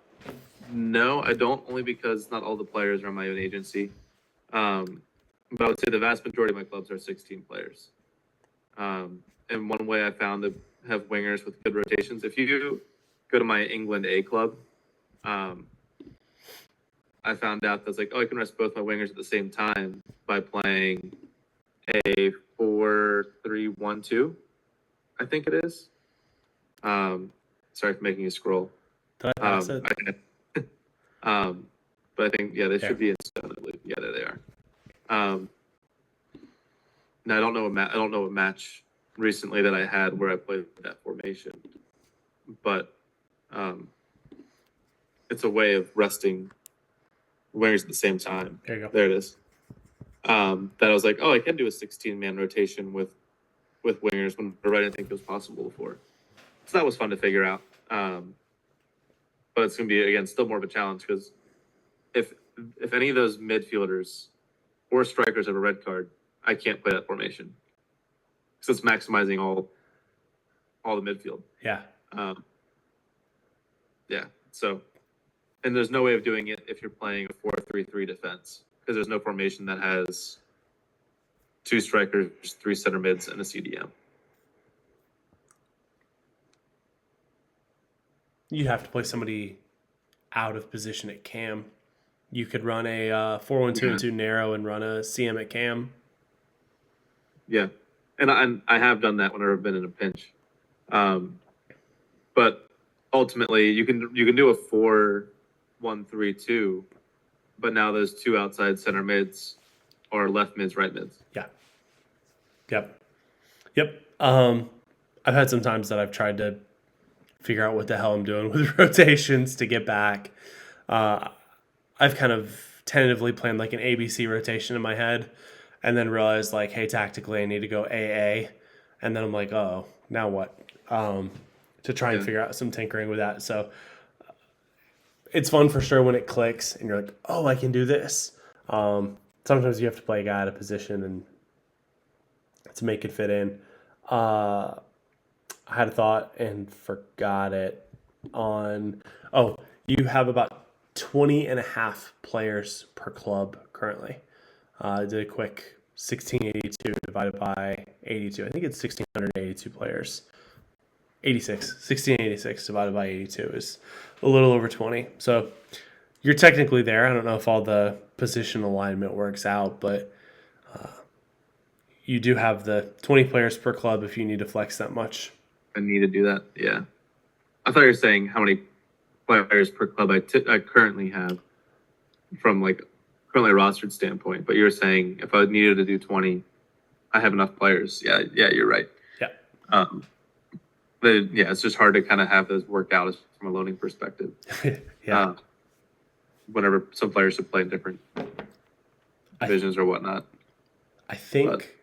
B: no, I don't, only because not all the players are on my own agency. But I would say the vast majority of my clubs are 16 players. And one way I found to have wingers with good rotations, if you go to my England A club, I found out that's like, oh, I can rest both my wingers at the same time by playing a 4-3-1-2, I think it is. Sorry for making you scroll.
A: Did I pass it?
B: But I think, yeah, they should be in stone, I believe. Yeah, there they are. Now I don't know a match recently that I had where I played that formation, but it's a way of resting wingers at the same time.
A: There you go.
B: There it is. That I was like, oh, I can do a 16-man rotation with wingers when I didn't think it was possible before. So that was fun to figure out. But it's going to be, again, still more of a challenge because if any of those midfielders or strikers have a red card, I can't play that formation because it's maximizing all the midfield.
A: Yeah.
B: Yeah. So, and there's no way of doing it if you're playing a 4-3-3 defense because there's no formation that has 2 strikers, 3 center mids, and a CDM.
A: You'd have to play somebody out of position at cam. You could run a 4-1-2-2 narrow and run a CM at cam.
B: Yeah, and I have done that whenever I've been in a pinch. But ultimately, you can do a 4-1-3-2, but now those 2 outside center mids are left mids, right mids.
A: Yeah. Yep. I've had some times that I've tried to figure out what the hell I'm doing with rotations to get back. I've kind of tentatively planned like an ABC rotation in my head and then realized like, hey, tactically I need to go AA. And then I'm like, oh, now what? To try and figure out some tinkering with that. So it's fun for sure when it clicks and you're like, oh, I can do this. Sometimes you have to play a guy out of position and to make it fit in. I had a thought and forgot it on, you have about 20 and a half players per club currently. I did a quick 1682 divided by 82. I think it's 1,682 players. 86. 1686 divided by 82 is a little over 20. So you're technically there. I don't know if all the position alignment works out, but you do have the 20 players per club if you need to flex that much.
B: I need to do that. Yeah. I thought you were saying how many players per club I currently have from like currently rostered standpoint, but you're saying if I needed to do 20, I have enough players. Yeah, you're right.
A: Yeah.
B: But yeah, it's just hard to kind of have those work out from a loading perspective.
A: Yeah.
B: Whenever some players should play in different divisions or whatnot.
A: I think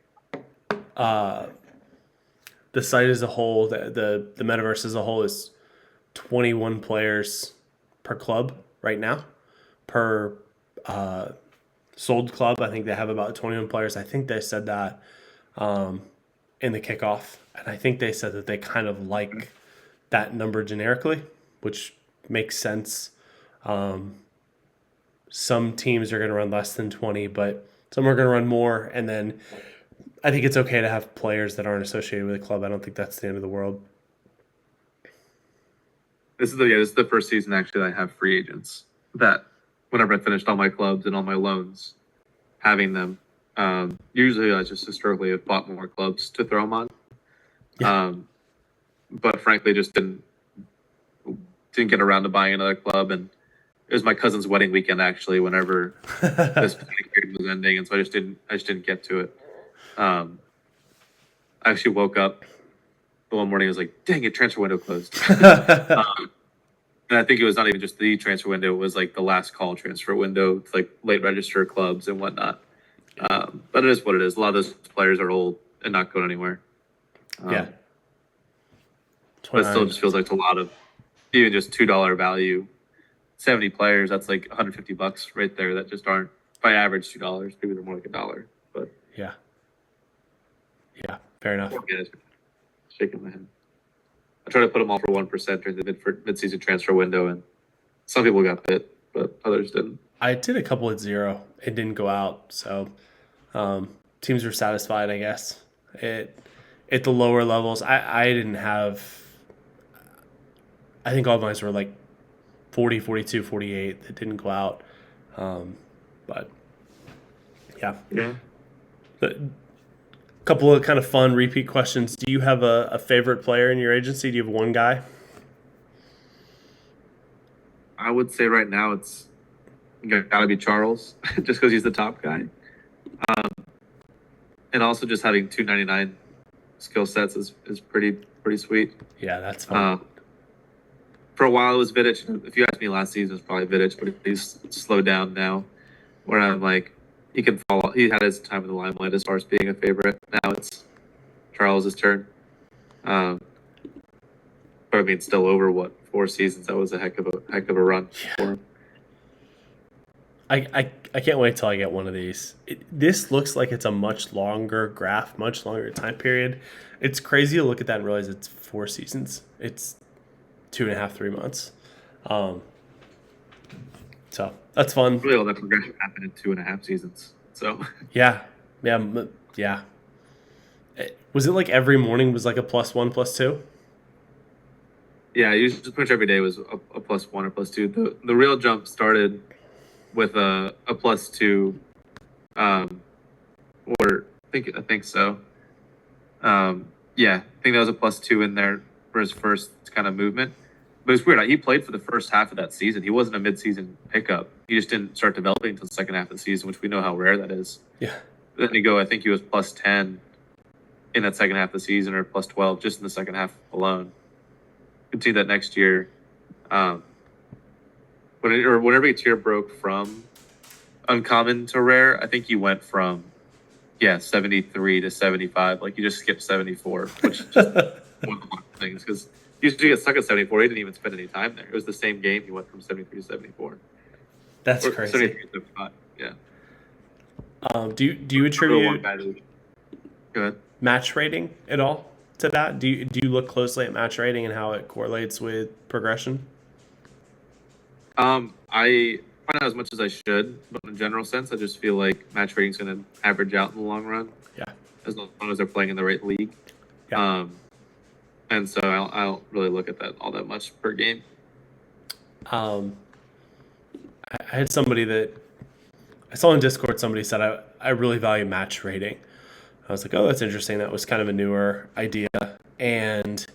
A: the site as a whole, the metaverse as a whole, is 21 players per club right now. Per sold club, I think they have about 21 players. I think they said that in the kickoff, and I think they said that they kind of like that number generically, which makes sense. Some teams are going to run less than 20, but some are going to run more, and then I think it's okay to have players that aren't associated with a club. I don't think that's the end of the world.
B: This is the first season actually that I have free agents. That whenever I finished all my clubs and all my loans, having them. Usually I just historically have bought more clubs to throw them on. Yeah. But frankly, just didn't get around to buying another club, and it was my cousin's wedding weekend actually. Whenever this period was ending, and so I just didn't get to it. I actually woke up one morning. I was like, "Dang it, transfer window closed." And I think it was not even just the transfer window; it was like the last call transfer window, like late register clubs and whatnot. But it is what it is. A lot of those players are old and not going anywhere.
A: Yeah.
B: But it still just feels like it's a lot of even just $2 value. 70 players, that's like $150 right there. That just aren't, if I average $2, maybe they're more like $1. But
A: yeah, fair enough.
B: Shaking my head. I try to put them all for 1% during the mid-season transfer window, and some people got bit, but others didn't.
A: I did a couple at 0. It didn't go out, so teams were satisfied, I guess. At the lower levels, I didn't have. I think all mine were like 40, 42, 48 that didn't go out. But yeah. A couple of kind of fun repeat questions. Do you have a favorite player in your agency? Do you have one guy?
B: I would say right now it's got to be Charles, just because he's the top guy. And also just having 299 skill sets is pretty sweet.
A: Yeah, that's fun.
B: For a while it was Vidic. If you asked me last season, it's probably Vidic, but he's slowed down now. Where I'm like, he can fall. He had his time in the limelight as far as being a favorite. Now it's Charles's turn. But I mean, still over 4 seasons. That was a heck of a run for him.
A: I can't wait till I get one of these. This looks like it's a much longer graph, much longer time period. It's crazy to look at that and realize it's 4 seasons. It's 2.5, 3 months. So that's fun.
B: Really, all that progression happened in 2.5 seasons. So
A: yeah. Was it like every morning was like a +1, +2?
B: Yeah, usually pretty much every day was a +1 or +2. The real jump started with a +2, or I think so. Yeah, I think that was a +2 in there for his first kind of movement. But it's weird. He played for the first half of that season. He wasn't a mid-season pickup. He just didn't start developing until the second half of the season, which we know how rare that is.
A: Yeah.
B: Then I think he was +10 in that second half of the season, or +12 just in the second half alone. Continue that next year. Whenever a tier broke from uncommon to rare, I think he went from 73 to 75. Like, he just skipped 74, which is just one of the things, because he usually gets stuck at 74. He didn't even spend any time there. It was the same game. He went from 73 to 74.
A: That's crazy.
B: 73 to 75. Yeah.
A: Do you attribute
B: Go ahead.
A: match rating at all to that? Do you look closely at match rating and how it correlates with progression?
B: I find out as much as I should, but in a general sense, I just feel like match rating's going to average out in the long run.
A: Yeah.
B: As long as they're playing in the right league.
A: Yeah.
B: and so I don't really look at that all that much per game.
A: Um, I had somebody that I saw in Discord. Somebody said I really value match rating. I was like, oh, that's interesting. That was kind of a newer idea, and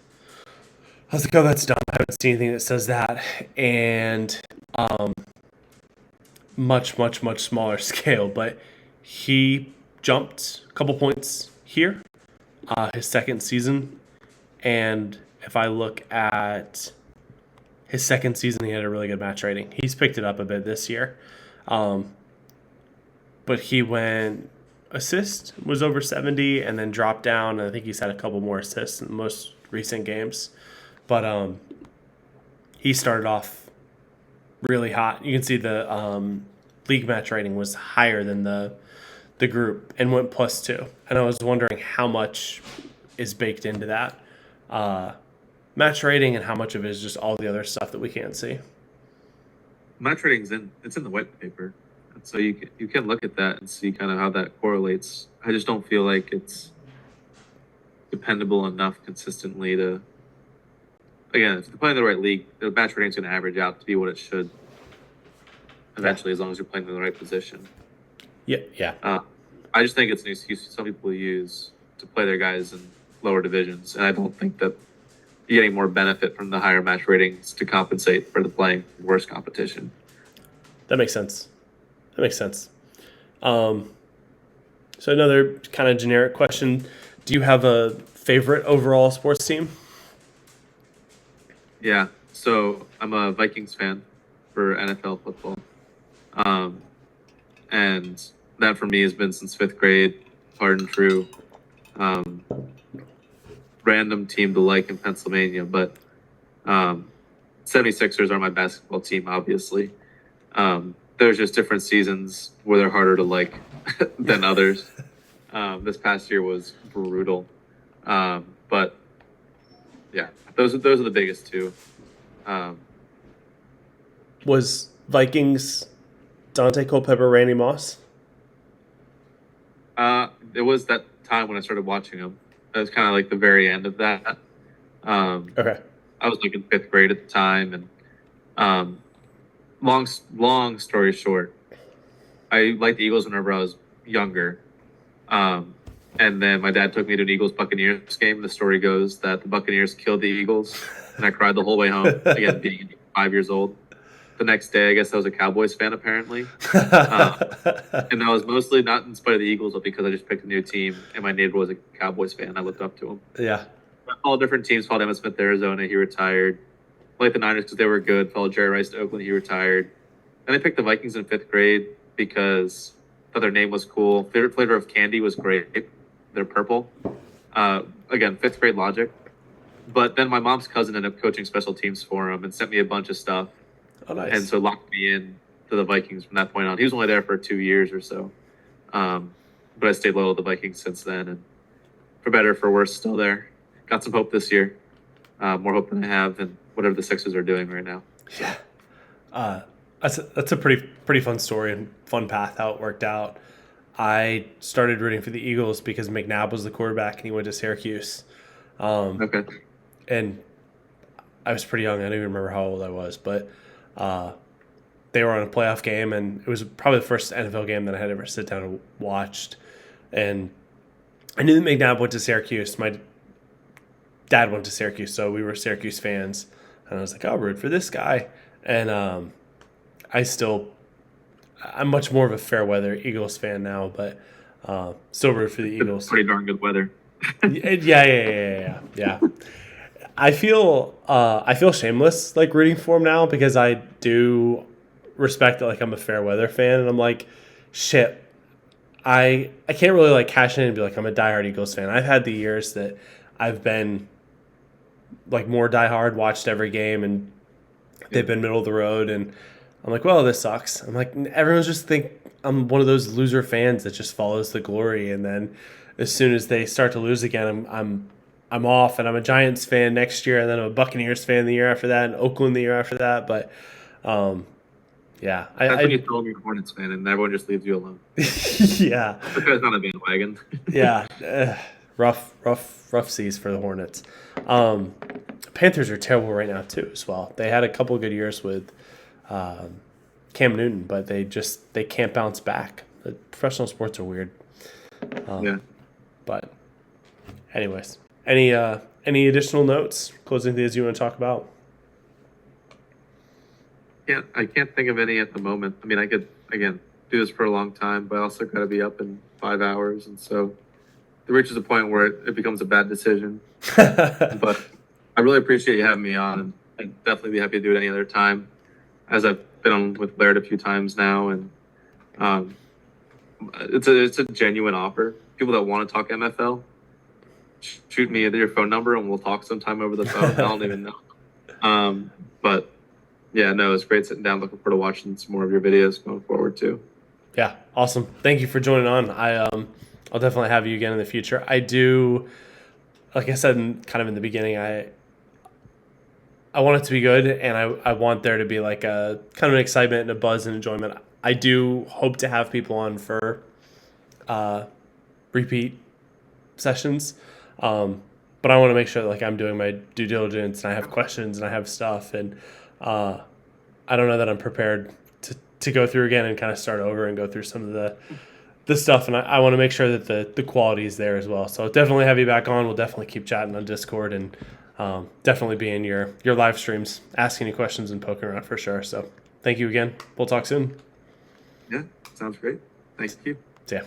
A: I was like, oh, that's dumb. I haven't seen anything that says that, and much smaller scale. But he jumped a couple points here, his second season, and if I look at his second season, he had a really good match rating. He's picked it up a bit this year. But he went assist was over 70 and then dropped down. And I think he's had a couple more assists in the most recent games. But he started off really hot. You can see the league match rating was higher than the group and went +2. And I was wondering how much is baked into that match rating and how much of it is just all the other stuff that we can't see.
B: Match rating's it's in the white paper, and so you can look at that and see kind of how that correlates. I just don't feel like it's dependable enough consistently to. Again, if you're playing the right league, the match rating's going to average out to be what it should. Eventually, as long as you're playing in the right position.
A: Yeah.
B: I just think it's an excuse some people use to play their guys in lower divisions, and I don't think that you're getting more benefit from the higher match ratings to compensate for the playing worse competition.
A: That makes sense. So another kind of generic question: do you have a favorite overall sports team?
B: Yeah, so I'm a Vikings fan for NFL football, and that for me has been since 5th grade, hard and true. Random team to like in Pennsylvania, but 76ers are my basketball team, obviously. There's just different seasons where they're harder to like than others. This past year was brutal. But yeah, those are the biggest two.
A: Was Vikings Dante Culpepper, Randy Moss?
B: It was that time when I started watching them. It was kind of like the very end of that.
A: Okay.
B: I was like in 5th grade at the time, and long story short, I liked the Eagles whenever I was younger. And then my dad took me to an Eagles Buccaneers game. The story goes that the Buccaneers killed the Eagles, and I cried the whole way home. Again, being 5 years old. The next day, I guess I was a Cowboys fan apparently, and I was mostly not in spite of the Eagles, but because I just picked a new team, and my neighbor was a Cowboys fan. I looked up to him.
A: Yeah.
B: All different teams. Followed Emmitt Smith to Arizona. He retired. Like the Niners because they were good. Followed Jerry Rice to Oakland. He retired. And I picked the Vikings in 5th grade because I thought their name was cool. Favorite flavor of candy was great. They're purple. Again, 5th grade logic. But then my mom's cousin ended up coaching special teams for him and sent me a bunch of stuff.
A: Oh, nice.
B: And so locked me in to the Vikings from that point on. He was only there for 2 years or so. But I stayed loyal to the Vikings since then. And for better or for worse, still there. Got some hope this year. More hope than I have in whatever the Sixers are doing right now.
A: Yeah. That's a pretty fun story and fun path how it worked out. I started rooting for the Eagles because McNabb was the quarterback and he went to Syracuse.
B: Okay.
A: And I was pretty young. I don't even remember how old I was, but they were on a playoff game, and it was probably the first NFL game that I had ever sit down and watched. And I knew that McNabb went to Syracuse. My dad went to Syracuse, so we were Syracuse fans. And I was like, I'll root for this guy. And I'm much more of a fair weather Eagles fan now, but still root for the Eagles.
B: Pretty darn good weather.
A: Yeah. I feel shameless like rooting for him now because I do respect that like I'm a fair weather fan, and I'm like, shit, I can't really like cash in and be like I'm a diehard Eagles fan. I've had the years that I've been like more diehard, watched every game, and they've been middle of the road, and I'm like, well, this sucks. I'm like, everyone's just think I'm one of those loser fans that just follows the glory, and then as soon as they start to lose again, I'm off, and I'm a Giants fan next year, and then I'm a Buccaneers fan the year after that, and Oakland the year after that. But yeah,
B: That's when you told me you're a Hornets fan, and everyone just leaves you alone.
A: Yeah,
B: Because not a bandwagon.
A: Yeah, rough seas for the Hornets. Panthers are terrible right now too as well. They had a couple of good years with Cam Newton, but they can't bounce back. The professional sports are weird.
B: Yeah.
A: But anyways, any additional notes, closing things you want to talk about?
B: I can't think of any at the moment. I mean, I could, again, do this for a long time, but I also got to be up in 5 hours. And so it reaches a point where it becomes a bad decision. But I really appreciate you having me on, and I'd definitely be happy to do it any other time, as I've been on with Laird a few times now. And it's a genuine offer. People that want to talk MFL, shoot me your phone number and we'll talk sometime over the phone. I don't even know. But yeah, no, it's great sitting down. Looking forward to watching some more of your videos going forward too.
A: Yeah, awesome. Thank you for joining on. I'll definitely have you again in the future. I do, like I said, kind of in the beginning, I want it to be good, and I want there to be like a kind of an excitement and a buzz and enjoyment. I do hope to have people on for repeat sessions, but I want to make sure that, like, I'm doing my due diligence and I have questions and I have stuff, and I don't know that I'm prepared to go through again and kind of start over and go through some of the stuff, and I want to make sure that the quality is there as well. So definitely have you back on. We'll definitely keep chatting on Discord, and definitely be in your live streams, asking you questions and poking around for sure. So thank you again. We'll talk soon.
B: Yeah, sounds great. Thank you.
A: See ya.